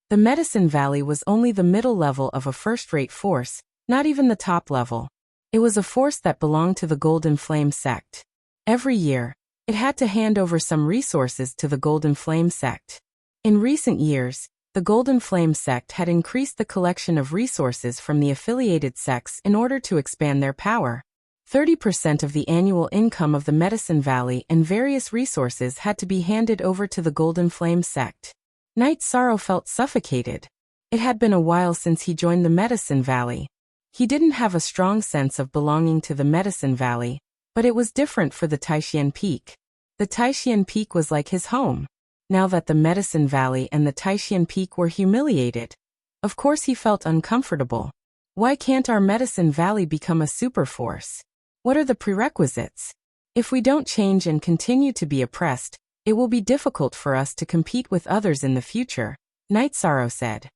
The Medicine Valley was only the middle level of a first-rate force, not even the top level. It was a force that belonged to the Golden Flame sect. Every year, it had to hand over some resources to the Golden Flame sect. In recent years, the Golden Flame sect had increased the collection of resources from the affiliated sects in order to expand their power. 30% of the annual income of the Medicine Valley and various resources had to be handed over to the Golden Flame sect. Night Sorrow felt suffocated. It had been a while since he joined the Medicine Valley. He didn't have a strong sense of belonging to the Medicine Valley, but it was different for the Taishan Peak. The Taishan Peak was like his home. Now that the Medicine Valley and the Taishan Peak were humiliated, of course he felt uncomfortable. Why can't our Medicine Valley become a super force? What are the prerequisites? If we don't change and continue to be oppressed, it will be difficult for us to compete with others in the future, Night Sorrow said.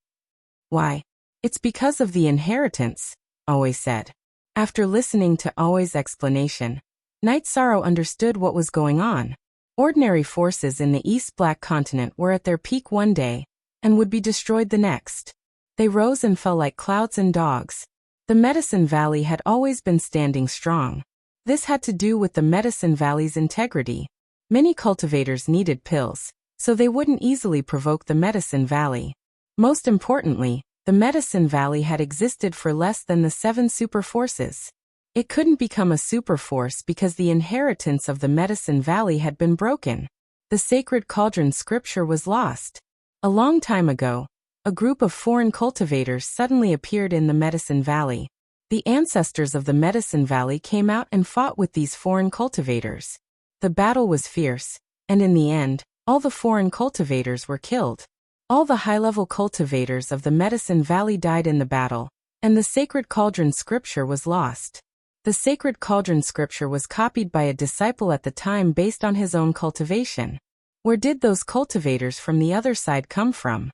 Why? It's because of the inheritance, Aoi said. After listening to Aoi's explanation, Night Sorrow understood what was going on. Ordinary forces in the East Black Continent were at their peak one day, and would be destroyed the next. They rose and fell like clouds and dogs. The Medicine Valley had always been standing strong. This had to do with the Medicine Valley's integrity. Many cultivators needed pills, so they wouldn't easily provoke the Medicine Valley. Most importantly, the Medicine Valley had existed for less than the 7 super forces. It couldn't become a super force because the inheritance of the Medicine Valley had been broken. The sacred cauldron scripture was lost. A long time ago, a group of foreign cultivators suddenly appeared in the Medicine Valley. The ancestors of the Medicine Valley came out and fought with these foreign cultivators. The battle was fierce, and in the end, all the foreign cultivators were killed. All the high-level cultivators of the Medicine Valley died in the battle, and the sacred cauldron scripture was lost. The sacred cauldron scripture was copied by a disciple at the time based on his own cultivation. Where did those cultivators from the other side come from?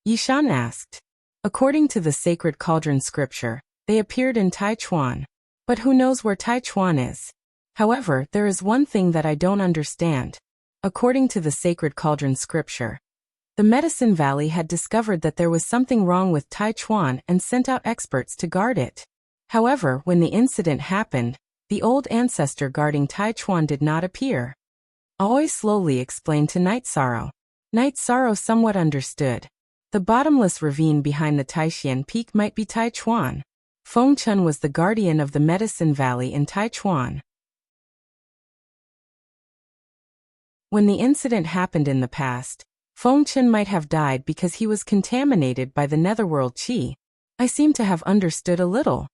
Yishan asked. According to the sacred cauldron scripture, they appeared in Taichuan. But who knows where Taichuan is? However, there is one thing that I don't understand. According to the sacred cauldron scripture, the Medicine Valley had discovered that there was something wrong with Taichuan and sent out experts to guard it. However, when the incident happened, the old ancestor guarding Taichuan did not appear. Aoi slowly explained to Night Sorrow. Night Sorrow somewhat understood. The bottomless ravine behind the Taishan Peak might be Taichuan. Fengchun was the guardian of the Medicine Valley in Taichuan. When the incident happened in the past, Fengchun might have died because he was contaminated by the netherworld qi. I seem to have understood a little.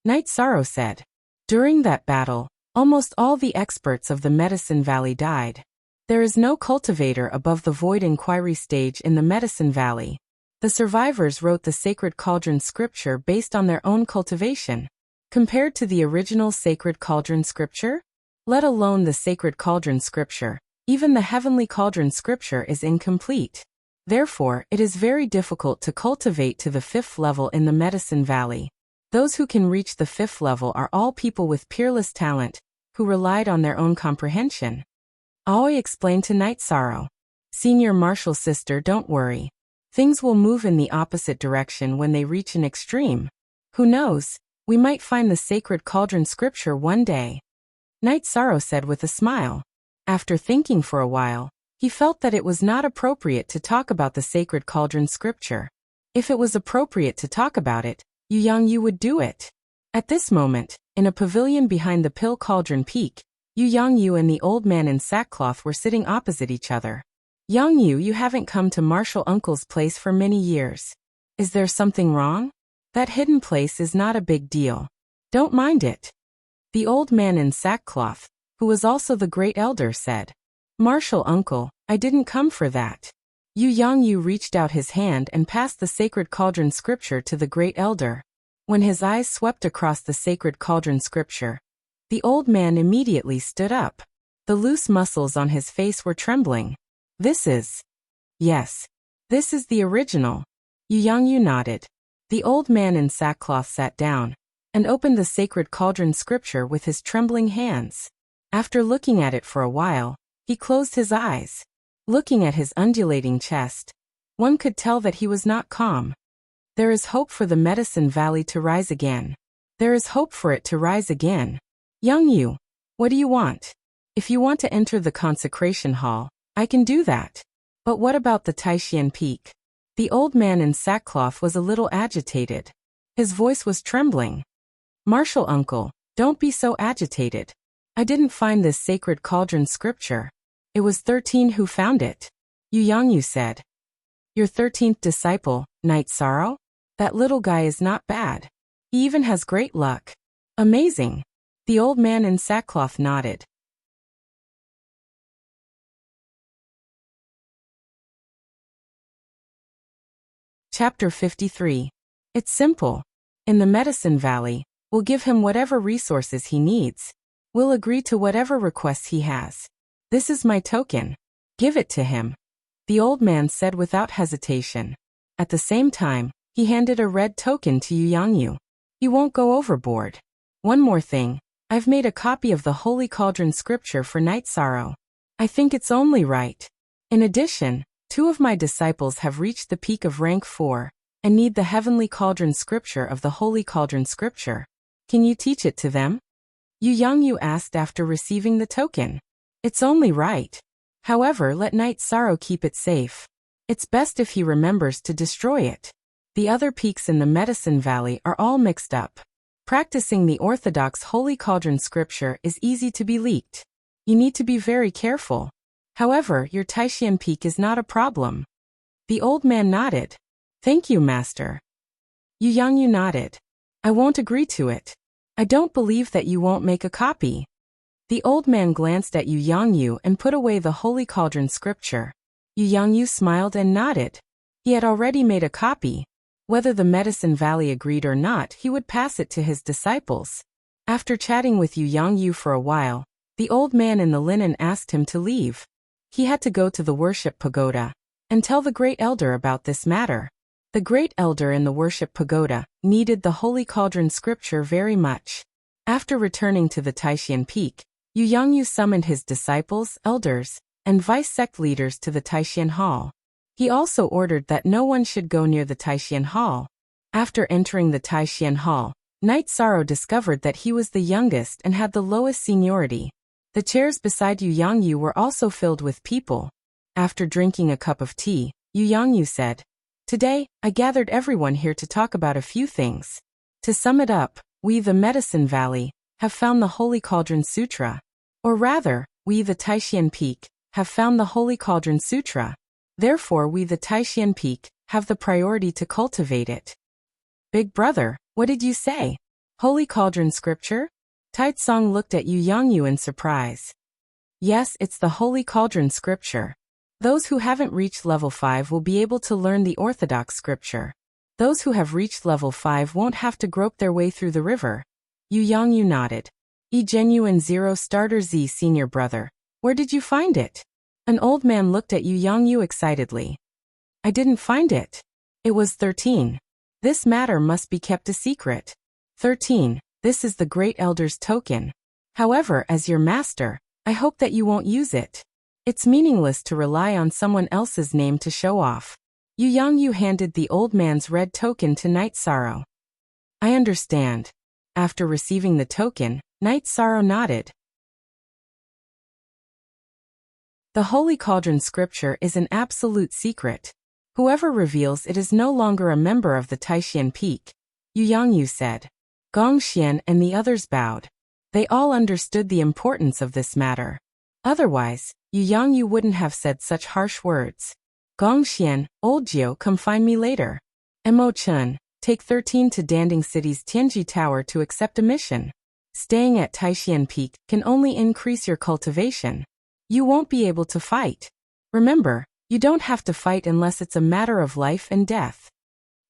Night Sorrow said. During that battle, almost all the experts of the Medicine Valley died. There is no cultivator above the Void Inquiry stage in the Medicine Valley. The survivors wrote the Sacred Cauldron scripture based on their own cultivation. Compared to the original Sacred Cauldron scripture, let alone the Sacred Cauldron scripture, even the Heavenly Cauldron scripture is incomplete. Therefore, it is very difficult to cultivate to the 5th level in the Medicine Valley. Those who can reach the 5th level are all people with peerless talent, who relied on their own comprehension. Aoi explained to Night Sorrow. Senior Marshal Sister, don't worry. Things will move in the opposite direction when they reach an extreme. Who knows, we might find the Sacred Cauldron scripture one day. Night Sorrow said with a smile. After thinking for a while, he felt that it was not appropriate to talk about the Sacred Cauldron scripture. If it was appropriate to talk about it, Yu Yangyu would do it. At this moment, in a pavilion behind the Pill Cauldron Peak, Yu Yangyu and the old man in sackcloth were sitting opposite each other. Yangyu, you haven't come to Marshal Uncle's place for many years. Is there something wrong? That hidden place is not a big deal. Don't mind it. The old man in sackcloth, who was also the great elder, said. Marshal Uncle, I didn't come for that. Yu Yangyu reached out his hand and passed the Sacred Cauldron scripture to the great elder. When his eyes swept across the Sacred Cauldron scripture, the old man immediately stood up. The loose muscles on his face were trembling. This is... Yes. This is the original. Yu Yangyu nodded. The old man in sackcloth sat down and opened the Sacred Cauldron scripture with his trembling hands. After looking at it for a while, he closed his eyes. Looking at his undulating chest, one could tell that he was not calm. There is hope for the Medicine Valley to rise again. There is hope for it to rise again. Yangyu, what do you want? If you want to enter the consecration hall, I can do that. But what about the Taishan Peak? The old man in sackcloth was a little agitated. His voice was trembling. Marshal Uncle, don't be so agitated. I didn't find this Sacred Cauldron scripture. It was 13 who found it. Yu Yangyu said. Your 13th disciple, Night Sorrow? That little guy is not bad. He even has great luck. Amazing. The old man in sackcloth nodded. Chapter 53. It's simple. In the Medicine Valley, we'll give him whatever resources he needs. We'll agree to whatever requests he has. This is my token. Give it to him. The old man said without hesitation. At the same time, he handed a red token to Yu Yangyu. You won't go overboard. One more thing. I've made a copy of the Holy Cauldron scripture for Night Sorrow. I think it's only right. In addition, 2 of my disciples have reached the peak of rank 4 and need the Heavenly Cauldron scripture of the Holy Cauldron scripture. Can you teach it to them? Yu Yangyu asked after receiving the token. It's only right. However, let Night Sorrow keep it safe. It's best if he remembers to destroy it. The other peaks in the Medicine Valley are all mixed up. Practicing the orthodox Holy Cauldron scripture is easy to be leaked. You need to be very careful. However, your Taishan Peak is not a problem. The old man nodded. Thank you, Master. Yu Yangyu nodded. I won't agree to it. I don't believe that you won't make a copy. The old man glanced at Yu Yangyu and put away the Holy Cauldron scripture. Yu Yangyu smiled and nodded. He had already made a copy. Whether the Medicine Valley agreed or not, he would pass it to his disciples. After chatting with Yu Yangyu for a while, the old man in the linen asked him to leave. He had to go to the worship pagoda and tell the great elder about this matter. The great elder in the worship pagoda needed the Holy Cauldron scripture very much. After returning to the Taishan Peak, Yu Yangyu summoned his disciples, elders, and vice-sect leaders to the Taishan Hall. He also ordered that no one should go near the Taishan Hall. After entering the Taishan Hall, Night Sorrow discovered that he was the youngest and had the lowest seniority. The chairs beside Yu Yangyu were also filled with people. After drinking a cup of tea, Yu Yangyu said, Today, I gathered everyone here to talk about a few things. To sum it up, we, the Medicine Valley, have found the Holy Cauldron Sutra. Or rather, we, the Taishan Peak, have found the Holy Cauldron Sutra. Therefore, we, the Taishan Peak, have the priority to cultivate it. Big brother, what did you say? Holy Cauldron Scripture? Taitsong looked at Yu Yangyu in surprise. Yes, it's the Holy Cauldron Scripture. Those who haven't reached level 5 will be able to learn the Orthodox Scripture. Those who have reached level 5 won't have to grope their way through the river. Yu Yangyu nodded. Genuine Zero Starter Z Senior Brother. Where did you find it? An old man looked at Yu Yangyu excitedly. I didn't find it. It was 13. This matter must be kept a secret. 13. This is the Great Elder's token. However, as your master, I hope that you won't use it. It's meaningless to rely on someone else's name to show off. Yu Yangyu handed the old man's red token to Night Sorrow. I understand. After receiving the token, Night Sorrow nodded. The Holy Cauldron Scripture is an absolute secret. Whoever reveals it is no longer a member of the Taishan Peak, Yu Yangyu said. Gong Xian and the others bowed. They all understood the importance of this matter. Otherwise, Yu Yangyu wouldn't have said such harsh words. Gong Xian, old Jiu, come find me later. Mo Chun, take 13 to Danding City's Tianji Tower to accept a mission. Staying at Taishan Peak can only increase your cultivation. You won't be able to fight. Remember, you don't have to fight unless it's a matter of life and death.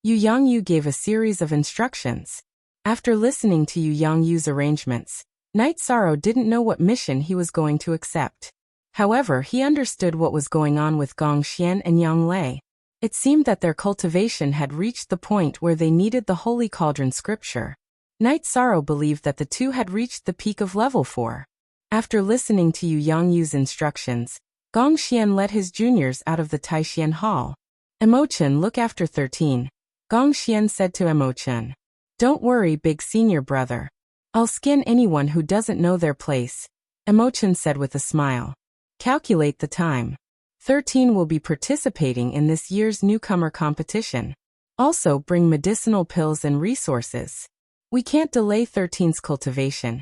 Yu Yangyu gave a series of instructions. After listening to Yu Yangyu's arrangements, Night Sorrow didn't know what mission he was going to accept. However, he understood what was going on with Gong Xian and Yang Lei. It seemed that their cultivation had reached the point where they needed the Holy Cauldron Scripture. Night Sorrow believed that the two had reached the peak of level 4. After listening to Yu Yangyu's instructions, Gong Xian led his juniors out of the Taishan Hall. Mo Chun, look after 13. Gong Xian said to Mo Chun. Don't worry, big senior brother. I'll skin anyone who doesn't know their place, Mo Chun said with a smile. Calculate the time. 13 will be participating in this year's newcomer competition. Also bring medicinal pills and resources. We can't delay 13's cultivation,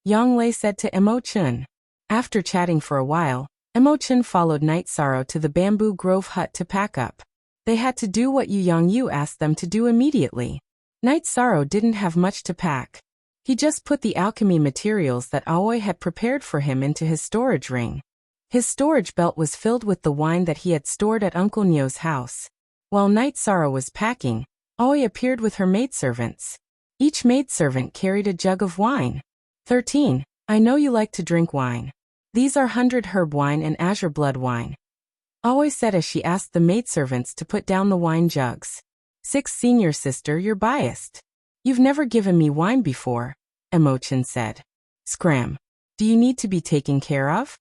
Yang Lei said to Mo Chun. After chatting for a while, Mo Chun followed Night Sorrow to the bamboo grove hut to pack up. They had to do what Yu Yangyu asked them to do immediately. Night Sorrow didn't have much to pack. He just put the alchemy materials that Aoi had prepared for him into his storage ring. His storage belt was filled with the wine that he had stored at Uncle Nyo's house. While Night Sorrow was packing, Aoi appeared with her maidservants. Each maidservant carried a jug of wine. 13. I know you like to drink wine. These are 100 herb wine and azure blood wine, Aoi said as she asked the maidservants to put down the wine jugs. 6 senior sister, you're biased. You've never given me wine before, Mo Chun said. Scram. Do you need to be taken care of?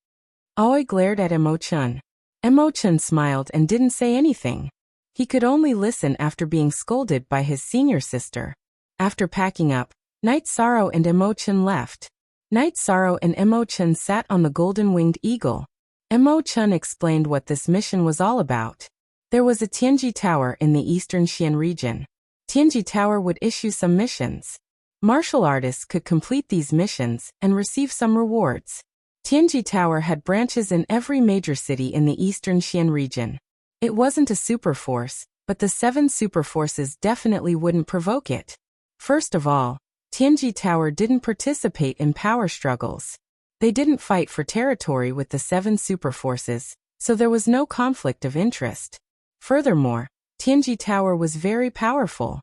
Aoi glared at Mo Chun. Mo Chun smiled and didn't say anything. He could only listen after being scolded by his senior sister. After packing up, Night Sorrow and Mo Chun left. Night Sorrow and Mo Chun sat on the golden-winged eagle. Mo Chun explained what this mission was all about. There was a Tianji Tower in the eastern Xian region. Tianji Tower would issue some missions. Martial artists could complete these missions and receive some rewards. Tianji Tower had branches in every major city in the eastern Xian region. It wasn't a super force, but the 7 super forces definitely wouldn't provoke it. First of all, Tianji Tower didn't participate in power struggles. They didn't fight for territory with the 7 super forces, so there was no conflict of interest. Furthermore, Tianji Tower was very powerful.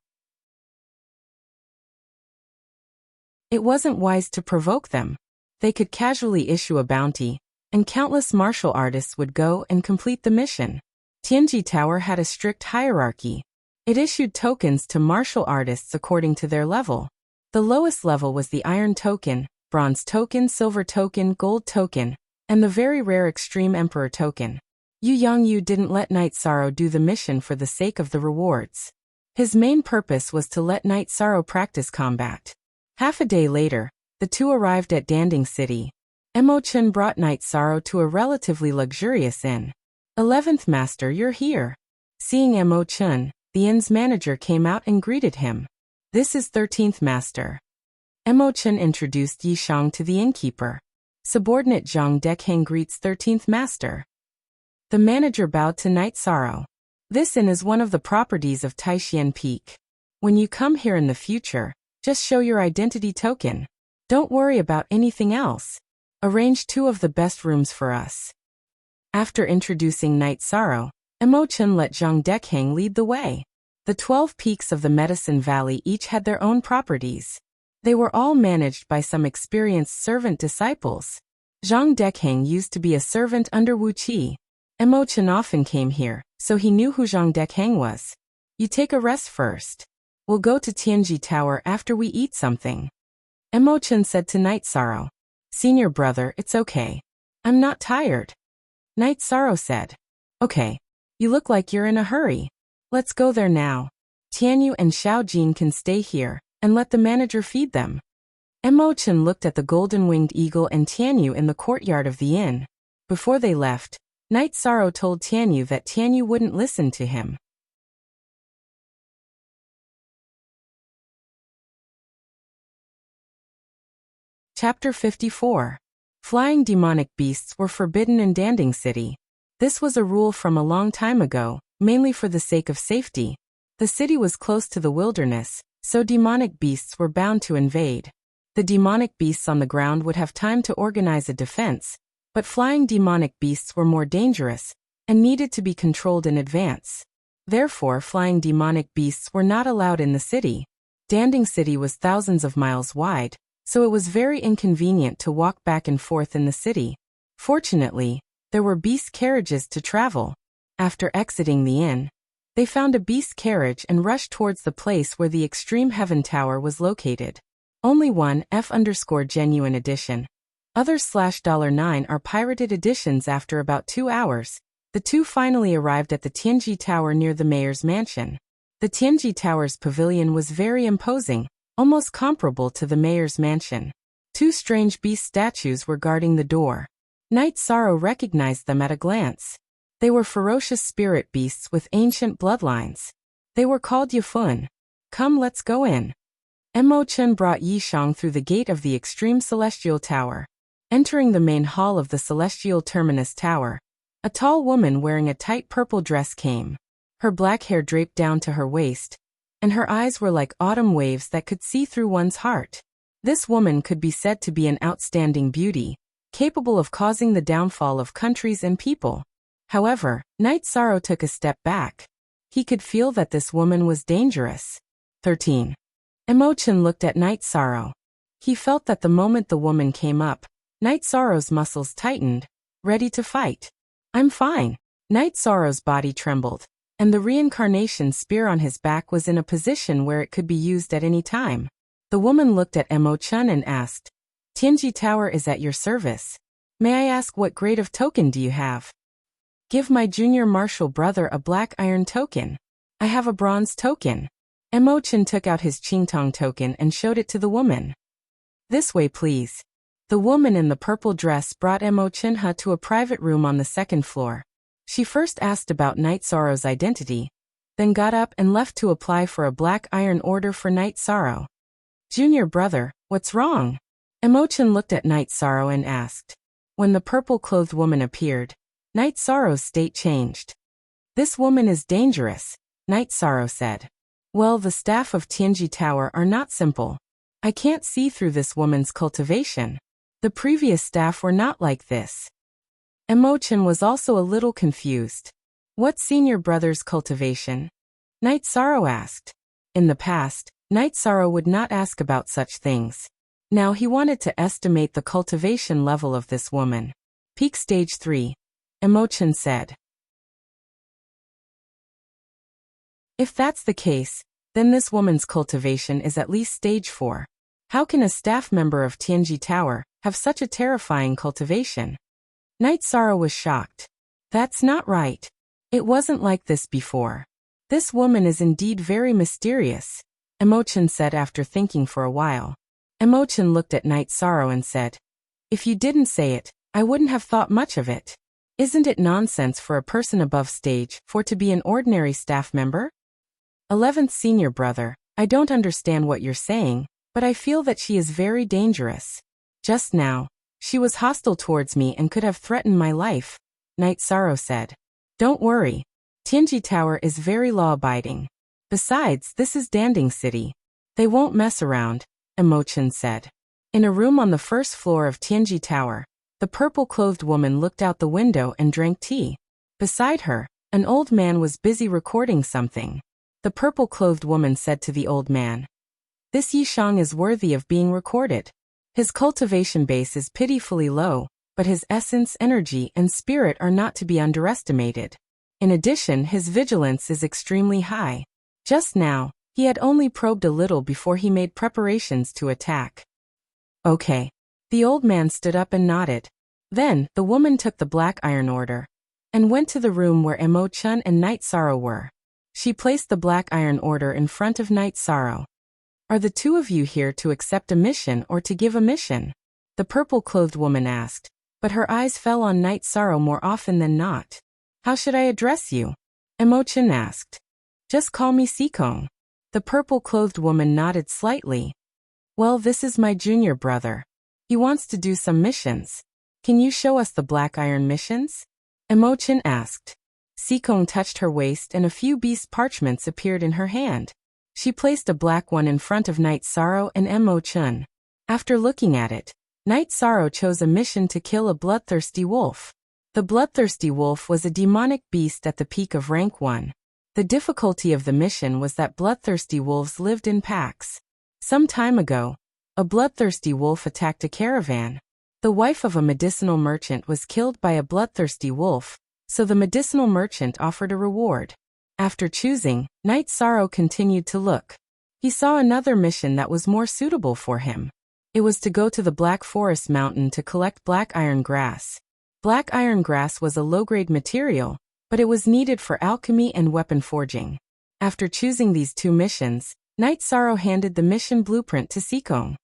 It wasn't wise to provoke them. They could casually issue a bounty, and countless martial artists would go and complete the mission. Tianji Tower had a strict hierarchy. It issued tokens to martial artists according to their level. The lowest level was the Iron Token, Bronze Token, Silver Token, Gold Token, and the very rare Extreme Emperor Token. Yu Yangyu didn't let Night Sorrow do the mission for the sake of the rewards. His main purpose was to let Night Sorrow practice combat. Half a day later, the two arrived at Danding City. Mo Chun brought Night Sorrow to a relatively luxurious inn. 11th Master, you're here. Seeing Mo Chun, the inn's manager came out and greeted him. This is 13th Master. Mo Chun introduced Yi Shang to the innkeeper. Subordinate Zhang Dekheng greets 13th Master. The manager bowed to Night Sorrow. This inn is one of the properties of Taishan Peak. When you come here in the future, Just show your identity token. Don't worry about anything else. Arrange 2 of the best rooms for us. After introducing Night Sorrow, Imo-chan let Zhang Dekhang lead the way. The 12 peaks of the Medicine Valley each had their own properties. They were all managed by some experienced servant disciples. Zhang Dekhang used to be a servant under Wu Qi. Imo-chan often came here, so he knew who Zhang Dekhang was. You take a rest first. We'll go to Tianji Tower after we eat something. Imo-chan said to Night Sorrow. Senior brother, it's okay. I'm not tired. Night Sorrow said. Okay. You look like you're in a hurry. Let's go there now. Tianyu and Xiao Jin can stay here, and let the manager feed them. Imo-chan looked at the golden-winged eagle and Tianyu in the courtyard of the inn. Before they left, Night Sorrow told Tianyu that Tianyu wouldn't listen to him. Chapter 54. Flying demonic beasts were forbidden in Danding City. This was a rule from a long time ago, mainly for the sake of safety. The city was close to the wilderness, so demonic beasts were bound to invade. The demonic beasts on the ground would have time to organize a defense, but flying demonic beasts were more dangerous and needed to be controlled in advance. Therefore, flying demonic beasts were not allowed in the city. Danding City was thousands of miles wide, so it was very inconvenient to walk back and forth in the city. Fortunately, there were beast carriages to travel. After exiting the inn, they found a beast carriage and rushed towards the place where the Extreme Heaven Tower was located. Only one F_genuine edition. Others $9 are pirated editions. After about 2 hours, the 2 finally arrived at the Tianji Tower near the mayor's mansion. The Tianji Tower's pavilion was very imposing, almost comparable to the mayor's mansion. 2 strange beast statues were guarding the door. Night Sorrow recognized them at a glance. They were ferocious spirit beasts with ancient bloodlines. They were called Yifun. Come, let's go in. Imo-chan brought Yishang through the gate of the Extreme Celestial Tower. Entering the main hall of the Celestial Terminus Tower, a tall woman wearing a tight purple dress came. Her black hair draped down to her waist, and her eyes were like autumn waves that could see through one's heart. This woman could be said to be an outstanding beauty, capable of causing the downfall of countries and people. However, Night Sorrow took a step back. He could feel that this woman was dangerous. 13. Imo-chan looked at Night Sorrow. He felt that the moment the woman came up, Night Sorrow's muscles tightened, ready to fight. I'm fine. Night Sorrow's body trembled, and the reincarnation spear on his back was in a position where it could be used at any time. The woman looked at Imo-chan and asked, Tianji Tower is at your service. May I ask what grade of token do you have? Give my junior martial brother a black iron token. I have a bronze token. Imo-chan took out his Qingtong token and showed it to the woman. This way, please. The woman in the purple dress brought Imo-chan to a private room on the 2nd floor. She first asked about Night Sorrow's identity, then got up and left to apply for a black iron order for Night Sorrow. Junior brother, what's wrong? Imo-chan looked at Night Sorrow and asked. When the purple-clothed woman appeared, Night Sorrow's state changed. This woman is dangerous, Night Sorrow said. Well, the staff of Tianji Tower are not simple. I can't see through this woman's cultivation. The previous staff were not like this. Imo-chan was also a little confused. What's senior brother's cultivation? Night Sorrow asked. In the past, Night Sorrow would not ask about such things. Now he wanted to estimate the cultivation level of this woman. Peak stage 3. Imo-chan said. If that's the case, then this woman's cultivation is at least stage 4. How can a staff member of Tianji Tower have such a terrifying cultivation? Night Sorrow was shocked. That's not right. It wasn't like this before. This woman is indeed very mysterious, Imo-chan said after thinking for a while. Imo-chan looked at Night Sorrow and said, If you didn't say it, I wouldn't have thought much of it. Isn't it nonsense for a person above stage 4 to be an ordinary staff member? 11th senior brother, I don't understand what you're saying, but I feel that she is very dangerous. Just now, she was hostile towards me and could have threatened my life, Night Sorrow said. Don't worry. Tianji Tower is very law-abiding. Besides, this is Danding City. They won't mess around, Emotion said. In a room on the first floor of Tianji Tower, the purple-clothed woman looked out the window and drank tea. Beside her, an old man was busy recording something. The purple-clothed woman said to the old man, "This Yishang is worthy of being recorded. His cultivation base is pitifully low, but his essence, energy, and spirit are not to be underestimated. In addition, his vigilance is extremely high. Just now, he had only probed a little before he made preparations to attack." "Okay." The old man stood up and nodded. Then, the woman took the black iron order and went to the room where Emo-chun and Night Sorrow were. She placed the black iron order in front of Night Sorrow. "Are the two of you here to accept a mission or to give a mission?" the purple-clothed woman asked, but her eyes fell on Night Sorrow more often than not. "How should I address you?" Emo-chun asked. "Just call me Sikong." The purple-clothed woman nodded slightly. "Well, this is my junior brother. He wants to do some missions. Can you show us the black iron missions?" Emo-chun asked. Sikong touched her waist and a few beast parchments appeared in her hand. She placed a black one in front of Night Sorrow and Emo-chun. After looking at it, Night Sorrow chose a mission to kill a bloodthirsty wolf. The bloodthirsty wolf was a demonic beast at the peak of rank 1. The difficulty of the mission was that bloodthirsty wolves lived in packs. Some time ago, a bloodthirsty wolf attacked a caravan. The wife of a medicinal merchant was killed by a bloodthirsty wolf, so the medicinal merchant offered a reward. After choosing, Night Sorrow continued to look. He saw another mission that was more suitable for him. It was to go to the Black Forest Mountain to collect black iron grass. Black iron grass was a low-grade material, but it was needed for alchemy and weapon forging. After choosing these two missions, Night Sorrow handed the mission blueprint to Sikong.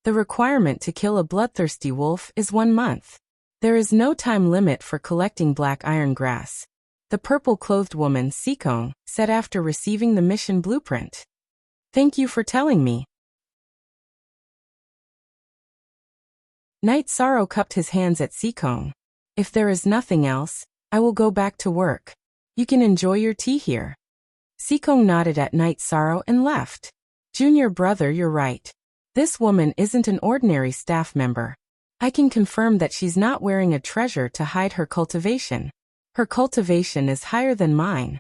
The requirement to kill a bloodthirsty wolf is 1 month. There is no time limit for collecting black iron grass. The purple-clothed woman, Sikong, said after receiving the mission blueprint. "Thank you for telling me." Night Sorrow cupped his hands at Sikong. "If there is nothing else, I will go back to work. You can enjoy your tea here." Sikong nodded at Night Sorrow and left. "Junior brother, you're right. This woman isn't an ordinary staff member. I can confirm that she's not wearing a treasure to hide her cultivation. Her cultivation is higher than mine."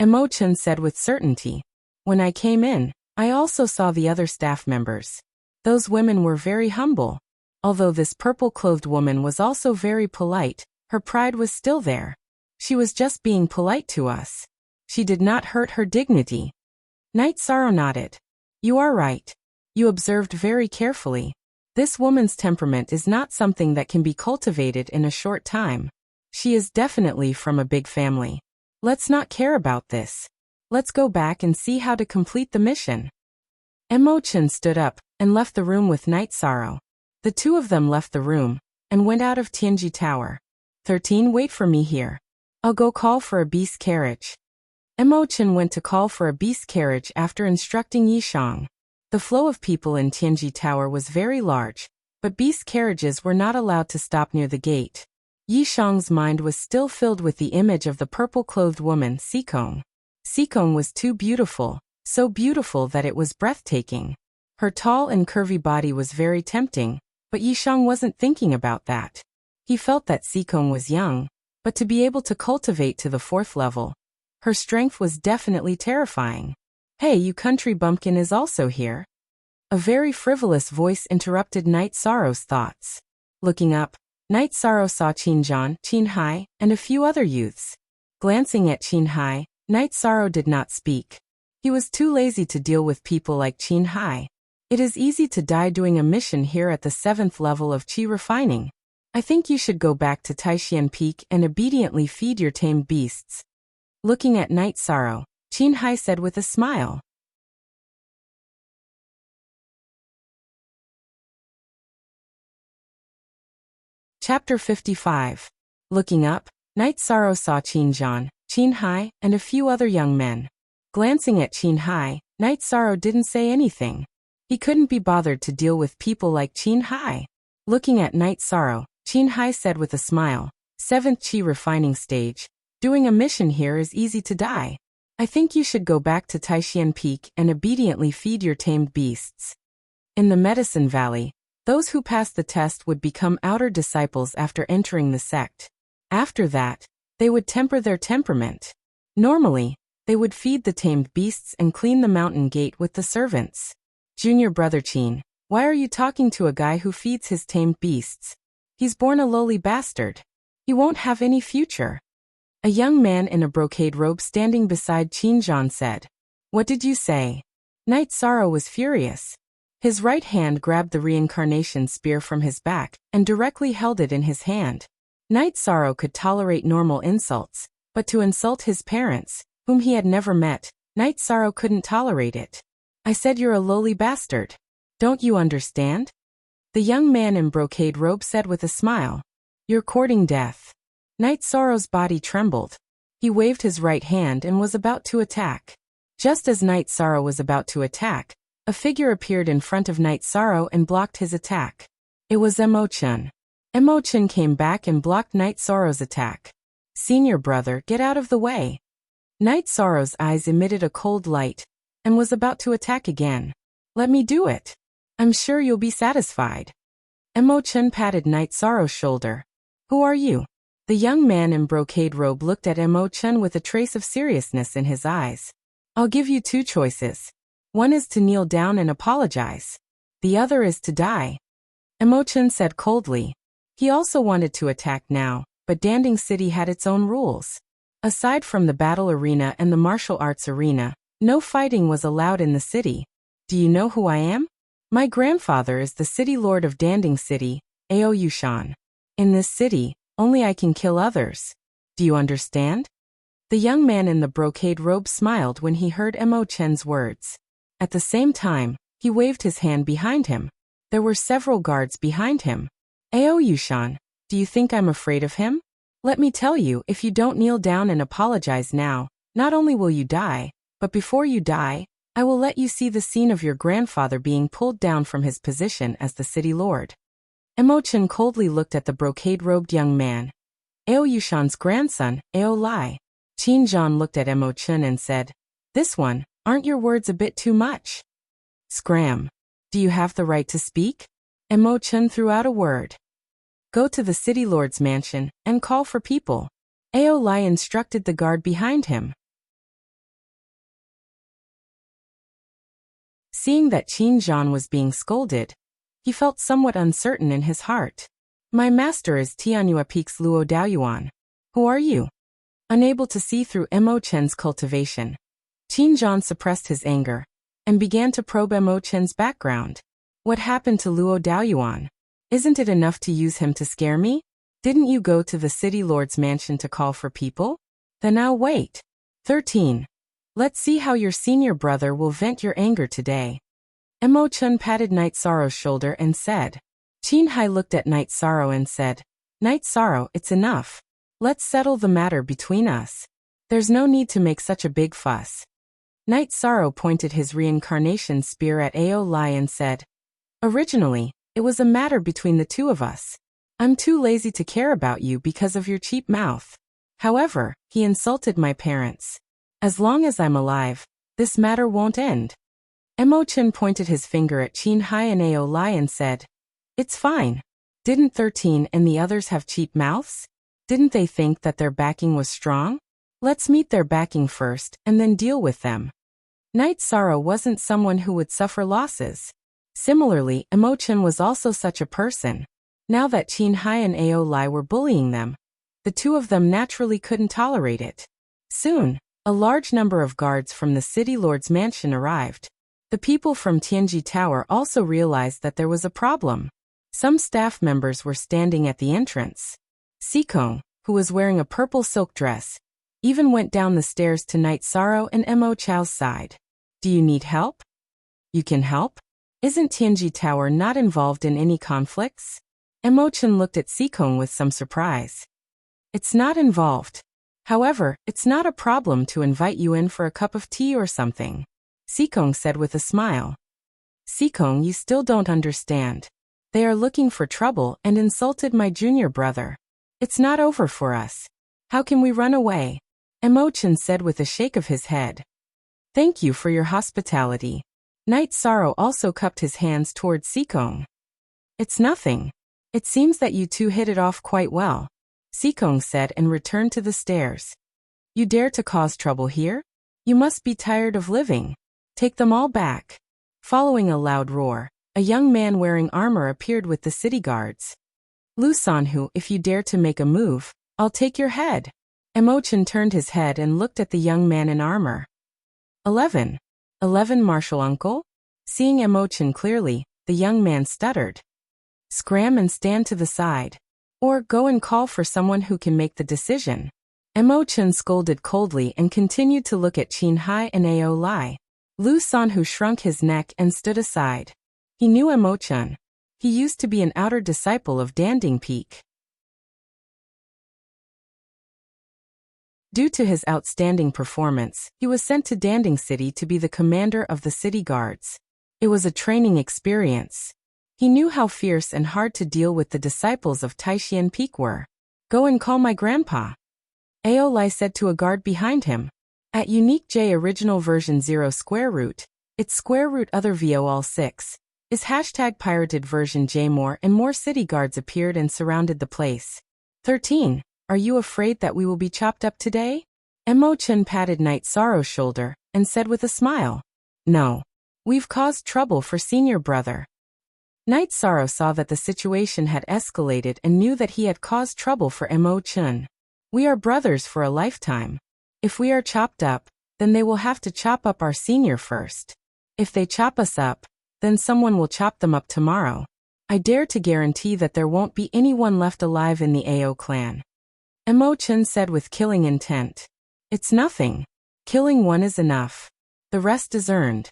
Emo-chun said with certainty. "When I came in, I also saw the other staff members. Those women were very humble. Although this purple-clothed woman was also very polite, her pride was still there. She was just being polite to us. She did not hurt her dignity." Night Sorrow nodded. "You are right. You observed very carefully. This woman's temperament is not something that can be cultivated in a short time. She is definitely from a big family. Let's not care about this. Let's go back and see how to complete the mission." Emo-chun stood up and left the room with Night Sorrow. The two of them left the room and went out of Tianji Tower. 13 Wait for me here. I'll go call for a beast carriage." Emo-chun went to call for a beast carriage after instructing Yishang. The flow of people in Tianji Tower was very large, but beast carriages were not allowed to stop near the gate. Yishang's mind was still filled with the image of the purple-clothed woman, Sikong. Sikong was too beautiful, so beautiful that it was breathtaking. Her tall and curvy body was very tempting, but Yishang wasn't thinking about that. He felt that Sikong was young, but to be able to cultivate to the 4th level, her strength was definitely terrifying. "Hey, you country bumpkin is also here." A very frivolous voice interrupted Night Sorrow's thoughts. Looking up, Night Sorrow saw Qin Hai, and a few other youths. Glancing at Qin Hai, Night Sorrow did not speak. He was too lazy to deal with people like Qin Hai. "It is easy to die doing a mission here at the 7th level of Qi refining. I think you should go back to Taishan Peak and obediently feed your tamed beasts." Looking at Night Sorrow, Qin Hai said with a smile. Chapter 55. Looking up, Night Sorrow saw Qin Hai, and a few other young men. Glancing at Qin Hai, Night Sorrow didn't say anything. He couldn't be bothered to deal with people like Qin Hai. Looking at Night Sorrow, Qin Hai said with a smile, 7th Qi refining stage. Doing a mission here is easy to die. I think you should go back to Taishan Peak and obediently feed your tamed beasts. In the Medicine Valley, those who passed the test would become outer disciples after entering the sect. After that, they would temper their temperament. Normally, they would feed the tamed beasts and clean the mountain gate with the servants. Junior brother Qin, why are you talking to a guy who feeds his tamed beasts? He's born a lowly bastard. He won't have any future. A young man in a brocade robe standing beside Qin Zhan said. What did you say? Knight Sorrow was furious. His right hand grabbed the reincarnation spear from his back and directly held it in his hand. Knight Sorrow could tolerate normal insults, but to insult his parents, whom he had never met, Knight Sorrow couldn't tolerate it. I said you're a lowly bastard. Don't you understand? The young man in brocade robe said with a smile. You're courting death. Knight Sorrow's body trembled. He waved his right hand and was about to attack. Just as Knight Sorrow was about to attack, a figure appeared in front of Knight Sorrow and blocked his attack. It was Emo-chan. Emo-chan came back and blocked Knight Sorrow's attack. Senior brother, get out of the way. Knight Sorrow's eyes emitted a cold light and was about to attack again. Let me do it. I'm sure you'll be satisfied. Emo-chan patted Knight Sorrow's shoulder. Who are you? The young man in brocade robe looked at Emo-chan with a trace of seriousness in his eyes. I'll give you two choices. One is to kneel down and apologize. The other is to die. Emo-chan said coldly. He also wanted to attack now, but Danding City had its own rules. Aside from the battle arena and the martial arts arena, no fighting was allowed in the city. Do you know who I am? My grandfather is the city lord of Danding City, Ao Yushan. In this city, only I can kill others. Do you understand? The young man in the brocade robe smiled when he heard Emo-chan's words. At the same time, he waved his hand behind him. There were several guards behind him. Ao Yushan, do you think I'm afraid of him? Let me tell you, if you don't kneel down and apologize now, not only will you die, but before you die, I will let you see the scene of your grandfather being pulled down from his position as the city lord. Emo-chan coldly looked at the brocade-robed young man. Ao Yushan's grandson, Ao Lai. Qin Zhan looked at Emo-chan and said, This one, aren't your words a bit too much? Scram. Do you have the right to speak? Emo-chan threw out a word. Go to the city lord's mansion and call for people. Ao Lai instructed the guard behind him. Seeing that Qin Zhan was being scolded, he felt somewhat uncertain in his heart. My master is Tianyua Peak's Luo Daoyuan. Who are you? Unable to see through Emo-chan's cultivation, Qin Zhan suppressed his anger and began to probe Emo-chan's background. What happened to Luo Daoyuan? Isn't it enough to use him to scare me? Didn't you go to the city lord's mansion to call for people? Then I'll wait. 13. Let's see how your senior brother will vent your anger today. Emo-chan patted Knight Sorrow's shoulder and said. Qin Hai looked at Knight Sorrow and said, Knight Sorrow, it's enough. Let's settle the matter between us. There's no need to make such a big fuss. Knight Sorrow pointed his reincarnation spear at Ao Lai and said, Originally, it was a matter between the two of us. I'm too lazy to care about you because of your cheap mouth. However, he insulted my parents. As long as I'm alive, this matter won't end. Emo-chan pointed his finger at Qin Hai and Ao Lai and said, It's fine. Didn't 13 and the others have cheap mouths? Didn't they think that their backing was strong? Let's meet their backing first and then deal with them. Knight Sorrow wasn't someone who would suffer losses. Similarly, Emo-chan was also such a person. Now that Qin Hai and Ao Lai were bullying them, the two of them naturally couldn't tolerate it. Soon, a large number of guards from the city lord's mansion arrived. The people from Tianji Tower also realized that there was a problem. Some staff members were standing at the entrance. Sikong, who was wearing a purple silk dress, even went down the stairs to Knight Sorrow and Emo-chan's side. Do you need help? You can help? Isn't Tianji Tower not involved in any conflicts? Emo-chan looked at Sikong with some surprise. It's not involved. However, it's not a problem to invite you in for a cup of tea or something. Sikong said with a smile. Sikong, you still don't understand. They are looking for trouble and insulted my junior brother. It's not over for us. How can we run away? Emo-chan said with a shake of his head. Thank you for your hospitality. Knight Sorrow also cupped his hands toward Seekong. It's nothing. It seems that you two hit it off quite well, Seekong said and returned to the stairs. You dare to cause trouble here? You must be tired of living. Take them all back. Following a loud roar, a young man wearing armor appeared with the city guards. Lu Sanhu, if you dare to make a move, I'll take your head. Emo-chan turned his head and looked at the young man in armor. 11. 11 Martial Uncle? Seeing Emo-chan clearly, the young man stuttered. Scram and stand to the side. Or go and call for someone who can make the decision. Emo-chan scolded coldly and continued to look at Chin Hai and Ao Lai. Lu Sanhu shrunk his neck and stood aside. He knew Emo-chan. He used to be an outer disciple of Danding Peak. Due to his outstanding performance, he was sent to Danding City to be the commander of the city guards. It was a training experience. He knew how fierce and hard to deal with the disciples of Taishan Peak were. Go and call my grandpa, Ao Lai said to a guard behind him. At Unique J Original Version 0 square root, its square root other VO all 6, is hashtag pirated version J. More and more city guards appeared and surrounded the place. 13. Are you afraid that we will be chopped up today? Emo-chan patted Knight Sorrow's shoulder and said with a smile. No. We've caused trouble for senior brother. Knight Sorrow saw that the situation had escalated and knew that he had caused trouble for Emo-chan. We are brothers for a lifetime. If we are chopped up, then they will have to chop up our senior first. If they chop us up, then someone will chop them up tomorrow. I dare to guarantee that there won't be anyone left alive in the Ao clan. Emo-chan said with killing intent. It's nothing. Killing one is enough. The rest is earned.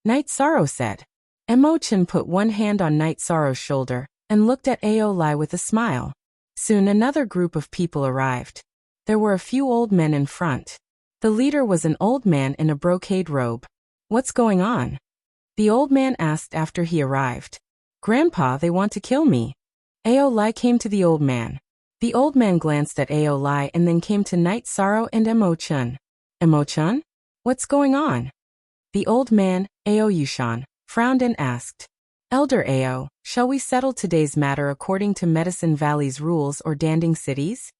Knight Sorrow said. Emo-chan put one hand on Knight Sorrow's shoulder and looked at Ao Lai with a smile. Soon another group of people arrived. There were a few old men in front. The leader was an old man in a brocade robe. What's going on? The old man asked after he arrived. Grandpa, they want to kill me. Ao Lai came to the old man. The old man glanced at Ao Lai and then came to Knight Sorrow and Emo-chan. Emo-chan? What's going on? The old man, Ao Yushan, frowned and asked. Elder Ao, shall we settle today's matter according to Medicine Valley's rules or Danding City's?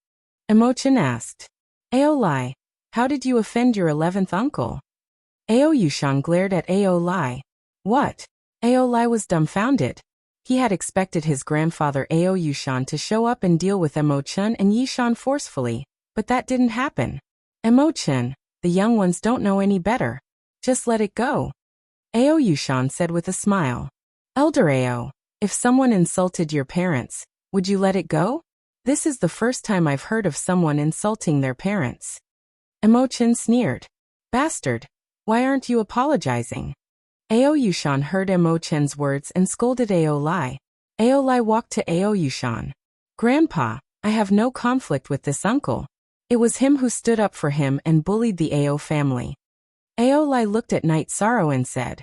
Emo-chan asked. Ao Lai, how did you offend your 11th uncle? Ao Yushan glared at Ao Lai. What? Ao Lai was dumbfounded. He had expected his grandfather Ao Yushan to show up and deal with Emo-chan and Yishan forcefully, but that didn't happen. Emo-chan, the young ones don't know any better. Just let it go. Ao Yushan said with a smile. Elder Ao, if someone insulted your parents, would you let it go? This is the first time I've heard of someone insulting their parents. Emo-chan sneered. Bastard, why aren't you apologizing? Ao Yushan heard Emo-chan's words and scolded Ao Lai. Ao Lai walked to Ao Yushan. Grandpa, I have no conflict with this uncle. It was him who stood up for him and bullied the Ao family. Ao Lai looked at Knight Sorrow and said.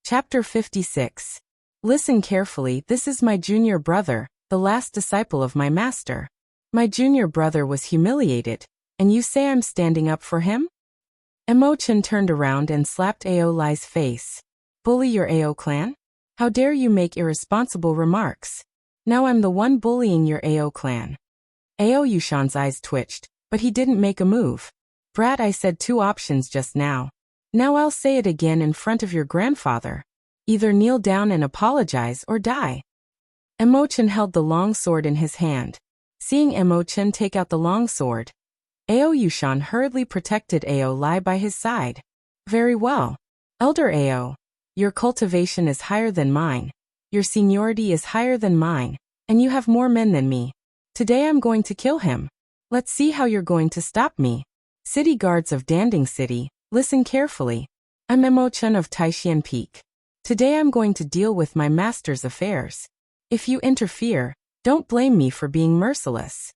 Chapter 56. Listen carefully, this is my junior brother, the last disciple of my master. My junior brother was humiliated, and you say I'm standing up for him? Emo-chan turned around and slapped Ao Lai's face. Bully your Ao clan? How dare you make irresponsible remarks? Now I'm the one bullying your Ao clan. Ao Yushan's eyes twitched, but he didn't make a move. Brat, I said 2 options just now. Now I'll say it again in front of your grandfather. Either kneel down and apologize or die. Emo-chan held the long sword in his hand. Seeing Emo-chan take out the long sword, Ao Yushan hurriedly protected Ao Lai by his side. Very well. Elder Ao, your cultivation is higher than mine. Your seniority is higher than mine, and you have more men than me. Today I'm going to kill him. Let's see how you're going to stop me. City guards of Danding City, listen carefully. I'm Emo-chan of Taishan Peak. Today I'm going to deal with my master's affairs. If you interfere, don't blame me for being merciless.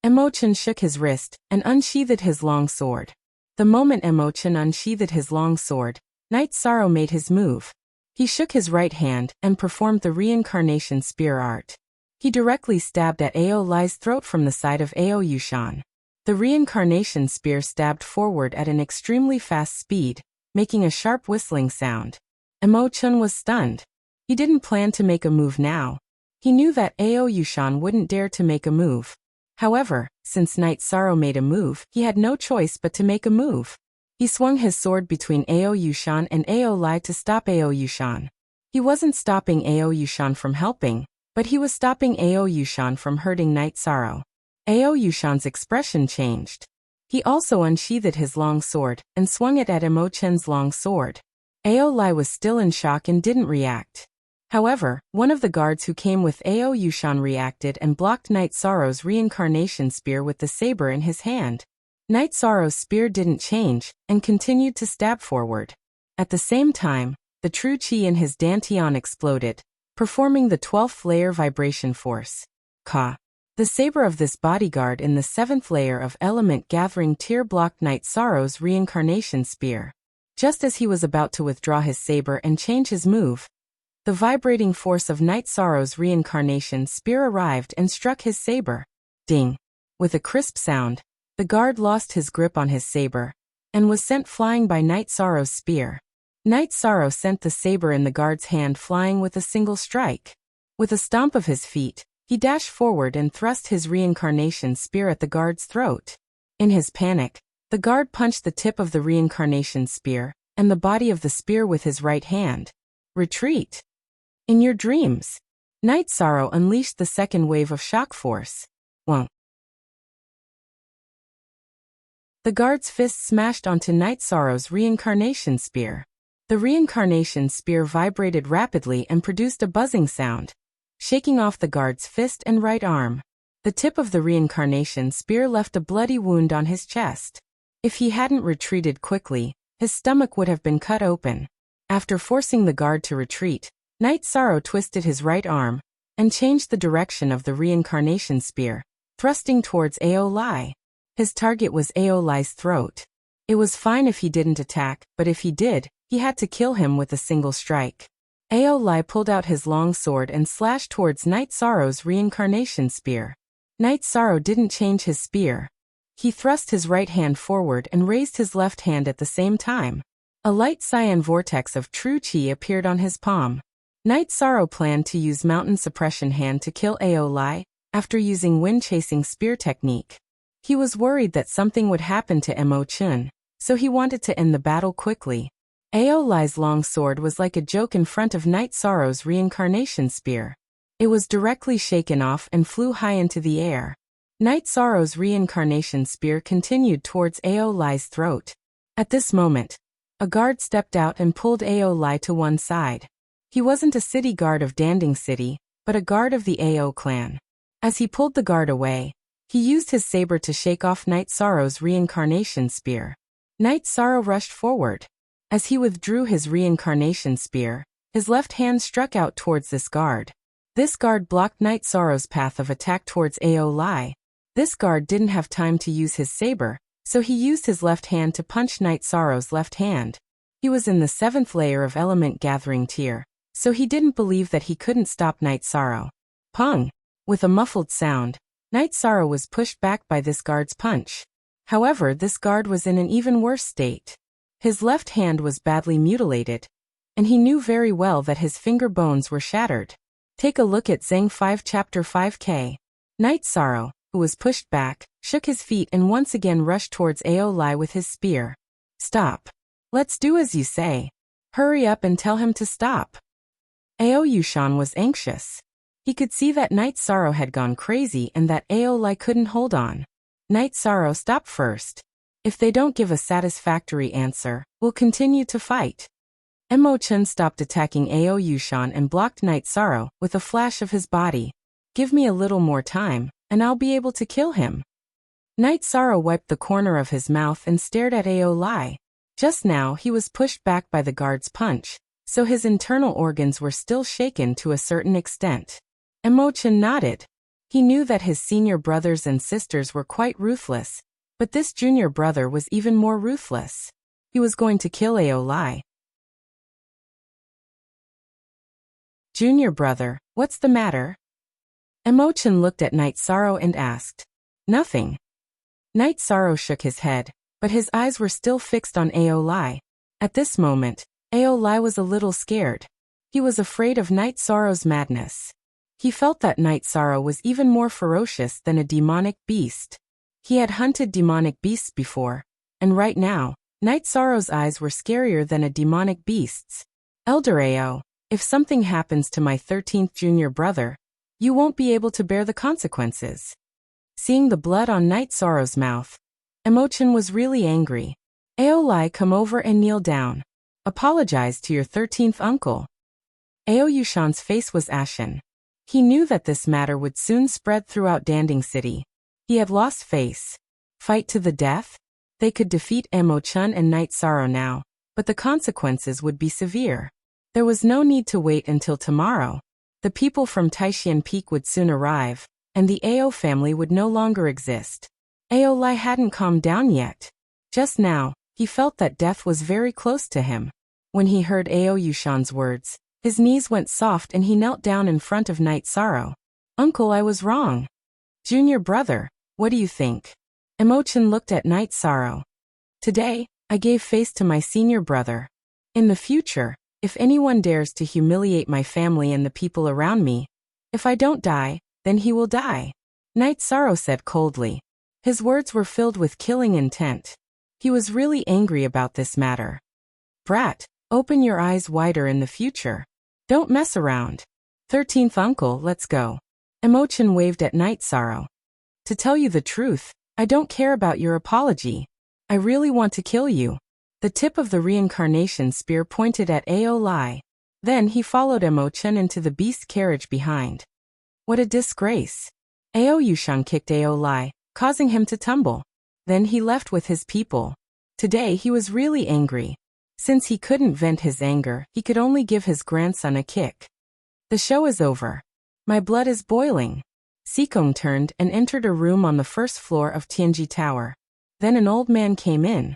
Emo-chan shook his wrist and unsheathed his long sword. The moment Emo-chan unsheathed his long sword, Knight Sorrow made his move. He shook his right hand and performed the reincarnation spear art. He directly stabbed at Ao Lai's throat from the side of Ao Yushan. The reincarnation spear stabbed forward at an extremely fast speed, making a sharp whistling sound. Emo Chun was stunned. He didn't plan to make a move now. He knew that Ao Yushan wouldn't dare to make a move. However, since Night Sorrow made a move, he had no choice but to make a move. He swung his sword between Ao Yushan and Ao Lai to stop Ao Yushan. He wasn't stopping Ao Yushan from helping, but he was stopping Ao Yushan from hurting Night Sorrow. Ao Yushan's expression changed. He also unsheathed his long sword and swung it at Emo Chen's long sword. Ao Lai was still in shock and didn't react. However, one of the guards who came with Ao Yushan reacted and blocked Night Sorrow's reincarnation spear with the saber in his hand. Night Sorrow's spear didn't change and continued to stab forward. At the same time, the true chi in his dantian exploded, performing the 12th layer vibration force. Ka. The saber of this bodyguard in the 7th layer of element gathering tier blocked Night Sorrow's reincarnation spear. Just as he was about to withdraw his saber and change his move, the vibrating force of Night Sorrow's reincarnation spear arrived and struck his saber. Ding! With a crisp sound, the guard lost his grip on his saber and was sent flying by Night Sorrow's spear. Night Sorrow sent the saber in the guard's hand flying with a single strike. With a stomp of his feet, he dashed forward and thrust his reincarnation spear at the guard's throat. In his panic, the guard punched the tip of the reincarnation spear and the body of the spear with his right hand. Retreat! In your dreams. Night Sorrow unleashed the second wave of shock force. Whoa. The guard's fist smashed onto Night Sorrow's reincarnation spear. The reincarnation spear vibrated rapidly and produced a buzzing sound, shaking off the guard's fist and right arm. The tip of the reincarnation spear left a bloody wound on his chest. If he hadn't retreated quickly, his stomach would have been cut open. After forcing the guard to retreat, Night Sorrow twisted his right arm and changed the direction of the reincarnation spear, thrusting towards Ao Lai. His target was Ao Lai's throat. It was fine if he didn't attack, but if he did, he had to kill him with a single strike. Ao Lai pulled out his long sword and slashed towards Night Sorrow's reincarnation spear. Night Sorrow didn't change his spear. He thrust his right hand forward and raised his left hand at the same time. A light cyan vortex of true chi appeared on his palm. Night Sorrow planned to use Mountain Suppression Hand to kill Ao Lai after using wind-chasing spear technique. He was worried that something would happen to Emo Chun, so he wanted to end the battle quickly. Ao Lai's long sword was like a joke in front of Night Sorrow's reincarnation spear. It was directly shaken off and flew high into the air. Night Sorrow's reincarnation spear continued towards Ao Lai's throat. At this moment, a guard stepped out and pulled Ao Lai to one side. He wasn't a city guard of Danding City, but a guard of the Ao clan. As he pulled the guard away, he used his saber to shake off Night Sorrow's reincarnation spear. Night Sorrow rushed forward. As he withdrew his reincarnation spear, his left hand struck out towards this guard. This guard blocked Night Sorrow's path of attack towards Ao Lai. This guard didn't have time to use his saber, so he used his left hand to punch Night Sorrow's left hand. He was in the 7th layer of element gathering tier, so he didn't believe that he couldn't stop Night Sorrow. Pung! With a muffled sound, Night Sorrow was pushed back by this guard's punch. However, this guard was in an even worse state. His left hand was badly mutilated, and he knew very well that his finger bones were shattered. Take a look at Zhang 5 Chapter 5K. Night Sorrow, who was pushed back, shook his feet and once again rushed towards Ao Lai with his spear. Stop. Let's do as you say. Hurry up and tell him to stop. Ao Yushan was anxious. He could see that Night Sorrow had gone crazy and that Ao Lai couldn't hold on. Night Sorrow, stop first. If they don't give a satisfactory answer, we'll continue to fight. Emo Chun stopped attacking Ao Yushan and blocked Night Sorrow with a flash of his body. Give me a little more time, and I'll be able to kill him. Night Sorrow wiped the corner of his mouth and stared at Ao Lai. Just now he was pushed back by the guard's punch, so his internal organs were still shaken to a certain extent. Emo Chun nodded. He knew that his senior brothers and sisters were quite ruthless, but this junior brother was even more ruthless. He was going to kill Ao Lai. Junior brother, what's the matter? Emochin looked at Night Sorrow and asked. Nothing. Night Sorrow shook his head, but his eyes were still fixed on Aolai. At this moment, Aolai was a little scared. He was afraid of Night Sorrow's madness. He felt that Night Sorrow was even more ferocious than a demonic beast. He had hunted demonic beasts before, and right now, Night Sorrow's eyes were scarier than a demonic beast's. Elder Ao, if something happens to my 13th junior brother, you won't be able to bear the consequences. Seeing the blood on Night Sorrow's mouth, Emochin was really angry. Aolai, come over and kneel down. Apologize to your 13th uncle. Aoyushan's face was ashen. He knew that this matter would soon spread throughout Danding City. He had lost face. Fight to the death? They could defeat Emochin and Night Sorrow now, but the consequences would be severe. There was no need to wait until tomorrow. The people from Taishan Peak would soon arrive, and the Ao family would no longer exist. Aolai hadn't calmed down yet. Just now, he felt that death was very close to him. When he heard Aoyushan's words, his knees went soft and he knelt down in front of Night Sorrow. Uncle, I was wrong. Junior brother, what do you think? Emochin looked at Night Sorrow. Today, I gave face to my senior brother. In the future, if anyone dares to humiliate my family and the people around me, if I don't die, then he will die. Night Sorrow said coldly. His words were filled with killing intent. He was really angry about this matter. Brat, open your eyes wider in the future. Don't mess around. 13th uncle, let's go. Emochin waved at Night Sorrow. To tell you the truth, I don't care about your apology. I really want to kill you. The tip of the reincarnation spear pointed at Aolai. Then he followed Emochin into the beast carriage behind. What a disgrace. Aoyushan kicked Aolai, causing him to tumble. Then he left with his people. Today he was really angry. Since he couldn't vent his anger, he could only give his grandson a kick. The show is over. My blood is boiling. Sikong turned and entered a room on the first floor of Tianji Tower. Then an old man came in.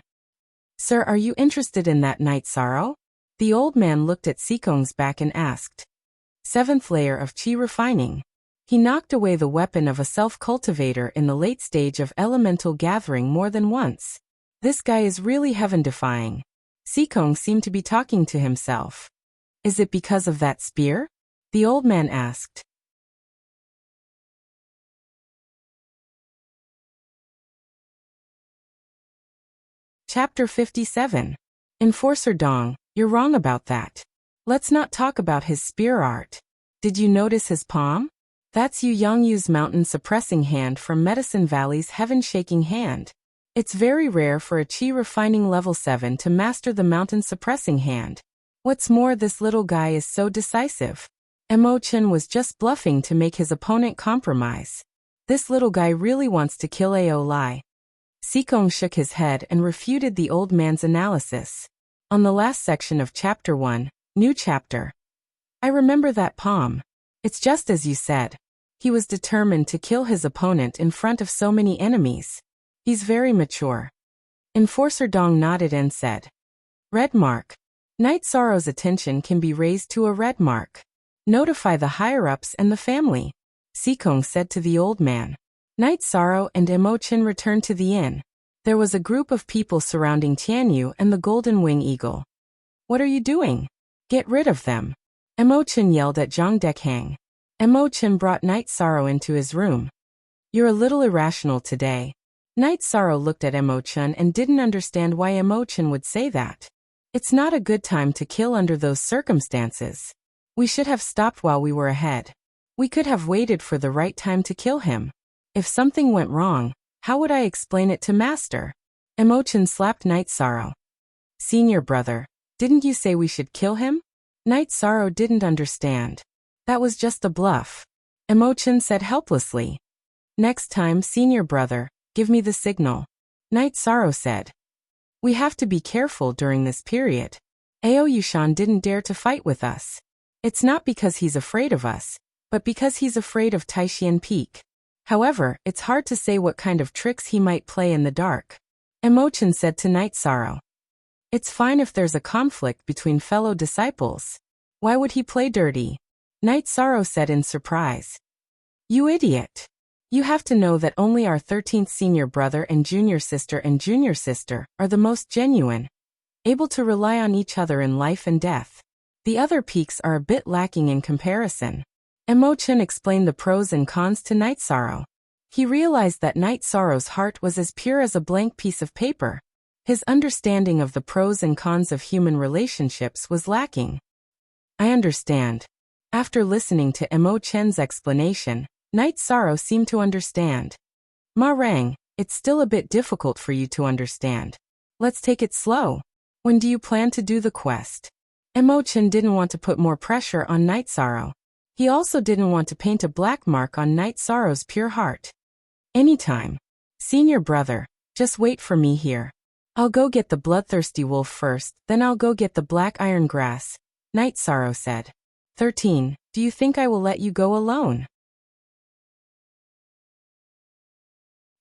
Sir, are you interested in that Night Sorrow? The old man looked at Sikong's back and asked. 7th layer of Qi refining. He knocked away the weapon of a self-cultivator in the late stage of elemental gathering more than once. This guy is really heaven-defying. Sikong seemed to be talking to himself. Is it because of that spear? The old man asked. Chapter 57. Enforcer Dong, you're wrong about that. Let's not talk about his spear art. Did you notice his palm? That's Yu Yangyu's mountain suppressing hand from Medicine Valley's heaven-shaking hand. It's very rare for a Qi refining level 7 to master the mountain suppressing hand. What's more, this little guy is so decisive. Emochin was just bluffing to make his opponent compromise. This little guy really wants to kill Aolai. Sikong shook his head and refuted the old man's analysis. On the last section of Chapter 1, New Chapter. I remember that palm. It's just as you said. He was determined to kill his opponent in front of so many enemies. He's very mature. Enforcer Dong nodded and said. Red mark. Night Sorrow's attention can be raised to a red mark. Notify the higher-ups and the family. Sikong said to the old man. Night Sorrow and Emochin returned to the inn. There was a group of people surrounding Tianyu and the Golden Wing Eagle. What are you doing? Get rid of them. Emochin yelled at Zhang Dekhang. Emochin brought Night Sorrow into his room. You're a little irrational today. Night Sorrow looked at Emochin and didn't understand why Emochin would say that. It's not a good time to kill under those circumstances. We should have stopped while we were ahead. We could have waited for the right time to kill him. If something went wrong, how would I explain it to Master? Emochin slapped Night Sorrow. Senior brother, didn't you say we should kill him? Night Sorrow didn't understand. That was just a bluff. Emochin said helplessly. Next time, senior brother, give me the signal. Night Sorrow said. We have to be careful during this period. Aoyushan didn't dare to fight with us. It's not because he's afraid of us, but because he's afraid of Taishan Peak. However, it's hard to say what kind of tricks he might play in the dark. Emochin said to Night Sorrow. It's fine if there's a conflict between fellow disciples. Why would he play dirty? Night Sorrow said in surprise. You idiot. You have to know that only our 13th senior brother and junior sister are the most genuine, able to rely on each other in life and death. The other peaks are a bit lacking in comparison. Emo-chan explained the pros and cons to Night Sorrow. He realized that Night Sorrow's heart was as pure as a blank piece of paper. His understanding of the pros and cons of human relationships was lacking. I understand. After listening to Emo-chan's explanation, Night Sorrow seemed to understand. Ma-rang, it's still a bit difficult for you to understand. Let's take it slow. When do you plan to do the quest? Emo-chan didn't want to put more pressure on Night Sorrow. He also didn't want to paint a black mark on Night Sorrow's pure heart. Anytime. Senior brother, just wait for me here. I'll go get the bloodthirsty wolf first, then I'll go get the black iron grass, Night Sorrow said. 13. Do you think I will let you go alone?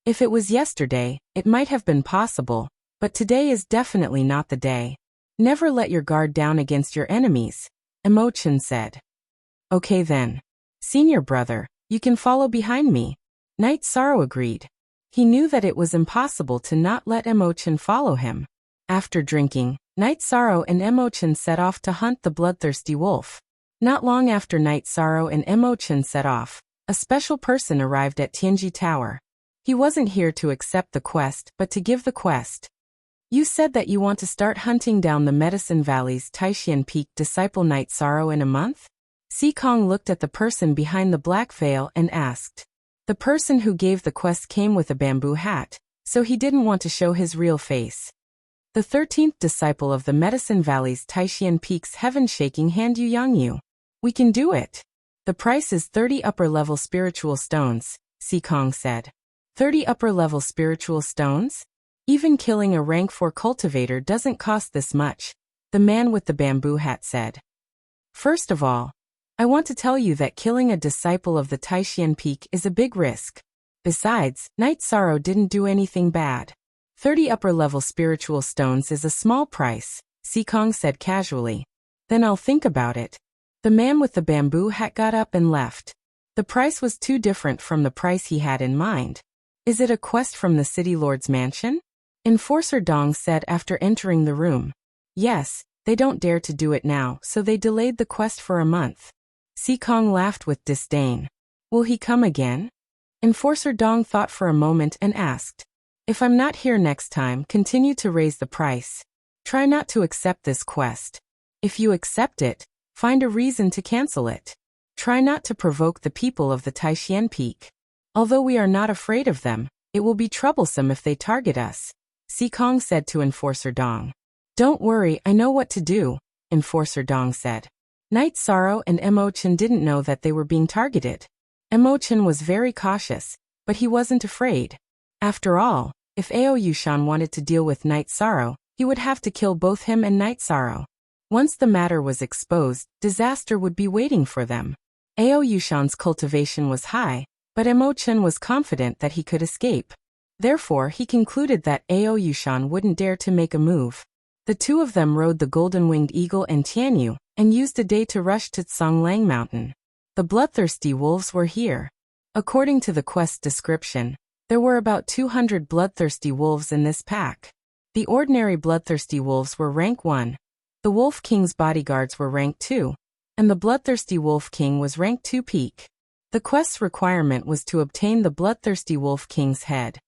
If it was yesterday, it might have been possible, but today is definitely not the day. Never let your guard down against your enemies, Emo-chan said. Okay then. Senior brother, you can follow behind me. Night Sorrow agreed. He knew that it was impossible to not let Emo-chan follow him. After drinking, Night Sorrow and Emo-chan set off to hunt the bloodthirsty wolf. Not long after Night Sorrow and Emo-chan set off, a special person arrived at Tianji Tower. He wasn't here to accept the quest, but to give the quest. You said that you want to start hunting down the Medicine Valley's Taishan Peak disciple Night Sorrow in a month? Sikong looked at the person behind the black veil and asked. The person who gave the quest came with a bamboo hat, so he didn't want to show his real face. The 13th disciple of the Medicine Valley's Taishan Peak's heaven-shaking hand Yu Yangyu. We can do it. The price is 30 upper-level spiritual stones, Sikong said. 30 upper-level spiritual stones? Even killing a rank 4 cultivator doesn't cost this much, the man with the bamboo hat said. First of all, I want to tell you that killing a disciple of the Taishan Peak is a big risk. Besides, Night Sorrow didn't do anything bad. 30 upper-level spiritual stones is a small price, Sikong said casually. Then I'll think about it. The man with the bamboo hat got up and left. The price was too different from the price he had in mind. Is it a quest from the City Lord's mansion? Enforcer Dong said after entering the room. Yes, they don't dare to do it now, so they delayed the quest for a month. Sikong laughed with disdain. Will he come again? Enforcer Dong thought for a moment and asked. If I'm not here next time, continue to raise the price. Try not to accept this quest. If you accept it, find a reason to cancel it. Try not to provoke the people of the Taishan Peak. Although we are not afraid of them, it will be troublesome if they target us, Sikong said to Enforcer Dong. Don't worry, I know what to do, Enforcer Dong said. Night Sorrow and Emo-chan didn't know that they were being targeted. Emo-chan was very cautious, but he wasn't afraid. After all, if Aoyushan wanted to deal with Night Sorrow, he would have to kill both him and Night Sorrow. Once the matter was exposed, disaster would be waiting for them. Aoyushan's cultivation was high, but Emo-chan was confident that he could escape. Therefore, he concluded that Aoyushan wouldn't dare to make a move. The two of them rode the golden-winged eagle and Tianyu, and used a day to rush to Tsonglang Mountain. The bloodthirsty wolves were here. According to the quest description, there were about 200 bloodthirsty wolves in this pack. The ordinary bloodthirsty wolves were rank 1. The Wolf King's bodyguards were rank 2, and the bloodthirsty Wolf King was rank 2 peak. The quest's requirement was to obtain the bloodthirsty Wolf King's head.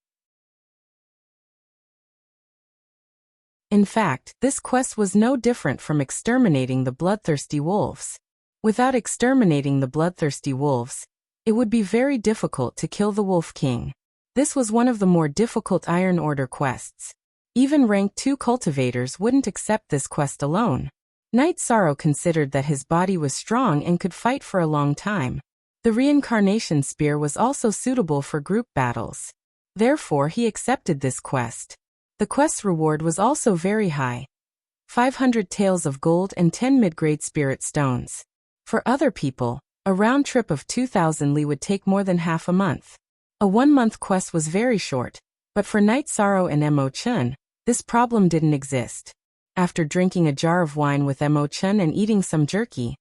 In fact, this quest was no different from exterminating the bloodthirsty wolves. Without exterminating the bloodthirsty wolves, it would be very difficult to kill the Wolf King. This was one of the more difficult Iron Order quests. Even rank 2 cultivators wouldn't accept this quest alone. Night Sorrow considered that his body was strong and could fight for a long time. The reincarnation spear was also suitable for group battles. Therefore, he accepted this quest. The quest's reward was also very high. 500 taels of gold and 10 mid-grade spirit stones. For other people, a round trip of 2,000 li would take more than half a month. A 1-month quest was very short, but for Night Sorrow and Emo-chan, this problem didn't exist. After drinking a jar of wine with Emo-chan and eating some jerky,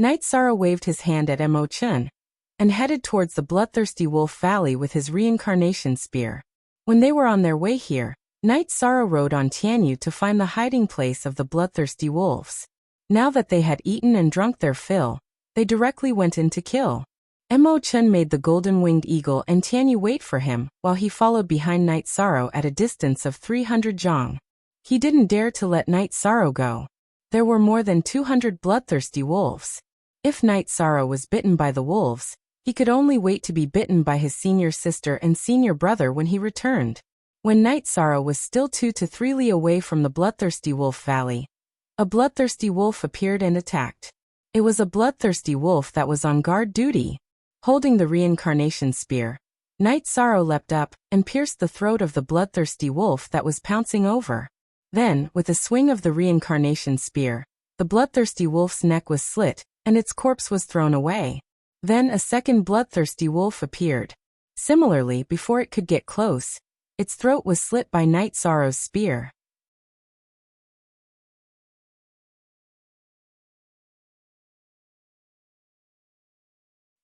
Night Sorrow waved his hand at Emo-chun and headed towards the bloodthirsty wolf valley with his reincarnation spear. When they were on their way here, Night Sorrow rode on Tianyu to find the hiding place of the bloodthirsty wolves. Now that they had eaten and drunk their fill, they directly went in to kill. Emo-chun made the golden-winged eagle and Tianyu wait for him, while he followed behind Night Sorrow at a distance of 300 zhang. He didn't dare to let Night Sorrow go. There were more than 200 bloodthirsty wolves. If Night Sorrow was bitten by the wolves, he could only wait to be bitten by his senior sister and senior brother when he returned. When Night Sorrow was still 2 to 3 li away from the bloodthirsty wolf valley, a bloodthirsty wolf appeared and attacked. It was a bloodthirsty wolf that was on guard duty. Holding the reincarnation spear, Night Sorrow leapt up and pierced the throat of the bloodthirsty wolf that was pouncing over. Then, with a swing of the reincarnation spear, the bloodthirsty wolf's neck was slit, and its corpse was thrown away. Then a second bloodthirsty wolf appeared. Similarly, before it could get close, its throat was slit by Night Sorrow's spear.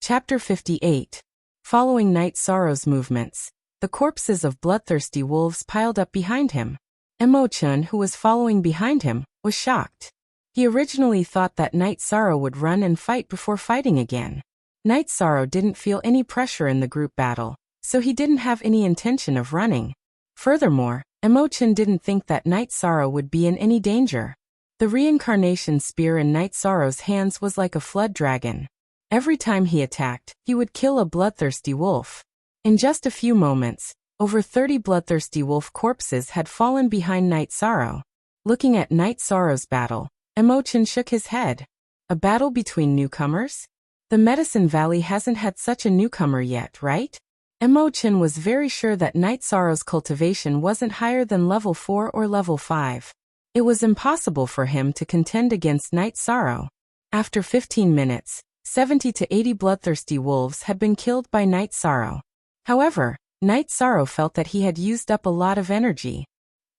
Chapter 58. Following Night Sorrow's movements, the corpses of bloodthirsty wolves piled up behind him. Emo-chun, who was following behind him, was shocked. He originally thought that Night Sorrow would run and fight before fighting again. Night Sorrow didn't feel any pressure in the group battle, so he didn't have any intention of running. Furthermore, Emo-chun didn't think that Night Sorrow would be in any danger. The reincarnation spear in Night Sorrow's hands was like a flood dragon. Every time he attacked, he would kill a bloodthirsty wolf. In just a few moments, over 30 bloodthirsty wolf corpses had fallen behind Night Sorrow. Looking at Night Sorrow's battle, Emo-chun shook his head. A battle between newcomers? The Medicine Valley hasn't had such a newcomer yet, right? Emo-chun was very sure that Night Sorrow's cultivation wasn't higher than level 4 or level 5. It was impossible for him to contend against Night Sorrow. After 15 minutes, 70 to 80 bloodthirsty wolves had been killed by Night Sorrow. However, Night Sorrow felt that he had used up a lot of energy.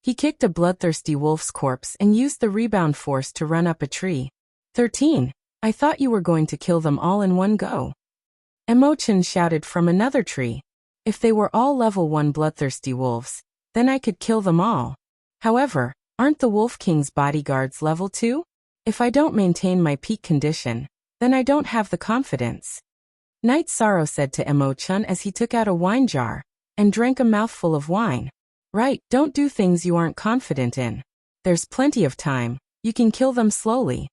He kicked a bloodthirsty wolf's corpse and used the rebound force to run up a tree. 13. I thought you were going to kill them all in one go. Emo-chun shouted from another tree. If they were all level 1 bloodthirsty wolves, then I could kill them all. However, aren't the Wolf King's bodyguards level 2? If I don't maintain my peak condition, then I don't have the confidence. Night Sorrow said to Emo-chun as he took out a wine jar and drank a mouthful of wine. Right, don't do things you aren't confident in. There's plenty of time, you can kill them slowly.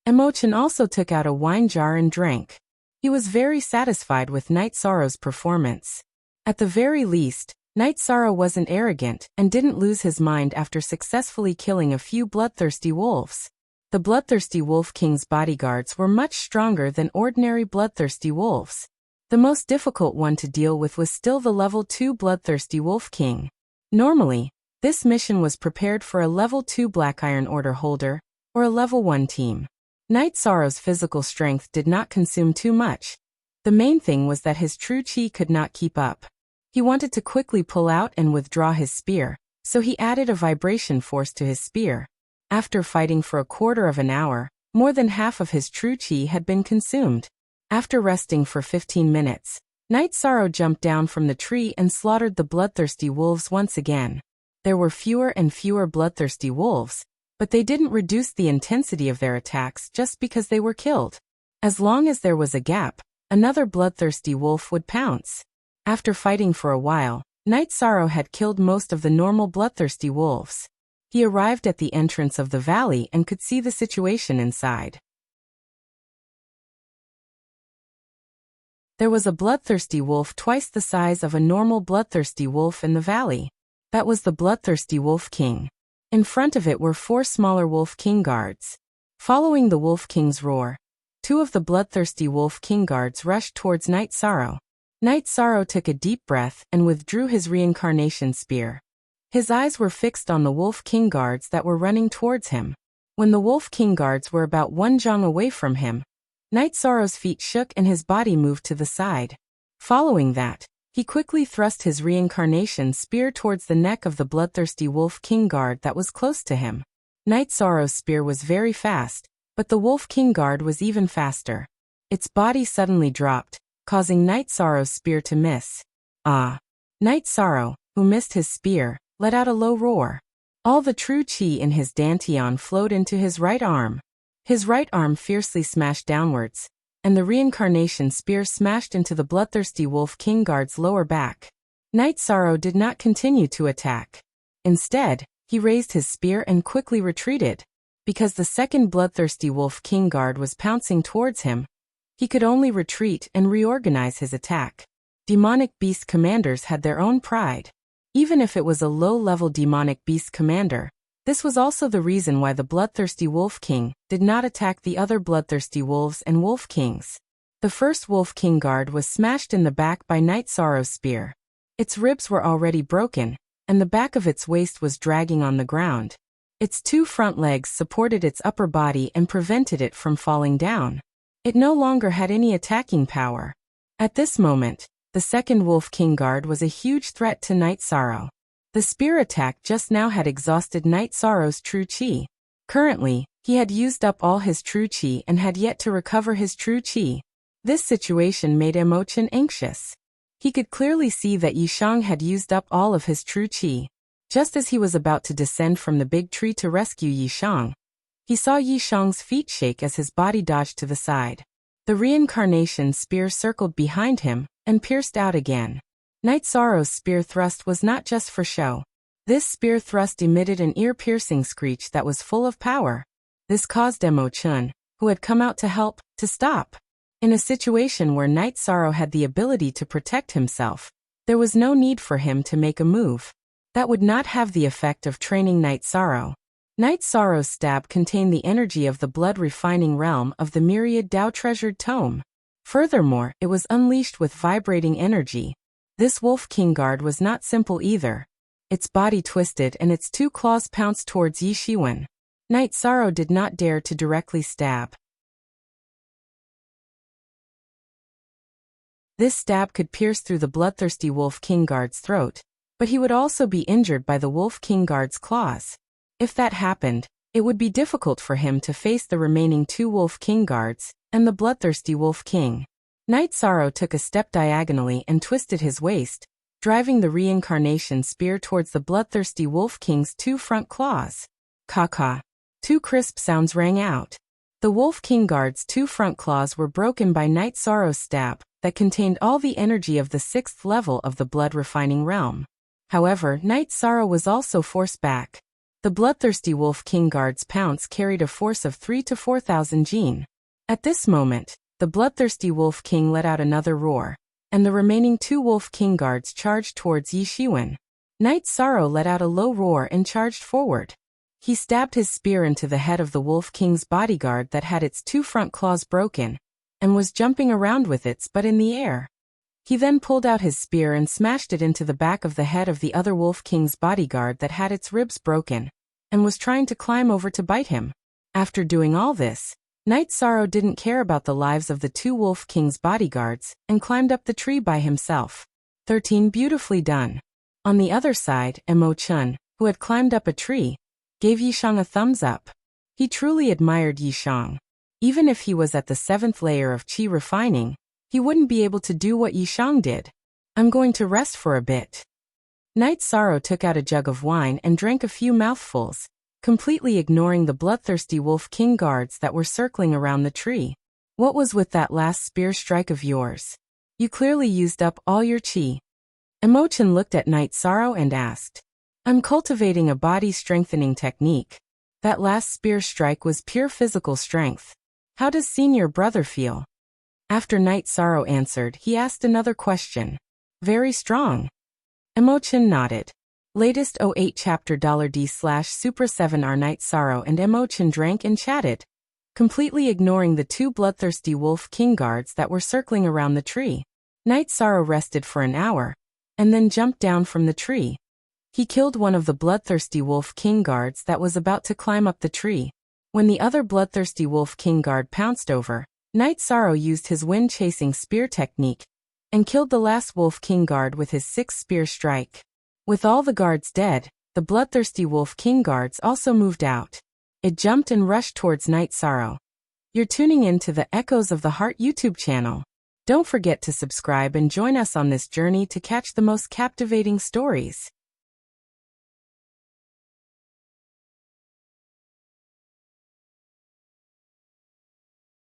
Emo-chun also took out a wine jar and drank. He was very satisfied with Night Sorrow's performance. At the very least, Night Sorrow wasn't arrogant and didn't lose his mind after successfully killing a few bloodthirsty wolves. The bloodthirsty Wolf King's bodyguards were much stronger than ordinary bloodthirsty wolves. The most difficult one to deal with was still the level 2 bloodthirsty Wolf King. Normally, this mission was prepared for a level 2 Black Iron Order holder, or a level 1 team. Night Sorrow's physical strength did not consume too much. The main thing was that his true chi could not keep up. He wanted to quickly pull out and withdraw his spear, so he added a vibration force to his spear. After fighting for a quarter of an hour, more than half of his true chi had been consumed. After resting for 15 minutes, Night Sorrow jumped down from the tree and slaughtered the bloodthirsty wolves once again. There were fewer and fewer bloodthirsty wolves, but they didn't reduce the intensity of their attacks just because they were killed. As long as there was a gap, another bloodthirsty wolf would pounce. After fighting for a while, Night Sorrow had killed most of the normal bloodthirsty wolves. He arrived at the entrance of the valley and could see the situation inside. There was a bloodthirsty wolf twice the size of a normal bloodthirsty wolf in the valley. That was the bloodthirsty Wolf King. In front of it were 4 smaller Wolf King guards. Following the Wolf King's roar, 2 of the bloodthirsty Wolf King guards rushed towards Night Sorrow. Night Sorrow took a deep breath and withdrew his reincarnation spear. His eyes were fixed on the Wolf King guards that were running towards him. When the Wolf King guards were about 1 zhang away from him, Night Sorrow's feet shook and his body moved to the side. Following that, he quickly thrust his reincarnation spear towards the neck of the bloodthirsty Wolf King guard that was close to him. Night Sorrow's spear was very fast, But the Wolf King Guard was even faster. Its body suddenly dropped, causing Night Sorrow's spear to miss. Ah! Night Sorrow, who missed his spear, let out a low roar. All the true chi in his dantian flowed into his right arm. His right arm fiercely smashed downwards, and the reincarnation spear smashed into the bloodthirsty Wolf King Guard's lower back. Night Sorrow did not continue to attack. Instead, he raised his spear and quickly retreated. Because the second bloodthirsty Wolf King Guard was pouncing towards him, he could only retreat and reorganize his attack. Demonic beast commanders had their own pride. Even if it was a low-level demonic beast commander, this was also the reason why the bloodthirsty Wolf King did not attack the other bloodthirsty wolves and wolf kings. The first Wolf King Guard was smashed in the back by Night Sorrow's spear. Its ribs were already broken, and the back of its waist was dragging on the ground. Its two front legs supported its upper body and prevented it from falling down. It no longer had any attacking power. At this moment, the second Wolf King Guard was a huge threat to Night Sorrow. The spear attack just now had exhausted Night Sorrow's true chi. Currently, he had used up all his true chi and had yet to recover his true chi. This situation made Emochin anxious. He could clearly see that Yishang had used up all of his true chi. Just as he was about to descend from the big tree to rescue Yishang, he saw Yishang's feet shake as his body dodged to the side. The reincarnation spear circled behind him and pierced out again. Night Sorrow's spear thrust was not just for show. This spear thrust emitted an ear-piercing screech that was full of power. This caused Emochin, who had come out to help, to stop. In a situation where Night Sorrow had the ability to protect himself, there was no need for him to make a move. That would not have the effect of training Night Sorrow. Night Sorrow's stab contained the energy of the blood-refining realm of the myriad Tao-treasured tome. Furthermore, it was unleashed with vibrating energy. This Wolf King Guard was not simple either. Its body twisted and its two claws pounced towards Yi Shiwen. Night Sorrow did not dare to directly stab. This stab could pierce through the bloodthirsty Wolf King Guard's throat, but he would also be injured by the Wolf King Guard's claws. If that happened, it would be difficult for him to face the remaining two Wolf King Guards and the bloodthirsty Wolf King. Night Sorrow took a step diagonally and twisted his waist, driving the reincarnation spear towards the bloodthirsty Wolf King's two front claws. Caw-caw. Two crisp sounds rang out. The Wolf King Guard's two front claws were broken by Night Sorrow's stab that contained all the energy of the 6th level of the blood-refining realm. However, Night Sorrow was also forced back. The bloodthirsty Wolf King Guard's pounce carried a force of 3,000 to 4,000 jin. At this moment, the bloodthirsty Wolf King let out another roar, and the remaining two Wolf King Guards charged towards Yi Shiwen. Night Sorrow let out a low roar and charged forward. He stabbed his spear into the head of the Wolf King's bodyguard that had its two front claws broken, and was jumping around with its butt in the air. He then pulled out his spear and smashed it into the back of the head of the other Wolf King's bodyguard that had its ribs broken, and was trying to climb over to bite him. After doing all this, Night Sorrow didn't care about the lives of the two Wolf King's bodyguards and climbed up the tree by himself. 13 Beautifully done. On the other side, Emochin, who had climbed up a tree, gave Yishang a thumbs up. He truly admired Yishang. Even if he was at the 7th layer of Qi refining, he wouldn't be able to do what Yishang did. I'm going to rest for a bit. Night Sorrow took out a jug of wine and drank a few mouthfuls, completely ignoring the bloodthirsty Wolf King Guards that were circling around the tree. What was with that last spear strike of yours? You clearly used up all your qi. Emochin looked at Night Sorrow and asked. I'm cultivating a body-strengthening technique. That last spear strike was pure physical strength. How does senior brother feel? After Night Sorrow answered, he asked another question. Very strong. Emochin nodded. Latest 08 chapter $D/Super 7R. Night Sorrow and Emochin drank and chatted, completely ignoring the two bloodthirsty Wolf King Guards that were circling around the tree. Night Sorrow rested for an hour, and then jumped down from the tree. He killed one of the bloodthirsty Wolf King Guards that was about to climb up the tree. When the other bloodthirsty Wolf King Guard pounced over, Night Sorrow used his wind-chasing spear technique and killed the last Wolf King Guard with his 6th spear strike. With all the guards dead, the bloodthirsty Wolf King Guards also moved out. It jumped and rushed towards Night Sorrow. You're tuning in to the Echoes of the Heart YouTube channel. Don't forget to subscribe and join us on this journey to catch the most captivating stories.